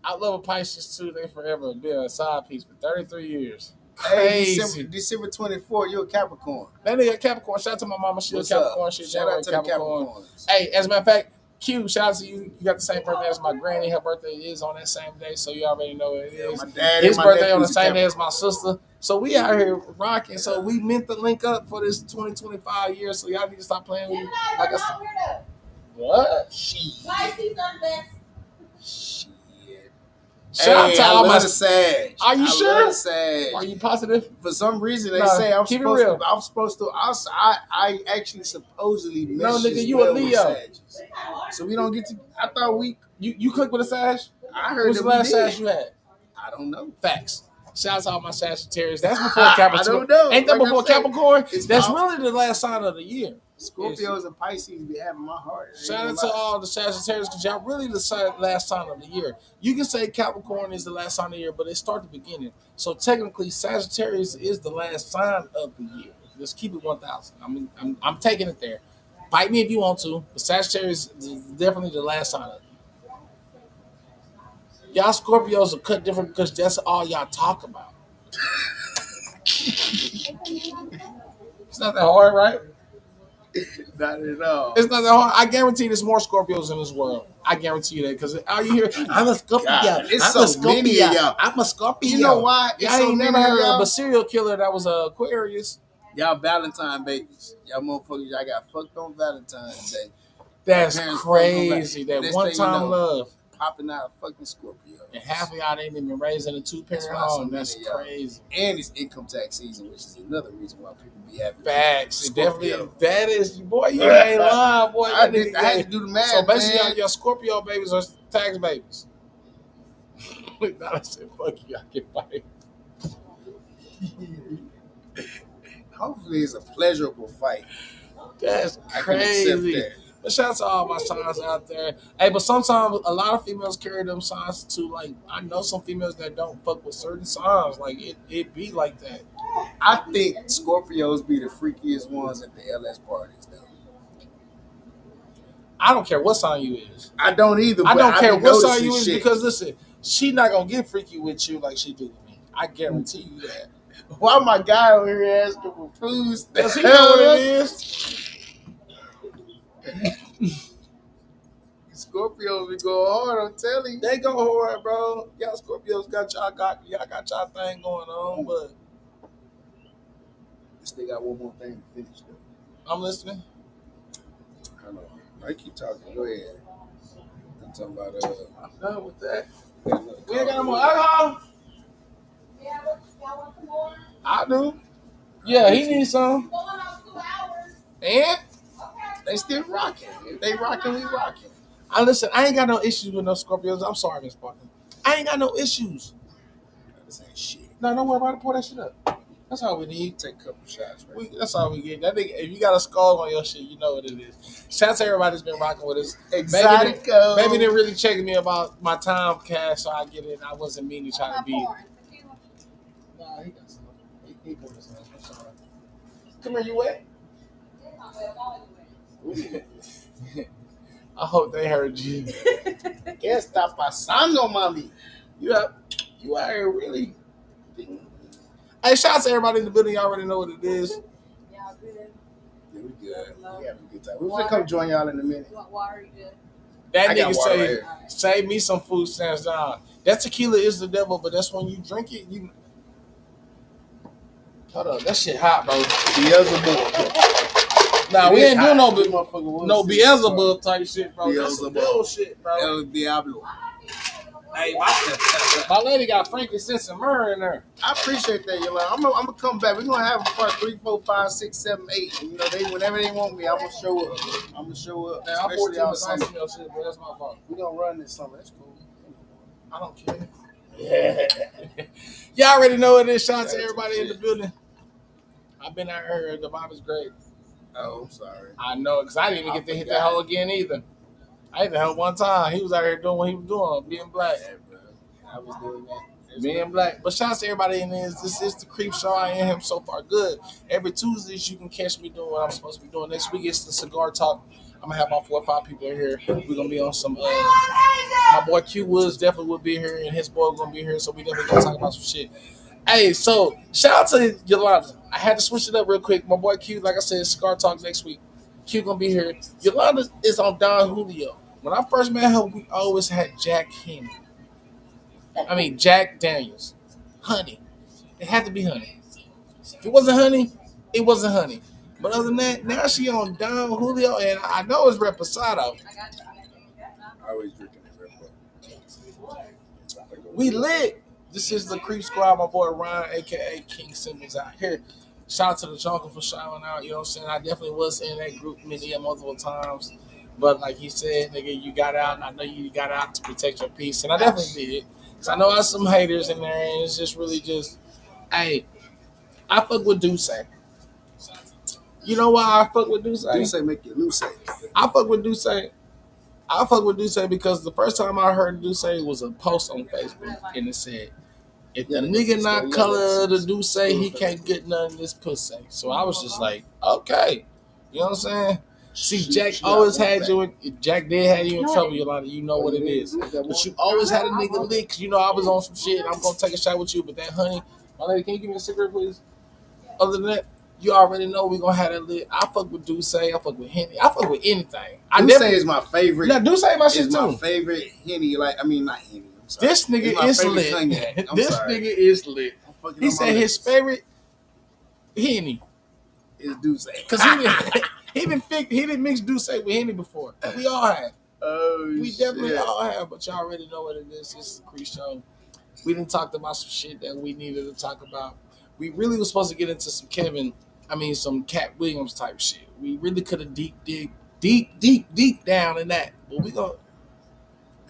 I love a Pisces too. They forever been a side piece for 33 years. Crazy. December 24th, you're a Capricorn. That nigga Capricorn. Shout out to my mama. She's a Capricorn. Shout out to the Capricorns. Hey, as a matter of fact, Q, shout out to you. You got the same birthday as my granny. Her birthday is on that same day, so you already know what it is. My dad His birthday on the same day as my sister. So we out here rocking. So we meant to link up for this 2025 year. So y'all need to stop playing with me. Like I said. What? Pisces are the best. Shit. Shout out to all my Sag. Are you sure? Sag. Are you positive? For some reason, they say I'm supposed to. I actually supposedly nigga, you a Leo. So we don't get to. I thought you click with a Sag. I heard what's the last Sag you had? I don't know. Facts. Shout out to all my Sagittarius. That's before Capricorn. I don't know. Ain't that before Capricorn? That's really the last sign of the year. Scorpios and Pisces be having my heart. Shout out to all the Sagittarius because y'all really the last sign of the year. You can say Capricorn is the last sign of the year, but it starts the beginning. So technically, Sagittarius is the last sign of the year. Just keep it 1,000. I'm taking it there. Fight me if you want to, but Sagittarius is definitely the last sign of it. Y'all Scorpios are cut different because that's all y'all talk about. It's not that hard, right? Not at all. It's not that hard. I guarantee there's more Scorpios in this world. I guarantee you that because all you hear, I'm a Scorpio. God, it's I'm so a Scorpio. many of y'all. I'm a Scorpio. You know why? It's I so ain't never many of heard of y'all. a serial killer that was a Aquarius. Y'all Valentine babies. Y'all motherfuckers, y'all got fucked on Valentine's Day. That's crazy. That Next one thing you time know, love. Popping out a fucking Scorpio. And half of y'all ain't even raised in a two-parent home. That's crazy. And it's income tax season, which is another reason why people be having Facts. Scorpio. Definitely. That is, boy, you ain't lying, boy. I had to do the math, so basically, man. your Scorpio babies are tax babies. I said, fuck you, I get fired. Hopefully it's a pleasurable fight. That's I can accept crazy. that. But shout out to all my signs out there. Hey, but sometimes a lot of females carry them signs too. Like, I know some females that don't fuck with certain signs. Like, it be like that. I think Scorpios be the freakiest ones at the LS parties, though. I don't care what sign you is. I don't either. I don't care what sign noticing you is shit. because listen, she not gonna get freaky with you like she do with me. I guarantee you that. Why my guy over here asking for food? Does he know what it is? Scorpios be going hard, I'm telling you. They go hard, bro. Y'all Scorpios got y'all thing going on, but They got one more thing to finish though. I'm listening. I know. I keep talking. Go ahead. I'm talking about I'm done with that. we We ain't got no more alcohol. Yeah, y'all want some more? I do. Yeah, he needs some. Going on 2 hours. And Okay. They still rocking. If they rocking, we rocking. I listen. I ain't got no issues with no Scorpios. I'm sorry, Miss Parker. I ain't got no issues. This ain't shit. No, don't worry about it. Pour that shit up. That's all we need. Take a couple shots, right? That's all we get. That nigga, if you got a skull on your shit, you know what it is. Shout out to everybody that's been rocking with us. Exotico. Baby didn't really check me about my time cash, so I get it. I wasn't meaning to try to be. Nah, he got some. He put his hands. I'm sorry. Come here, you wet? I hope they heard you. ¿Qué está pasando, mami? You out here really. Hey, shout out to everybody in the building. Y'all already know what it is. Y'all good? Yeah, we good. We having a good time. We're gonna come join y'all in a minute. You want water? You good? That I got nigga water right say, here. save me some food stamps down. That tequila is the devil, but that's when you drink it. You hold up, that shit hot, bro. Beelzebub. Nah, It we is ain't hot. doing no This motherfucker was no sick, Beelzebub type shit, bro. That's some Beelzebub. bullshit, bro. El Diablo. Hey, my lady got frankincense and myrrh in there. I appreciate that, Yolanda. I'm gonna come back. We're gonna have part 3, 4, 5, 6, 7, 8. And, you know, whenever they want me, I'm gonna show up. I'm gonna show up. Now, I'm Especially 14 out minutes on Sunday. your shit, bro. That's my fault. We're gonna run this summer. That's cool. I don't care. Y'all already know what it is. Shout out to everybody in the building. I've been out here. The vibe is great. Oh, I'm sorry. I know, because I didn't even get to hit that hole again either. I hit the hole one time. He was out here doing what he was doing, being black. Yeah, bro. I was doing that. Being black. But shout out to everybody in this. This is the Creep Show. I am so far good. Every Tuesdays you can catch me doing what I'm supposed to be doing. Next week it's the cigar talk. I'm gonna have my 4 or 5 people in here. We're gonna be on some my boy Q Woods definitely will be here and his boy gonna be here, so we definitely gonna talk about some shit. Hey, so shout out to Yolanda. I had to switch it up real quick. My boy Q, like I said, cigar talk next week. Q gonna be here. Yolanda is on Don Julio. When I first met her, we always had Jack Daniels. Honey. It had to be honey. If it wasn't honey, it wasn't honey. But other than that, now she on Don Julio, and I know it's Reposado. I always drinking this Red Bull. We lit. This is the Creep Squad, my boy Ryan, a.k.a. King Simmons out here. Shout out to the Jungle for shouting out, you know what I'm saying? I definitely was in that group multiple times. But like he said, nigga, you got out, and I know you got out to protect your peace, and I definitely did. Because I know I have some haters in there, and it's just really just, hey, I fuck with Duce. You know why I fuck with Duce? Duce make you loose. I fuck with Duce. I fuck with Duce because the first time I heard Duce was a post on Facebook, and it said, if the nigga not color the Duce, he can't get none of this pussy. So I was just like, okay. You know what I'm saying? See, Jack always had you in, Jack did have you in trouble, Yolanda. You know what it is. But you always had a nigga lick. 'Cause you know I was on some shit. I'm going to take a shot with you. But that honey, my lady, can you give me a cigarette, please? Other than that, You already know we gonna have that lit. I fuck with Duce. I fuck with Henny. I fuck with anything. Duce is my favorite. Now Duce my shit is too. My favorite Henny. Like I mean, not Henny. I'm sorry. This nigga is lit. This nigga is lit. He said his favorite Henny is Duce because he didn't mix Duce with Henny before. We all have. Oh, we definitely all have, but y'all already know what it is. This is a Cree show. We didn't talk about some shit that we needed to talk about. We really was supposed to get into some some Cat Williams type shit. We really could have deep down in that. But we gonna.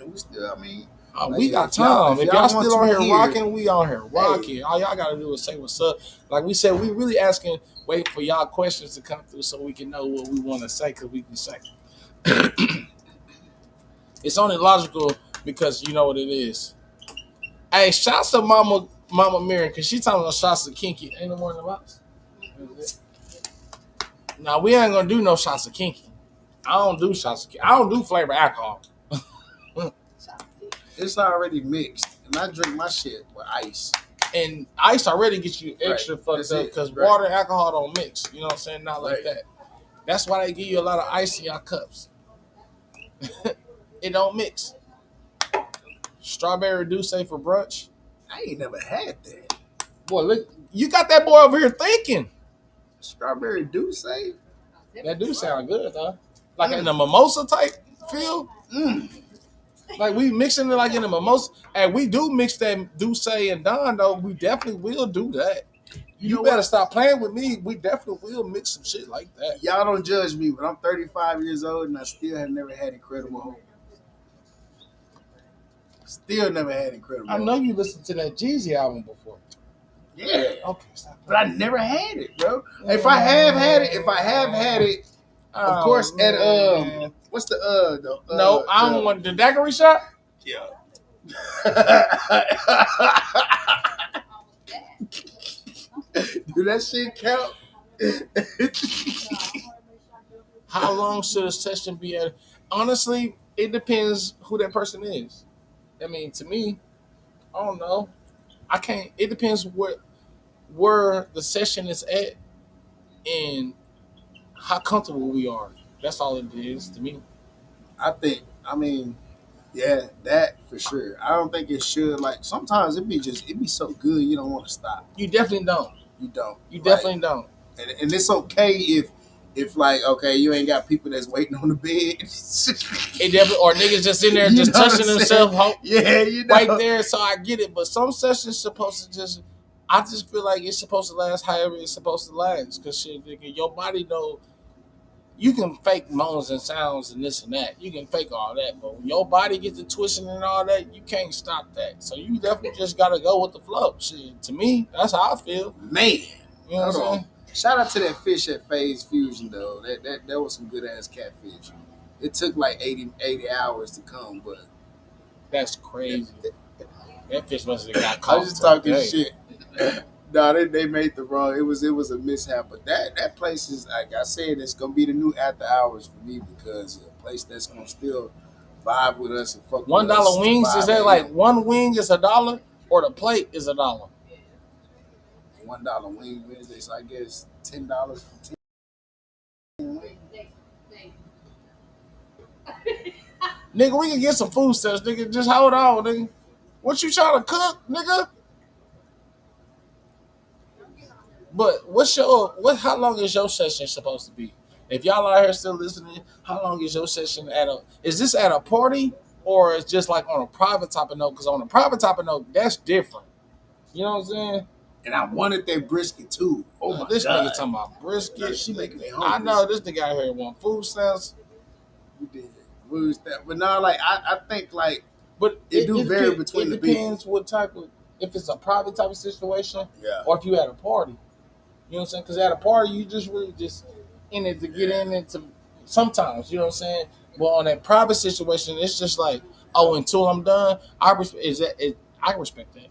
We still, I mean, we got time. If y'all still on here rocking, we on here rocking. Hey. All y'all gotta do is say what's up. Like we said, we really wait for y'all questions to come through so we can know what we want to say because we can say. It's only logical because you know what it is. Hey, shouts to Mama Miriam because she talking about shots of Kinky. Ain't no more in the box. Now we ain't gonna do no shots of Kinky. I don't do shots of Kinky. I don't do flavor alcohol. It's already mixed, and I drink my shit with ice. And ice already gets you extra fucked up because water and alcohol don't mix. You know what I'm saying? Not like that. That's why they give you a lot of ice in your cups. It don't mix. Strawberry Douce for brunch. I ain't never had that. Boy, look, you got that boy over here thinking. Strawberry Douce? That do sound good, though. Like in a mimosa type feel. Like we mixing it like in a mimosa. And we do mix that Douce and Don, though. We definitely will do that. You better stop playing with me. We definitely will mix some shit like that. Y'all don't judge me, but I'm 35 years old and I still have never had Incredible Hope. Still never had Incredible Hope. I know you listened to that Jeezy album before. Yeah. Okay, stop. But I never had it, bro. If I have had it, of course, at what's the no, I don't want the daiquiri shot. Yeah. Do that shit count? How long should a session be at? Honestly, it depends who that person is. I mean, to me, I don't know. I can't. It depends where the session is at and how comfortable we are. That's all it is to me. Yeah, that for sure. I don't think it should. Like sometimes it be so good you don't want to stop. You definitely don't. You don't. You definitely don't. And it's okay if like okay you ain't got people that's waiting on the bed. It definitely or niggas just in there just touching themselves. Yeah, right there. So I get it, but some sessions supposed to just. I just feel like it's supposed to last however it's supposed to last. Cause shit, nigga, your body know. You can fake moans and sounds and this and that. You can fake all that, but when your body gets to twisting and all that, you can't stop that. So you definitely just gotta go with the flow. Shit, to me, that's how I feel. Man, you know what I'm saying? Shout out to that fish at Phase Fusion though. That was some good ass catfish. It took like 80 hours to come, but that's crazy. That fish must have got caught. I was just talking shit. No, they made the wrong. It was a mishap, but that place is like I said, it's gonna be the new after hours for me because a place that's gonna still vibe with us and fuck with us. $1 wings is that like one wing is $1 or the plate is $1? $1 wing Wednesdays, so I guess $10 for 10 wings. Nigga, we can get some food stamps, nigga. Just hold on, nigga. What you trying to cook, nigga? But how long is your session supposed to be? If y'all out here still listening, how long is your session is this at a party or it's just like on a private type of note? Because on a private type of note, that's different. You know what I'm saying? And I wanted that brisket too. Oh my this God. Nigga talking about brisket. She making me hungry. I know this nigga out here want food stamps. You did food stamps, but no, like I think like, but it vary between the people. It depends what type of if it's a private type of situation, or if you at a party. You know what I'm saying? Because at a party, you just really just in it to get in it to sometimes, you know what I'm saying? But on that private situation, it's just like, oh, until I'm done, I respect that. I respect that.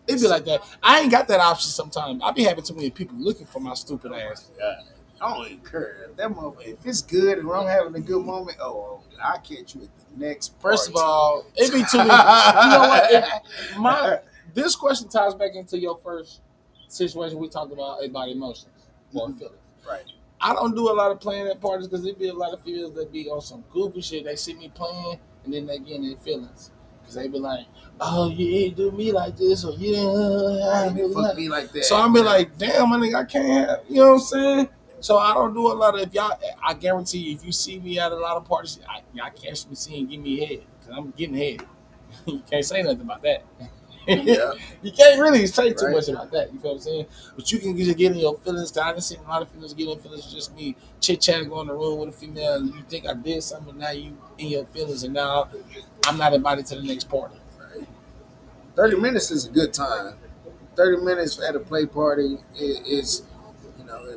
It'd be like that. I ain't got that option sometimes. I be having too many people looking for my stupid ass. Yeah. I don't encourage that motherfucker. If it's good and I'm having a good moment, I'll catch you at the next party. First of all, it'd be too many. You know what? This question ties back into your first situation we talked about emotions or feelings. Right. I don't do a lot of playing at parties because there be a lot of females that be on some goofy shit. They see me playing and then they get in their feelings because they be like, "Oh, you ain't do me like this," or "You didn't fuck me like that." So I be like, "Damn, my nigga, I can't." Have, you know what I'm saying? So I don't do a lot of. If y'all, I guarantee you, if you see me at a lot of parties, y'all catch me seeing give me head because I'm getting head. You can't say nothing about that. Yeah. You can't really say too Right. much about that. You feel what I'm saying? But you can just get in your feelings. Cause I done seen a lot of females get in feelings. Just me chit chatting, going in the room with a female. And you think I did something, now you in your feelings, and now I'm not invited to the next party. Right. 30 minutes is a good time. 30 minutes at a play party is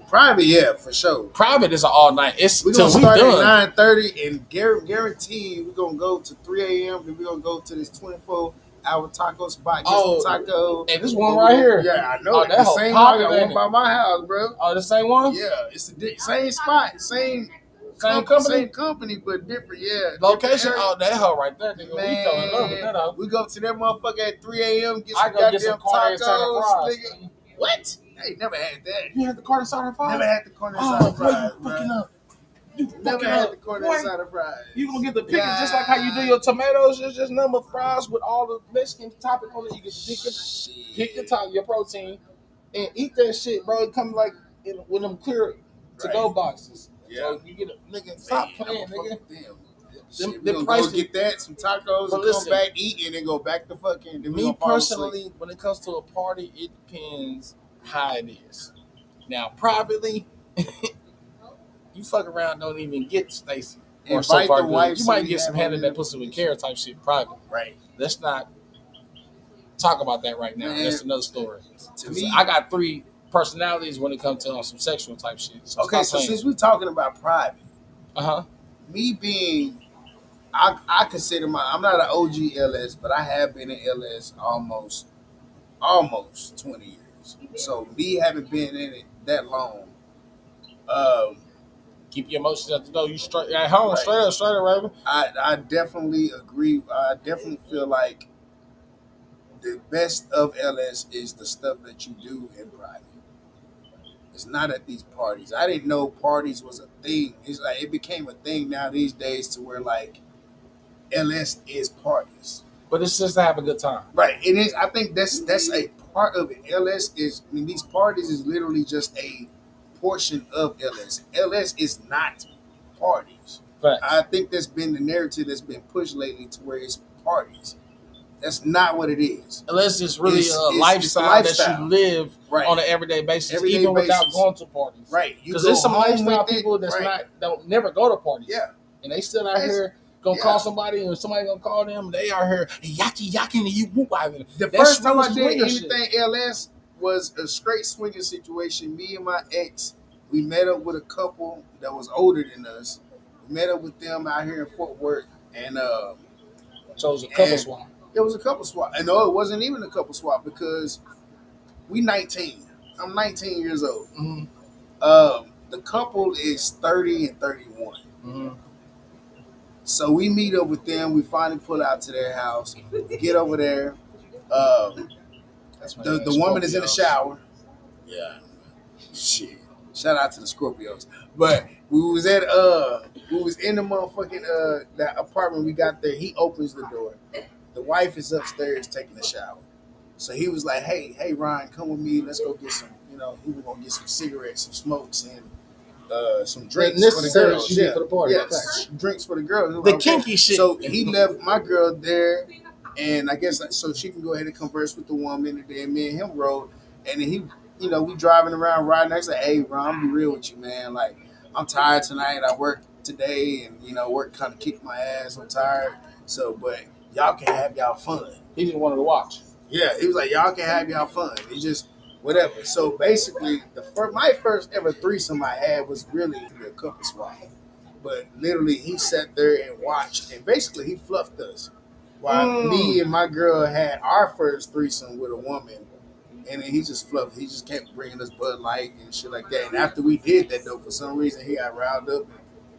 private, yeah, for sure. Private is an all night. It's we're till gonna we start done. at 9:30 and guarantee we're gonna go to 3 a.m. and we're gonna go to this 24-hour taco spot, get some taco. Hey, this one right here. Yeah, I know. That the whole same poppin', one, ain't by it? my house, bro. Oh, the same one? Yeah, it's the same spot, same company? Same company, but different, yeah. Location? Different Oh, that hoe right there, nigga. Man, We fell in love with that hoe. we go to that motherfucker at 3 a.m. Get I some go goddamn get some carne asada tacos, fries. nigga. What? I ain't never had that. You had the carne asada fries? Never had the carne Oh, asada boy, fries, you bro. fucking up. You Never fucking had up. the carne Boy, asada fries. you gonna get the pickle just like how you do your tomatoes. It's just number fries with all the Mexican topping on it. You can pick the top, your protein, and eat that shit, bro. It come like with them clear to-go boxes. Yeah. So you get a nigga. Stop playing, nigga. Them price go get that, some tacos, and come back, eat, and then go back to fucking. Me personally, when it comes to a party, it depends how it is. Now, privately, you fuck around, don't even get Stacy. Or so far good. You might get some head in that pussy with care type shit private. Right. Let's not talk about that right now. Man, that's another story. To me, I got 3 personalities when it comes to some sexual type shit. So okay, so since we're talking about private, me being, I consider I'm not an OG LS, but I have been in LS almost 20 years. So me having been in it that long, keep your emotions at the door. You straight at home, right. straight up, Raven. I definitely agree. I definitely feel like the best of LS is the stuff that you do in private. It's not at these parties. I didn't know parties was a thing. It's like it became a thing now these days to where like LS is parties. But it's just to have a good time. Right. It is. I think that's a part of it. LS is, I mean, these parties is literally just a portion of LS. LS is not parties. Right. I think that's been the narrative that's been pushed lately to where it's parties. That's not what it is. Unless it's really a lifestyle that you live on an everyday basis, even without going to parties. Right. Because there's some lifestyle people that's don't never go to parties. Yeah. And they still out here gonna call somebody and somebody gonna call them. They out here yakking and you whoop. The first time I did anything LS was a straight swinging situation. Me and my ex, we met up with a couple that was older than us. We met up with them out here in Fort Worth, and so it was a couple swap. It was a couple swap. And no, it wasn't even a couple swap because we 19. I'm 19 years old. Mm-hmm. The couple is 30 and 31. Mm-hmm. So we meet up with them. We finally pull out to their house. We get over there. The woman is in the shower. Yeah. Shit. Shout out to the Scorpios. But we was in the motherfucking that apartment we got there. He opens the door. The wife is upstairs taking a shower. So he was like, hey, Ryan, come with me. Let's go get some, we were going to get some cigarettes, some smokes, and some drinks for the girls. For the party. Yes, drinks for the girls. The kinky shit. So he left my girl there, and I guess so she can go ahead and converse with the woman, and then me and him rode. And then he, we driving around riding. I said, hey, Ron, I'm be real with you, man. Like, I'm tired tonight. I worked today, and, work kind of kicked my ass. I'm tired. So, but y'all can have y'all fun. He just wanted to watch. Yeah, he was like, y'all can have y'all fun. It's just whatever. So basically, my first ever threesome I had was really a couple swap. But literally, he sat there and watched, and basically he fluffed us. While me and my girl had our first threesome with a woman, and then he just fluffed. He just kept bringing us Bud Light and shit like that. And after we did that, though, for some reason, he got riled up.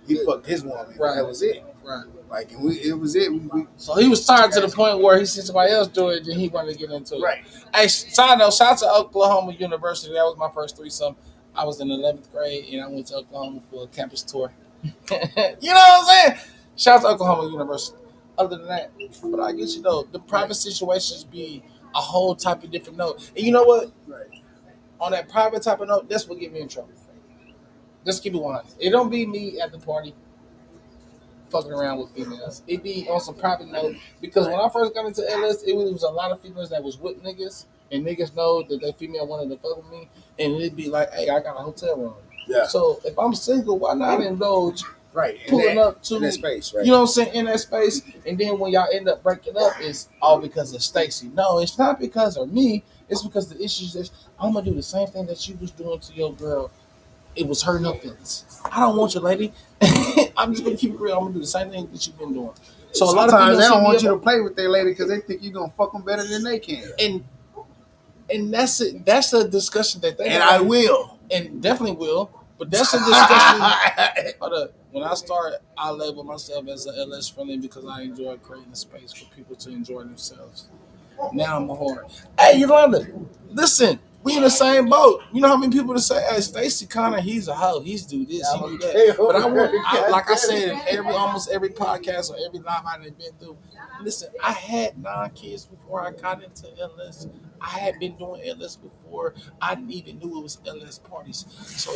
he fucked his woman. Right. That was it. Right. Like, and it was it. So he was tired to the point where he seen somebody else do it, then he wanted to get into it. Right. Hey, side note, shout out to Oklahoma University. That was my first threesome. I was in 11th grade and I went to Oklahoma for a campus tour. You know what I'm saying? Shout out to Oklahoma University. Other than that, but I get you though, the private situations be a whole type of different note. And you know what? Right. On that private type of note, that's what get me in trouble. Let's keep it 100. It don't be me at the party fucking around with females. It be on some private note because when I first got into LS, it was a lot of females that was with niggas, and niggas know that that female wanted to fuck with me, and it'd be like, hey, I got a hotel room. Yeah. So if I'm single, why not indulge? Right. Pulling up to in that space, right? You know what I'm saying, in that space, and then when y'all end up breaking up, it's all because of Stacy. No, it's not because of me. It's because the issues that I'm gonna do the same thing that you was doing to your girl. It was hurting her feelings. I don't want you, lady. I'm just gonna keep it real. I'm gonna do the same thing that you've been doing. So Sometimes a lot of people they don't want see you me to play with their lady because they think you're gonna fuck them better than they can. and that's it. That's a discussion that they And have. I will. And definitely will. But that's a discussion. Hold up. When I started, I label myself as an LS friendly because I enjoy creating a space for people to enjoy themselves. Now I'm a whore. Hey, Yolanda, listen, we in the same boat. You know how many people to say, hey, Stacy Connor, he's a hoe. He's do this, he do that. But like I said, in almost every podcast or every live I've been through, listen, I had 9 kids before I got into LS. I had been doing LS before I even knew it was LS parties. So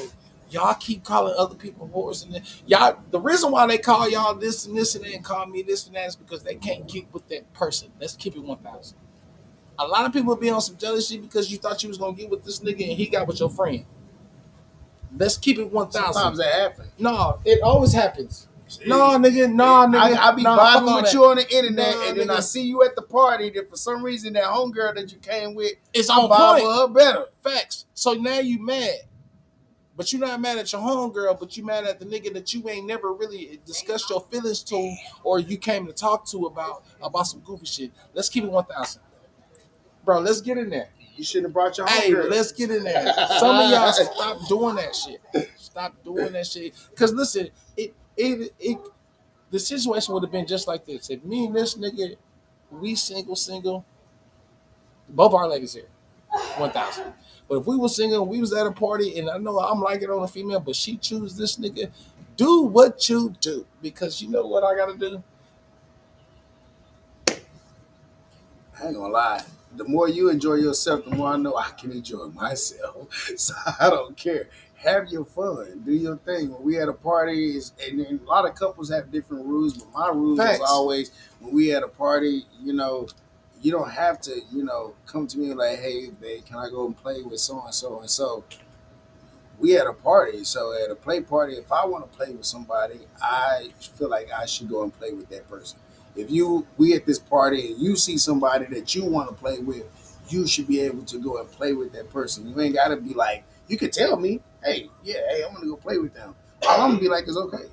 y'all keep calling other people whores and y'all. The reason why they call y'all this and they didn't call me this and that is because they can't keep with that person. Let's keep it 1,000. A lot of people be on some jealousy because you thought you was gonna get with this nigga and he got with your friend. Let's keep it 1,000. Sometimes that happens. No, it always happens. No, nigga. I be vibing with you on the internet, Nah, and then nigga. I see you at the party. That for some reason that homegirl that you came with, It's I'm on vibing point. with her better. Facts. So now you mad. But you're not mad at your homegirl, but you mad at the nigga that you ain't never really discussed your feelings to or you came to talk to about some goofy shit. Let's keep it 1,000. Bro, let's get in there. You should have brought your Hey, homegirl. let's get in there. Some of y'all stop doing that shit. Stop doing that shit. Cause listen, it the situation would have been just like this. If me and this nigga, we single, both our ladies here, 1,000. But if we were single, we was at a party, and I know I'm liking on a female, but she choose this nigga, do what you do. Because you know what I gotta do? I ain't gonna lie. The more you enjoy yourself, the more I know I can enjoy myself. So I don't care. Have your fun. Do your thing. When we at a party, and then a lot of couples have different rules, but my rules Facts. is always when we at a party, you don't have to, come to me like, hey, babe, can I go and play with so and so and so? We at a party, so at a play party, if I want to play with somebody, I feel like I should go and play with that person. If we at this party and you see somebody that you want to play with, you should be able to go and play with that person. You ain't gotta be like, you can tell me, hey, I'm gonna go play with them. All I'm gonna be like, it's okay,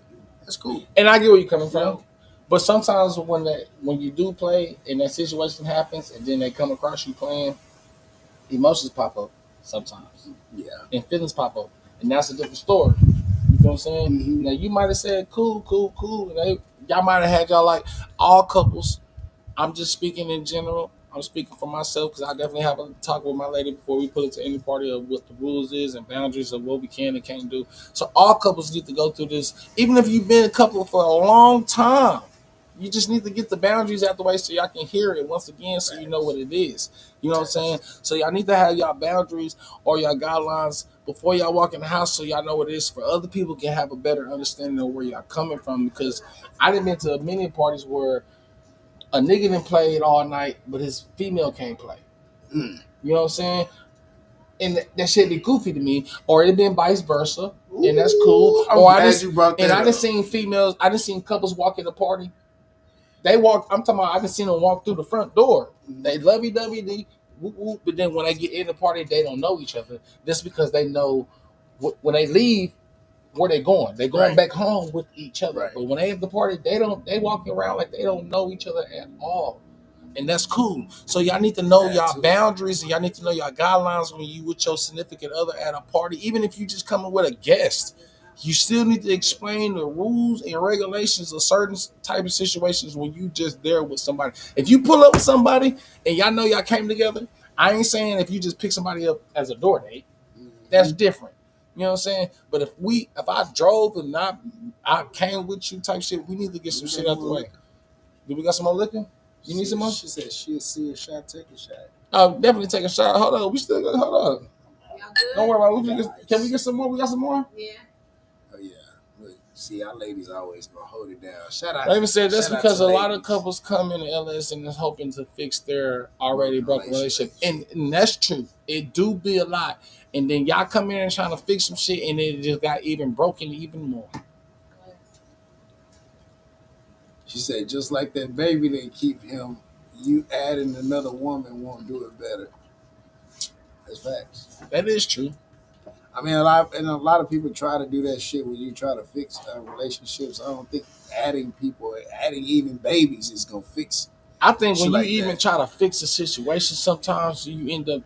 that's cool. And I get where you're coming from. You know? But sometimes when you do play and that situation happens and then they come across you playing, emotions pop up sometimes. Yeah. And feelings pop up. And that's a different story. You know what I'm saying? Mhm. Now you might have said cool. And y'all might have had y'all like all couples. I'm just speaking in general. I'm speaking for myself because I definitely have a talk with my lady before we put it to any party of what the rules is and boundaries of what we can and can't do. So all couples need to go through this. Even if you've been a couple for a long time, you just need to get the boundaries out the way so y'all can hear it once again so you know what it is. You know what I'm saying? So y'all need to have y'all boundaries or y'all guidelines before y'all walk in the house so y'all know what it is for other people can have a better understanding of where y'all coming from. Because I done been to many parties where a nigga done played all night, but his female can't play. Mm. You know what I'm saying? And that shit be goofy to me. Or it been vice versa, and that's cool. I'm or glad you brought that I up. done seen females, I done seen couples walk in the party. They walk, I'm talking about, I done seen them walk through the front door. They lovey-dovey, but then when they get in the party, they don't know each other. Just because they know when they leave, where they going. They're going Right. back home with each other. Right. But when they at the party, they walking around like they don't know each other at all. And that's cool. So y'all need to know y'all boundaries and y'all need to know y'all guidelines when you with your significant other at a party, even if you just coming with a guest. You still need to explain the rules and regulations of certain type of situations when you just there with somebody. If you pull up with somebody and y'all know y'all came together, I ain't saying if you just pick somebody up as a door date, that's different. You know what I'm saying? But if I drove and I came with you type shit, we need to get some shit out the way. Do we got some more liquor? You need some more? She said she'll see a shot, take a shot. I'll definitely take a shot. Hold on, we still got. Hold on. Don't worry about it. Can we get some more? We got some more? Yeah. Oh yeah. Look, see, our ladies always gonna hold it down. Shout out. I even said that's shout out because to a lot of ladies. couples come into LS and is hoping to fix their already broken relationship, and that's true. It do be a lot, and then y'all come in and trying to fix some shit, and it just got even broken even more. She said, just like that baby didn't keep him, you adding another woman won't do it better. That's facts. That is true. I mean, a lot of people try to do that shit when you try to fix relationships. I don't think adding even babies is gonna fix. I think when you like even that. try to fix a situation, sometimes you end up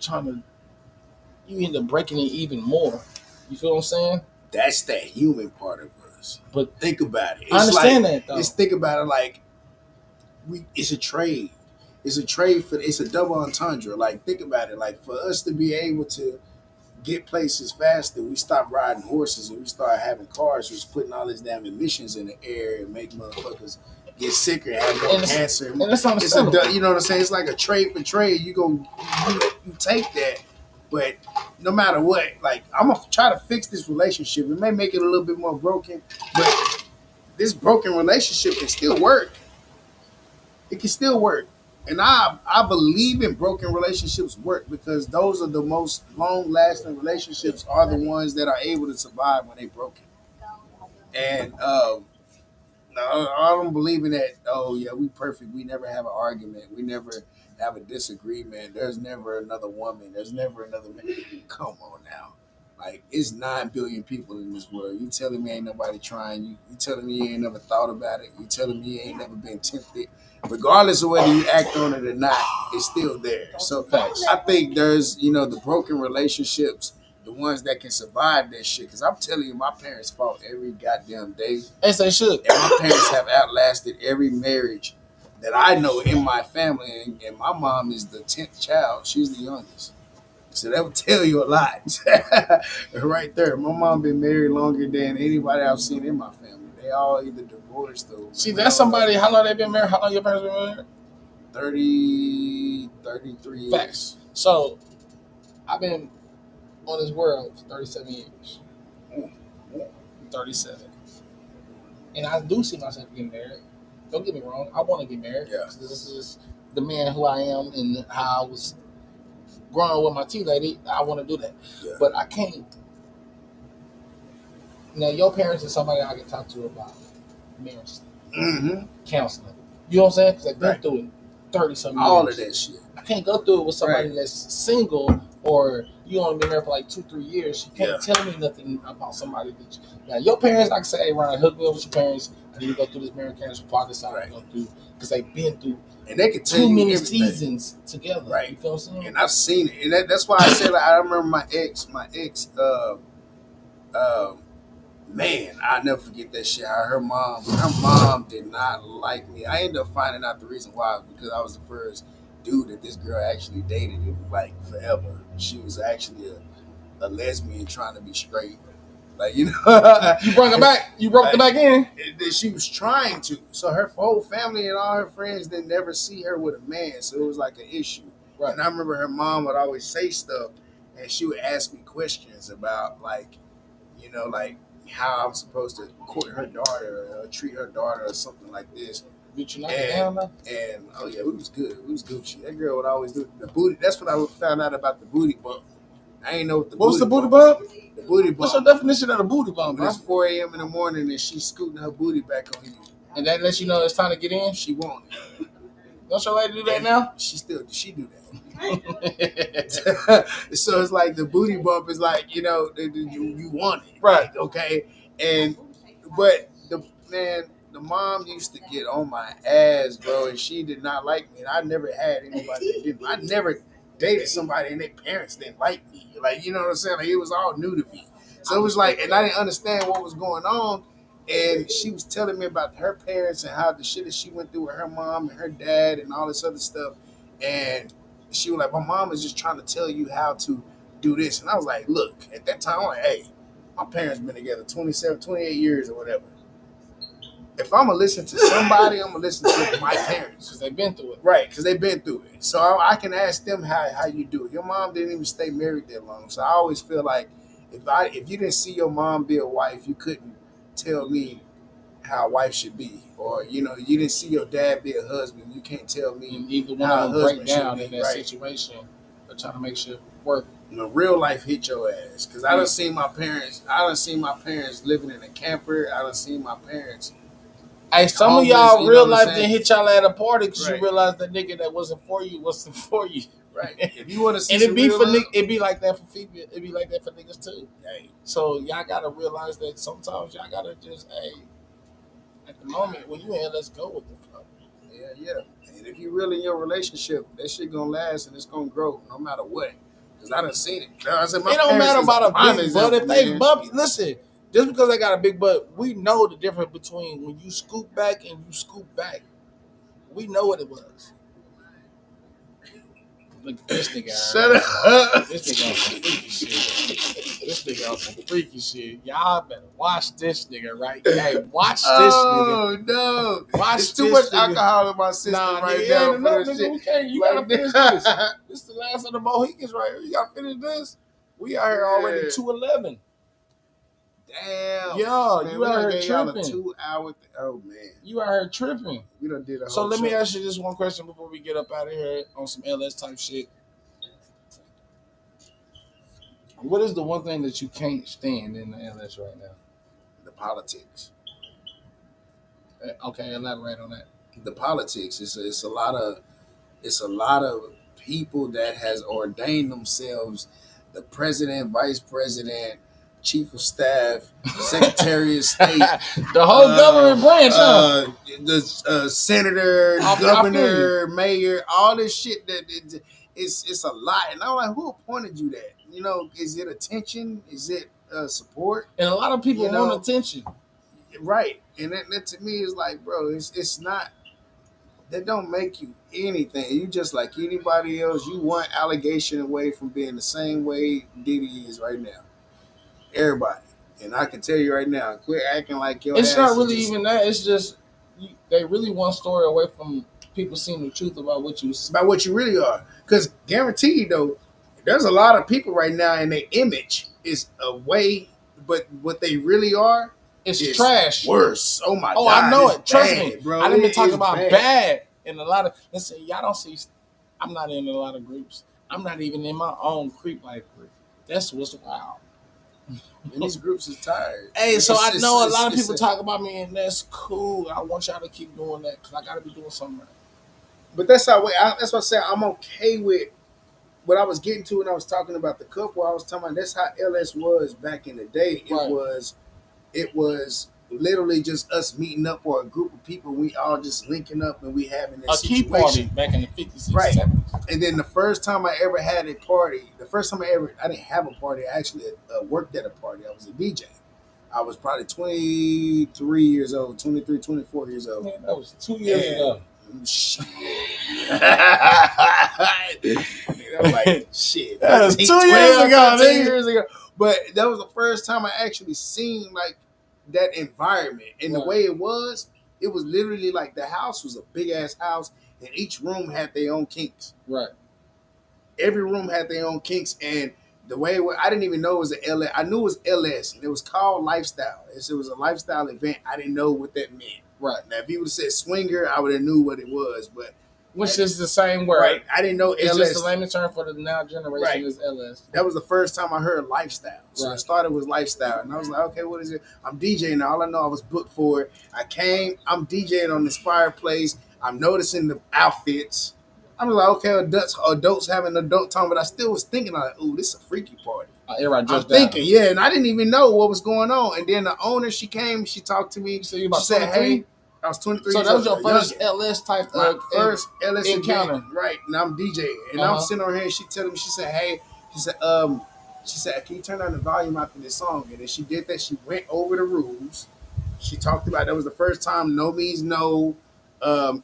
breaking it even more. You feel what I'm saying? That's that human part of us. But think about it. I understand that though. Think about it like it's a trade. It's a double entendre. Like think about it. Like for us to be able to get places faster, we stop riding horses and we start having cars, which putting all these damn emissions in the air and make motherfuckers get sicker and have more cancer. And that's understandable. You know what I'm saying? It's like a trade for trade. You take that, but no matter what, like I'm gonna try to fix this relationship. It may make it a little bit more broken, but this broken relationship can still work. It can still work. And I believe in broken relationships work because those are the most long lasting relationships are the ones that are able to survive when they broken. And I don't believe in that. Oh yeah, we perfect. We never have an argument. We never have a disagreement. There's never another woman. There's never another man. Come on now. Like it's 9 billion people in this world. You telling me ain't nobody trying you? You telling me you ain't never thought about it? You telling me you ain't never been tempted? Regardless of whether you act on it or not, it's still there. So I think there's the broken relationships, the ones that can survive that shit. Because I'm telling you, my parents fought every goddamn day. As they should. And my parents have outlasted every marriage that I know in my family. And my mom is the 10th child. She's the youngest. So that would tell you a lot. Right there. My mom been married longer than anybody I've seen in my family. They all either divorced or... See, that's somebody... How long they been married? How long your parents been married? 33 years. Facts. So, I've been on this world for 37 years. 37. And I do see myself getting married. Don't get me wrong. I want to get married. Yeah. This is the man who I am and how I was growing with my tea lady. I want to do that. Yeah. But I can't. Now, your parents are somebody I can talk to about marriage, counseling. You know what I'm saying? Because they've been through it 30-something years. All of that shit. I can't go through it with somebody that's single or you only been there for like 2-3 years. You can't tell me nothing about somebody that now your parents, I can say, hey, Ryan, hook me up with your parents. I need to go through this marriage counseling before I decide to go through because they've been through and they can tell too you many everything. seasons together. Right. You feel what I'm saying? And I've seen it. And that's why I said I remember my ex, man, I'll never forget that shit. Her mom did not like me. I ended up finding out the reason why because I was the first dude that this girl actually dated in like forever. She was actually a lesbian trying to be straight. Like, you brought her back. You broke her back in. She was trying to. So her whole family and all her friends didn't never see her with a man. So it was like an issue. Right. And I remember her mom would always say stuff and she would ask me questions about like how I'm supposed to court her daughter or treat her daughter or something like this. Did you knock it down though? And oh yeah, it was good. It was Gucci. That girl would always do the booty. That's what I found out about the booty bump. I ain't know what the What's the booty bump? The booty bump. What's your definition of the booty bump, bro? It's 4 a.m. in the morning and she's scooting her booty back on you. And that lets you know it's time to get in? She won't. Don't your lady do that now? She do that. So it's like the booty bump is like, you want it. Right. Like, okay. But the mom used to get on my ass, bro, and she did not like me. And I never had anybody that didn't. I never dated somebody and their parents didn't like me. Like, you know what I'm saying? Like, it was all new to me. So it was like, and I didn't understand what was going on. And she was telling me about her parents and how the shit that she went through with her mom and her dad and all this other stuff. And she was like, my mom is just trying to tell you how to do this. And I was like, look, at that time, I'm like, hey, my parents been together 27, 28 years or whatever. If I'm going to listen to somebody, I'm going to listen to my parents. Because they've been through it. Right, because they've been through it. So I can ask them how you do it. Your mom didn't even stay married that long. So I always feel like if you didn't see your mom be a wife, you couldn't tell me how a wife should be. Or, you didn't see your dad be a husband. You can't tell me and either one how of them break down in that situation. They're trying to make shit work. Real life hit your ass. Because I done seen my parents living in a camper. I done seen my parents. Hey, some of y'all real life didn't hit y'all at a party because you realized that nigga that wasn't for you wasn't for you. Right. If you want to see and it be like that for female. It be like that for niggas too. Hey. So y'all gotta realize that sometimes y'all gotta just at the moment when you in, let's go with the flow. Yeah. And if you really in your relationship, that shit gonna last and it's gonna grow no matter what. Because I done seen it. It don't matter about a big butt if they bump you. Listen. Just because they got a big butt, we know the difference between when you scoop back and you scoop back. We know what it was. Look at this nigga. Shut up. This nigga on some freaky shit. This nigga on some freaky shit. Y'all better watch this nigga, right? Hey, watch this nigga. Oh, no. Watch it's too much alcohol in my system right now. Nigga, we can't. You gotta finish this. This is the last of the Mohicans right here. You gotta finish this. We out here already 2:11. Damn. Yo, man, you out here tripping. 2 hours. Oh, man. You out here tripping. We done did a whole So let show. me ask you this one question before we get up out of here on some LS type shit. What is the one thing that you can't stand in the LS right now? The politics. Okay, elaborate on that. The politics. It's a lot of people that has ordained themselves the president, vice president, chief of staff, secretary of state, the whole government branch, the senator, governor, mayor, all this shit that it's a lot. And I'm like, who appointed you that? Is it attention? Is it support? And a lot of people want attention, right? And that to me is like, bro, it's not. That don't make you anything. You just like anybody else. You one allegation away from being the same way Diddy is right now. Everybody. And I can tell you right now, quit acting like your It's ass not really even that. It's just they really one story away from people seeing the truth about what you really are. Because guaranteed though, there's a lot of people right now and their image is away, but what they really are is trash. Worse. Oh my God. Oh, I know it. Trust me, bro. I didn't been talking about bad in a lot of. Listen, y'all don't see. I'm not in a lot of groups. I'm not even in my own creep life group. That's what's wild. And these groups is tired. Hey, so I know a lot of people talk about me, and that's cool. I want y'all to keep doing that because I got to be doing something right. But that's how. That's what I said. I'm okay with what I was getting to when I was talking about the couple. I was talking about that's how LS was back in the day. It was literally just us meeting up or a group of people. We all just linking up and we having this key party back in the 50s, 60s, right? 70s. And then the first time I ever had a party, I didn't have a party. I actually worked at a party. I was a DJ. I was probably 23 years old, 23, 24 years old. Man, that was 2 years ago. Shit. I'm like, shit. That was 2 years ago. But that was the first time I actually seen like that environment. And the way it was literally like the house was a big ass house and each room had their own kinks. Right. Every room had their own kinks, and the way I didn't even know it was a LS. I knew it was LS, and it was called Lifestyle. It was a lifestyle event. I didn't know what that meant. Right. Now, if you would have said swinger, I would have knew what it was, but which is the same word. Right. I didn't know it's LS. Just the layman term for the now generation is LS. That was the first time I heard lifestyle. So it started with lifestyle, and I was like, okay, what is it? I'm DJing now. All I know, I was booked for it. I came. I'm DJing on this fireplace. I'm noticing the outfits. I was like, okay, adults having adult time, but I still was thinking, like, ooh, this is a freaky party. I'm thinking, yeah, and I didn't even know what was going on. And then the owner, she came, she talked to me. So you about she said, 23? hey, I was 23 So years that was old, your first LS type of first LS encounter. event, right? And I'm DJing, and I'm sitting over here, and she telling me, she said, hey, She said, "Can you turn down the volume after this song?" And then she did that. She went over the rules. She talked about that was the first time no means no.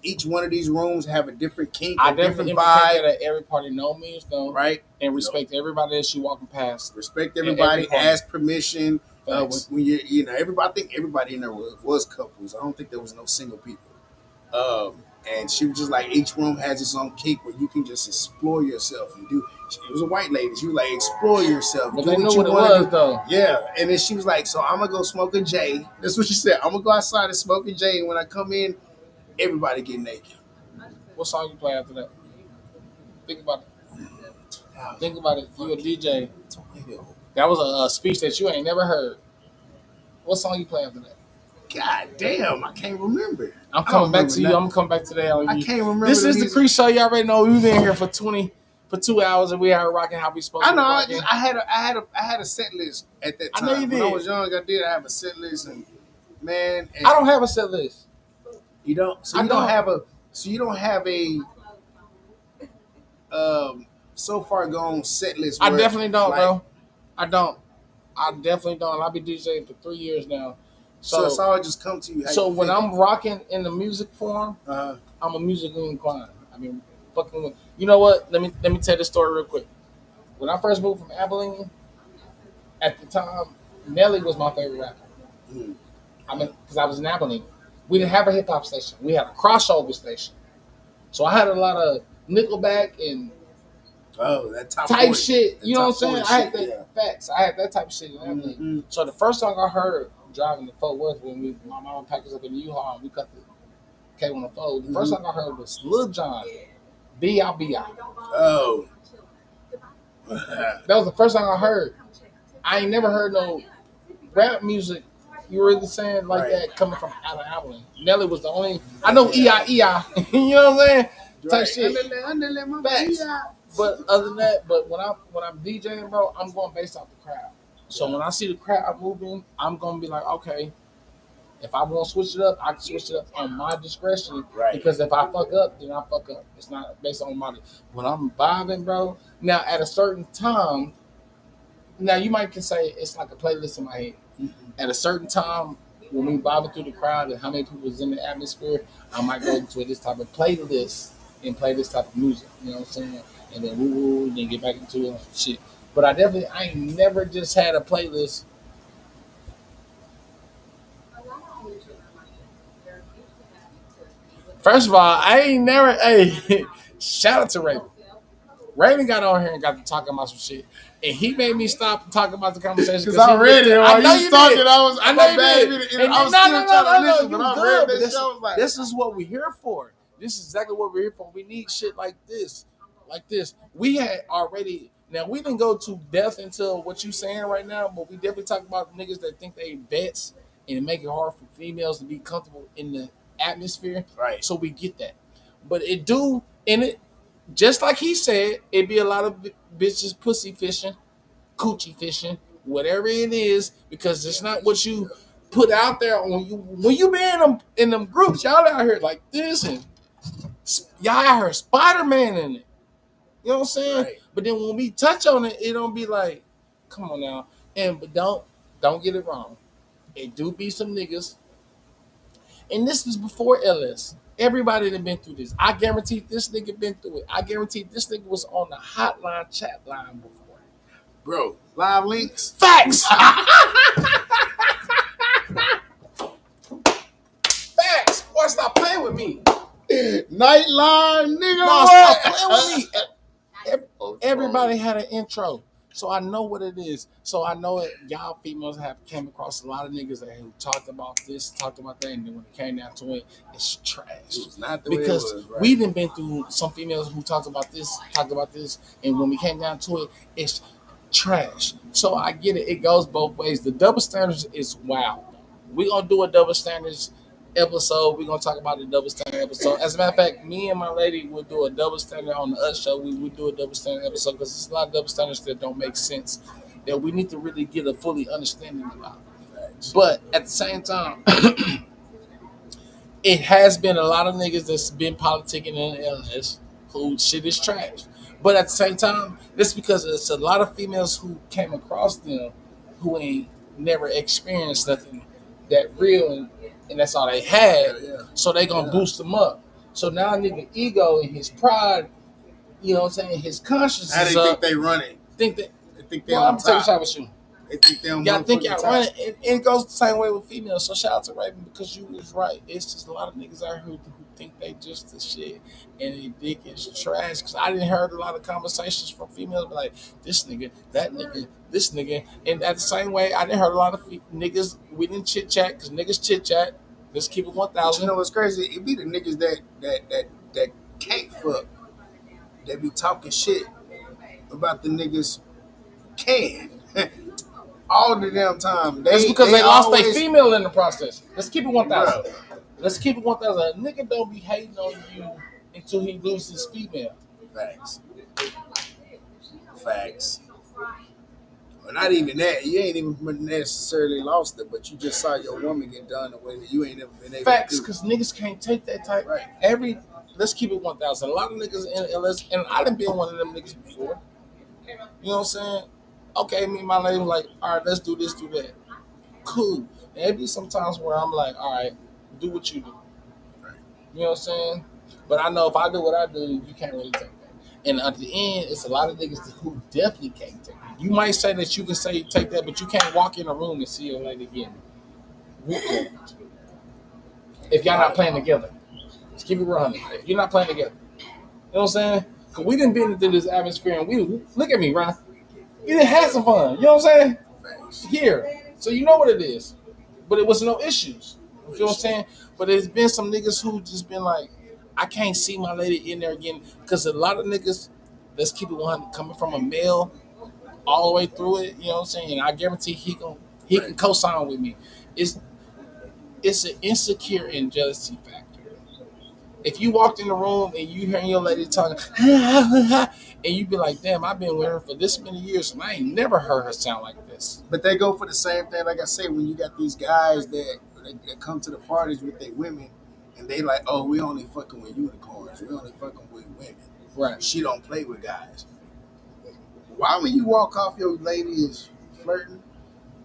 Each one of these rooms have a different kink, I a different definitely vibe, that every party no means no, right? and respect everybody that she walking past. Respect everybody. Ask permission. When everybody, I think everybody in there was couples. I don't think there was no single people. And she was just like, each room has its own kink where you can just explore yourself and do. It was a white lady. She was like, explore yourself. But they knew what it was, though. Yeah. And then she was like, so I'm going to go smoke a J. That's what she said. I'm going to go outside and smoke a J. And when I come in, everybody get naked. What song you play after that? Think about it. Think about it. You a DJ. That was a speech that you ain't never heard. What song you play after that? God damn, I can't remember. I'm coming back to you. I'm coming back today on you. I can't remember. This is the pre-show. You already know we've been here for 2 hours and we are rocking how we supposed to. I know. I had a set list at that time. I know you did. When I was young, I did. I have a set list, and man, I don't have a set list. You don't. So you don't have a. So you don't have a. So far gone set list. I definitely don't, bro. I don't. I definitely don't. I've been DJing for 3 years now. So it's all just come to you. So when I'm rocking in the music form, I'm a musically inclined. I mean, fucking. You know what? Let me tell the story real quick. When I first moved from Abilene, at the time, Nelly was my favorite rapper. I mean, because I was in Abilene, we didn't have a hip hop station. We had a crossover station. So I had a lot of Nickelback and that top type 40, shit. You know what I'm saying? I had that facts. I had that type of shit in Abilene. Mm-hmm. So the first song I heard driving to Fort Worth when my mom packed us up in the U-Haul and we cut the K104. The first song I heard was Lil Jon, B.I.B.I. Oh. That was the first song I heard. I ain't never heard no rap music, you really saying, like that coming from out of Abilene. Nelly was the only, I know E.I.E.I. You know what I'm saying? Type shit. Facts. But other than that, but when I'm DJing, bro, I'm going based off the crowd. So when I see the crowd moving, I'm gonna be like, okay, if I want to switch it up, I can switch it up on my discretion. Right. Because if I fuck up, then I fuck up. It's not based on my. When I'm vibing, bro. Now at a certain time, now you might can say it's like a playlist in my head. Mm-hmm. At a certain time, when we vibing through the crowd and how many people is in the atmosphere, I might go into this type of playlist and play this type of music. You know what I'm saying? And then then get back into it shit. But I ain't never just had a playlist. First of all, I ain't never. Hey, shout out to Raven. Raven got on here and got to talking about some shit, and he made me stop talking about the conversation because I read it. I know you talking. Did. I know you did. I was still trying to listen, but I read that show. Like, this is what we're here for. This is exactly what we're here for. We need shit like this. We had already. Now, we didn't go to depth into what you saying right now, but we definitely talk about niggas that think they vets and make it hard for females to be comfortable in the atmosphere. Right. So we get that. But it do, in it, just like he said, it be a lot of bitches pussy fishing, coochie fishing, whatever it is, because it's not what you put out there when you be in them groups. Y'all out here like this, and y'all heard Spider-Man in it. You know what I'm saying? Right. But then when we touch on it, it don't be like, come on now. But don't get it wrong. It do be some niggas. And this was before LS. Everybody that been through this. I guarantee this nigga been through it. I guarantee this nigga was on the hotline chat line before. Bro, live links. Facts. Facts. Boy, stop playing with me. Nightline, nigga. No, stop playing with me. Everybody had an intro, so I know what it is. So I know it. Y'all females have came across a lot of niggas that who talked about this, talked about that, and then when it came down to it, it's trash. It's not the because way it was, right? We done been through some females who talked about this, and when we came down to it, it's trash. So I get it. It goes both ways. The double standards is wild. We gonna do a double standards episode. We're gonna talk about the double standard episode. As a matter of fact, me and my lady will do a double standard on the Us show. We would do a double standard episode because there's a lot of double standards that don't make sense that we need to really get a fully understanding about. But at the same time, it has been a lot of niggas that's been politicking in LS who shit is trash. But at the same time, it's because it's a lot of females who came across them who ain't never experienced nothing that real, and that's all they had. Yeah. So they gonna boost them up. So now nigga ego and his pride, you know what I'm saying, his conscience How is they think up. they run it? Think that. They think they Well, I'm on taking a top. shot with you. They think they on Y'all think motherfucking y'all top. right, and it goes the same way with females. So shout out to Raven because you was right. It's just a lot of niggas out here who think they just the shit, and they think it's trash. Because I didn't heard a lot of conversations from females be like this nigga, that nigga, this nigga, and at the same way I didn't heard a lot of niggas. We didn't chit chat because niggas chit chat. Let's keep it 1,000. But you know what's crazy? It be the niggas that can't fuck. They be talking shit about the niggas can. All the damn time. That's because they lost their always, female in the process. Let's keep it 1,000. bro. Let's keep it 1,000. A nigga don't be hating on you until he loses his female. Facts. Well, not even that. You ain't even necessarily lost it, but you just saw your woman get done the way that you ain't never been able Facts, to do. because niggas can't take that type. Right. Let's keep it 1,000. A lot of niggas in LS, and I done been one of them niggas before. You know what I'm saying? Okay, me and my lady was like, all right, let's do this, do that. Cool. And there be sometimes where I'm like, all right, do what you do. Right. You know what I'm saying? But I know if I do what I do, you can't really take that. And at the end, it's a lot of niggas who definitely can't take it. You might say that you can say take that, but you can't walk in a room and see your lady again. If y'all not playing together. Let's keep it running. If you're not playing together. You know what I'm saying? Because we didn't been into this atmosphere and we look at me, Ryan. You didn't have some fun. You know what I'm saying? Facts. Here. So you know what it is. But it was no issues. You feel what I'm saying? But there's been some niggas who just been like, I can't see my lady in there again. Because a lot of niggas, let's keep it 100, coming from a male all the way through it. You know what I'm saying? And I guarantee he can co-sign with me. It's an insecure and jealousy factor. If you walked in the room and you hearing your lady talking, and you be like, damn, I've been with her for this many years and I ain't never heard her sound like this. But they go for the same thing. Like I say, when you got these guys that come to the parties with their women and they like, oh, we only fucking with unicorns. We only fucking with women. Right. She don't play with guys. Why when you walk off, your lady is flirting?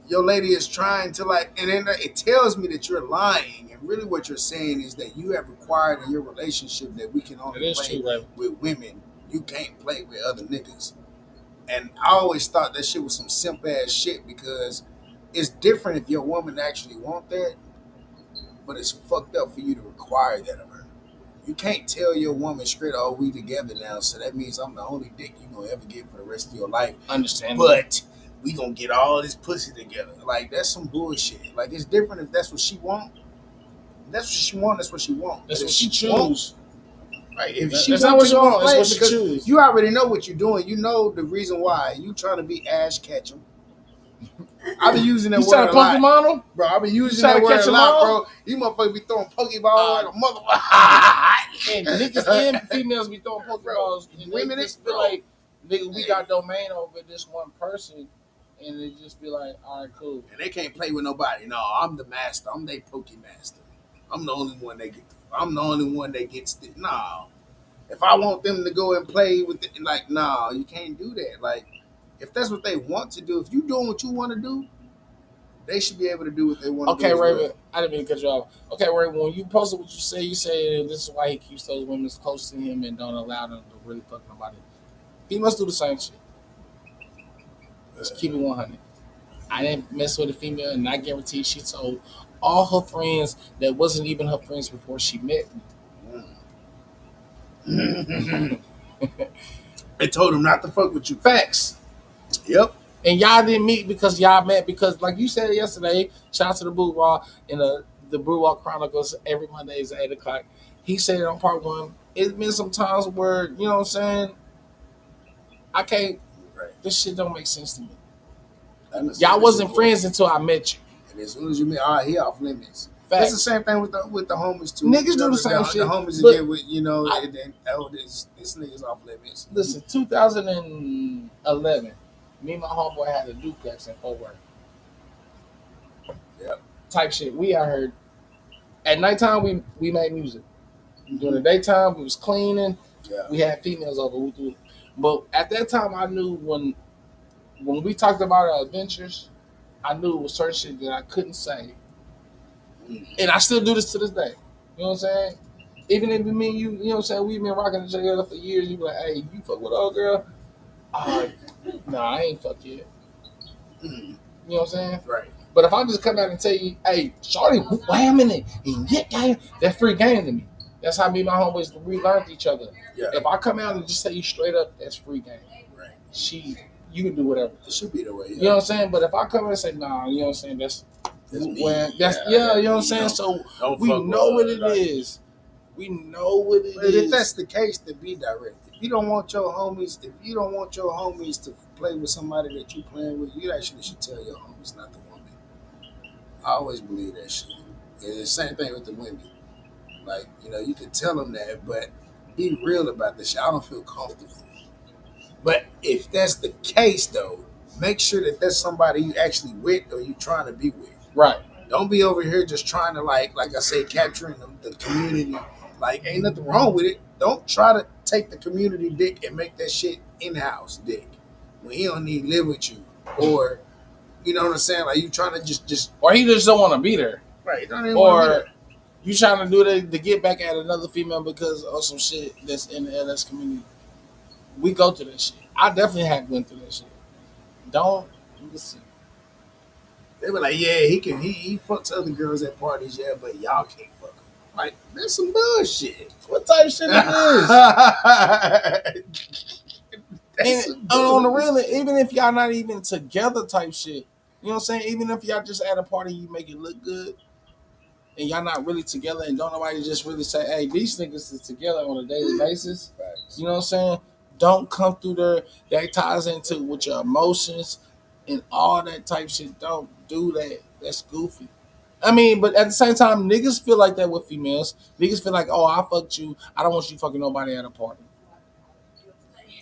Your lady is trying to and then it tells me that you're lying. And really what you're saying is that you have required in your relationship that we can only play with women. You can't play with other niggas. And I always thought that shit was some simp ass shit because it's different if your woman actually want that, but it's fucked up for you to require that of her. You can't tell your woman straight, oh, we together now, so that means I'm the only dick you gonna ever get for the rest of your life. Understand. But we gonna get all this pussy together. Like, that's some bullshit. Like, it's different if that's what she want. If that's what she want, that's what she want. That's what she choose. Right. If That's she not what she wants. play, That's what she choose. You already know what you're doing. You know the reason why. You trying to be Ash Ketchum. I be using that you word a lot. Pokemon? Bro, I be using that word a lot, bro. You motherfuckers be throwing Pokeball like a motherfucker. And niggas and females be throwing Pokeballs. And women just feel like, nigga, we got domain over this one person. And they just be like, all right, cool. And they can't play with nobody. No, I'm the master. I'm their Pokemaster. I'm the only one that gets it. No. If I want them to go and play with it, like, no, you can't do that. Like, if that's what they want to do, if you doing what you want to do, they should be able to do what they want to do. Okay, Raven, I didn't mean to cut you off. Okay, Raven, when you posted what you say this is why he keeps those women close to him and don't allow them to really fuck nobody. He must do the same shit. Let's keep it 100. I didn't mess with a female, and I guarantee she told all her friends that wasn't even her friends before she met me. They told him not to fuck with you. Facts. Yep. And y'all didn't meet because y'all met because, like you said yesterday, shout out to the Brew Wall in the Brew Wall Chronicles every Monday is at 8 o'clock. He said it on part one. It's been some times where, you know what I'm saying, I can't, this shit don't make sense to me. Y'all wasn't friends until I met you. And as soon as you met, he off limits. That's the same thing with the homies too. Niggas do the same shit. The homies get with, and then this nigga's off limits. Listen, 2011, me and my homeboy had a duplex in Fort Worth. Yep. Type shit. We out here. At nighttime, we made music. During the daytime, we was cleaning. Yeah. We had females over. But at that time, I knew when we talked about our adventures, I knew it was certain shit that I couldn't say, and I still do this to this day. You know what I'm saying? Even if me and you, you know what I'm saying, we've been rocking each other for years. You be like, hey, you fuck with old girl? Nah, I ain't fuck yet. You know what I'm saying? Right. But if I just come out and tell you, hey, shorty, wham it, and yeah, gang, that's free game to me. That's how me and my homeboys relearned each other. Yeah. If I come out and just tell you straight up, that's free game. Right. You can do whatever. It should be the way. Yeah. You know what I'm saying? But if I come in and say, nah, you know what I'm saying, that's me. When you know what I'm saying? So we know what it is. We know what it is. But if that's the case, then be direct. If you don't want your homies to play with somebody that you playing with, you actually should tell your homies not to want it. I always believe that shit. It's the same thing with the women. Like, you know, you can tell them that, but be real about this shit. I don't feel comfortable. But if that's the case, though, make sure that that's somebody you actually with or you trying to be with. Right. Don't be over here just trying to, like I say, capturing the community. Like, ain't nothing wrong with it. Don't try to take the community dick and make that shit in-house dick when he don't need to live with you. Or, you know what I'm saying? Like, you trying to just or he just don't want to be there. Right. Don't even want to be there. You trying to do that to get back at another female because of some shit that's in the LS community. We go through that shit. I definitely have went through that shit. Don't listen. They were like, yeah, he fucks other girls at parties, yeah, but y'all can't fuck him. Like, that's some bullshit. What type of shit is? And on the real, even if y'all not even together type shit, you know what I'm saying? Even if y'all just at a party, you make it look good, and y'all not really together, and don't nobody just really say, hey, these niggas is together on a daily basis. You know what I'm saying? Don't come through there. That ties into with your emotions and all that type shit. Don't do that. That's goofy. I mean, but at the same time, niggas feel like that with females. Niggas feel like, oh, I fucked you. I don't want you fucking nobody at a party.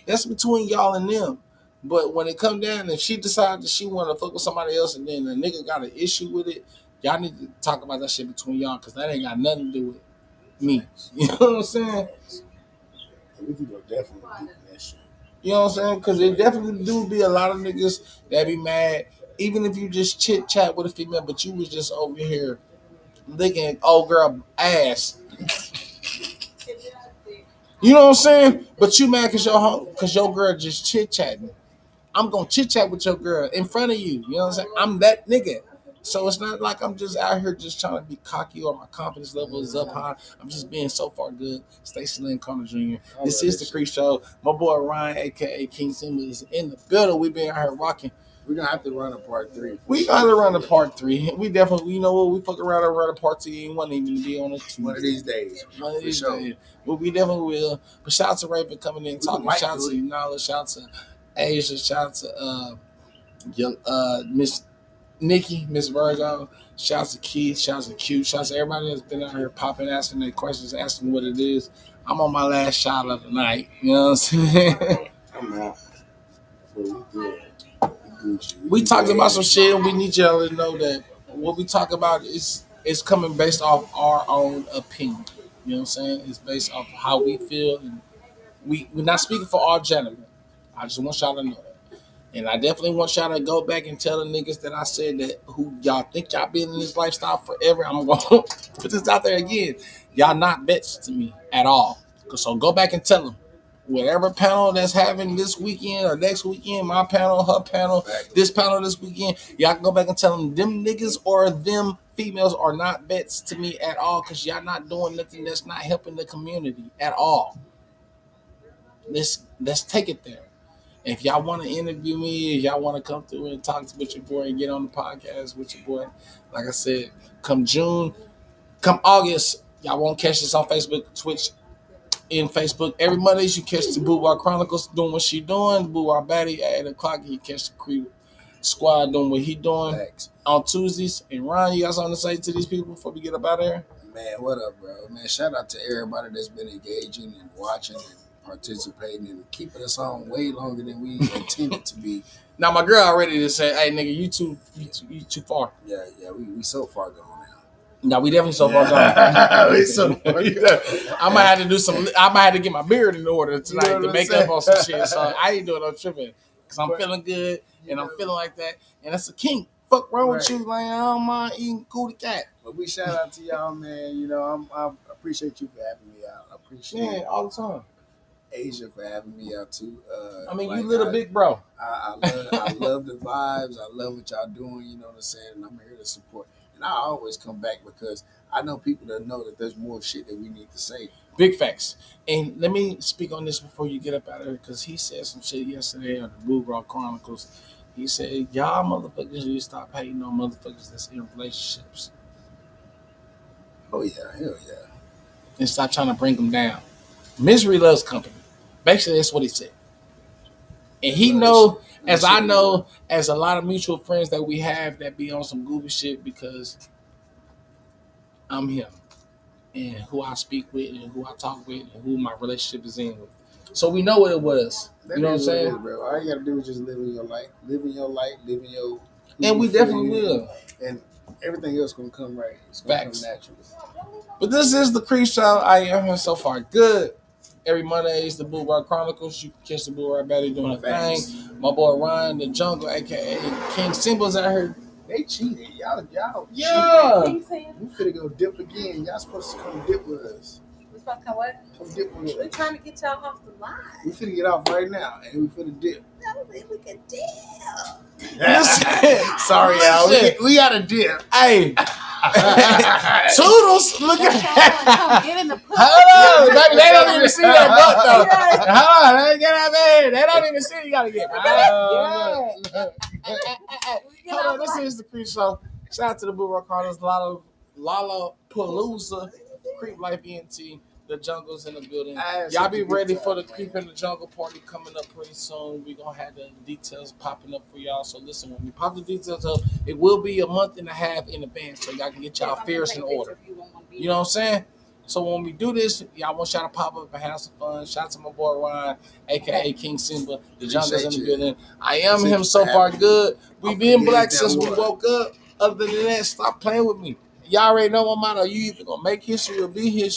That's between y'all and them. But when it come down, if she decides that she want to fuck with somebody else and then the nigga got an issue with it, y'all need to talk about that shit between y'all because that ain't got nothing to do with me. You know what I'm saying? We can go definitely deep in that shit. You know what I'm saying? Because there definitely do be a lot of niggas that be mad, even if you just chit chat with a female, but you was just over here licking old girl ass. You know what I'm saying? But you mad because your girl just chit chatting. I'm gonna chit chat with your girl in front of you. You know what I'm saying? I'm that nigga. So it's not like I'm just out here just trying to be cocky or my confidence level is up high. I'm just being so far good. Stacey Lynn Connor Jr. This is the Creep Show. My boy Ryan, aka King Simba, is in the building. We been out here rocking. We're gonna have to run a part 3. We gotta run a part 3. We definitely, you know what? We fuck around and run a part 2. You want even to be on it one of these days. One of these days. Well, we definitely will. But shout out to Raven coming in talking. Shout out to Nala. Shout out to Asia. Shout out to Miss Nikki, Miss Virgo. Shout out to Keith. Shout out to Q. Shout out to everybody that's been out here popping, asking their questions, asking what it is. I'm on my last shot of the night. You know what I'm saying? I'm out. We good. We talked about some shit, and we need y'all to know that what we talk about is coming based off our own opinion. You know what I'm saying? It's based off how we feel, and we're not speaking for all gentlemen. I just want y'all to know that. And I definitely want y'all to go back and tell the niggas that I said that who y'all think y'all been in this lifestyle forever. I'm going to put this out there again. Y'all not bets to me at all. So go back and tell them. Whatever panel that's having this weekend or next weekend, my panel, her panel, this panel this weekend, y'all can go back and tell them niggas or them females are not bets to me at all because y'all not doing nothing that's not helping the community at all. Let's take it there. If y'all want to interview me, if y'all want to come through and talk with your boy and get on the podcast with your boy, like I said, come June, come August, y'all won't catch this on Facebook, Twitch, in Facebook. Every Monday, you catch the Boudoir Chronicles doing what she doing. The Boudoir Baddie at 8 o'clock, you catch the Creep Squad doing what he doing. Thanks. On Tuesdays. And Ryan, you got something to say to these people before we get up out of here? Man, what up, bro? Man, shout out to everybody that's been engaging and watching and participating and keeping us on way longer than we intended to be. Now my girl already just said, "Hey, nigga, you too far." Yeah, we so far gone now. No, we definitely so far gone. We so far gone. I might have to do some. I might have to get my beard in order tonight what to I'm make saying? up on some shit. So I ain't doing no tripping because I'm But, feeling good and I'm know, feeling like that. And that's a kink. Fuck wrong with Right. you? Like I don't mind eating cootie cat. But we shout out to y'all, man. You know, I appreciate you for having me out. I appreciate all the time. Asia for having me out too. I mean, like you little big bro. I love the vibes. I love what y'all doing. You know what I'm saying? And I'm here to support. And I always come back because I know people that know that there's more shit that we need to say. Big facts. And let me speak on this before you get up out of here because he said some shit yesterday on the Blue Rock Chronicles. He said, y'all motherfuckers need to stop hating on motherfuckers that's in relationships. Oh, yeah. Hell yeah. And stop trying to bring them down. Misery loves company. Basically, that's what he said. And he know, as I know, as a lot of mutual friends that we have that be on some goofy shit because I'm him. And who I speak with and who I talk with and who my relationship is in with. So we know what it was. You know what I'm saying? Bro. All you gotta do is just live in your life. Live in your life. Live in your... And we definitely will. And everything else gonna come right. It's gonna come naturally. But this is the Creep Show. I am here so far good. Every Monday is the Blue Rock Chronicles. You can catch the Blue Rock Battery doing a thing. My boy Ryan, the Jungle, aka King Symbols out here. They cheated. Y'all Yeah. cheated. We finna go dip again. Y'all supposed to come dip with us. We supposed to come what? Come dip with us. We're trying to get y'all off the line. We finna get off right now and we finna dip. No, we can dip. Sorry, y'all. We got to dip. Hey. Toodles, look at that. Come get in the pool. Hold on, baby. They don't even see that butt though. Hold on, let me get out there. They don't even see it. You gotta get. Hold on, this is the Creep Show. Shout out to the Blue Rock Chronicles, Lollapalooza, Creep Life ENT, the Jungle's in the building. Y'all be ready for the Creep in the Jungle party coming up pretty soon. We're gonna have the details popping up for y'all. So listen, when we pop the details up, it will be a month and a half in advance, so y'all can get y'all affairs in order. You know what I'm saying? So when we do this, y'all want y'all to pop up and have some fun. Shout out to my boy Ryan, aka King Simba. The Jungle's in the building. I am him so far good. We've been black since we woke up. Other than that, stop playing with me. Y'all already know my motto. You either gonna make history or be history.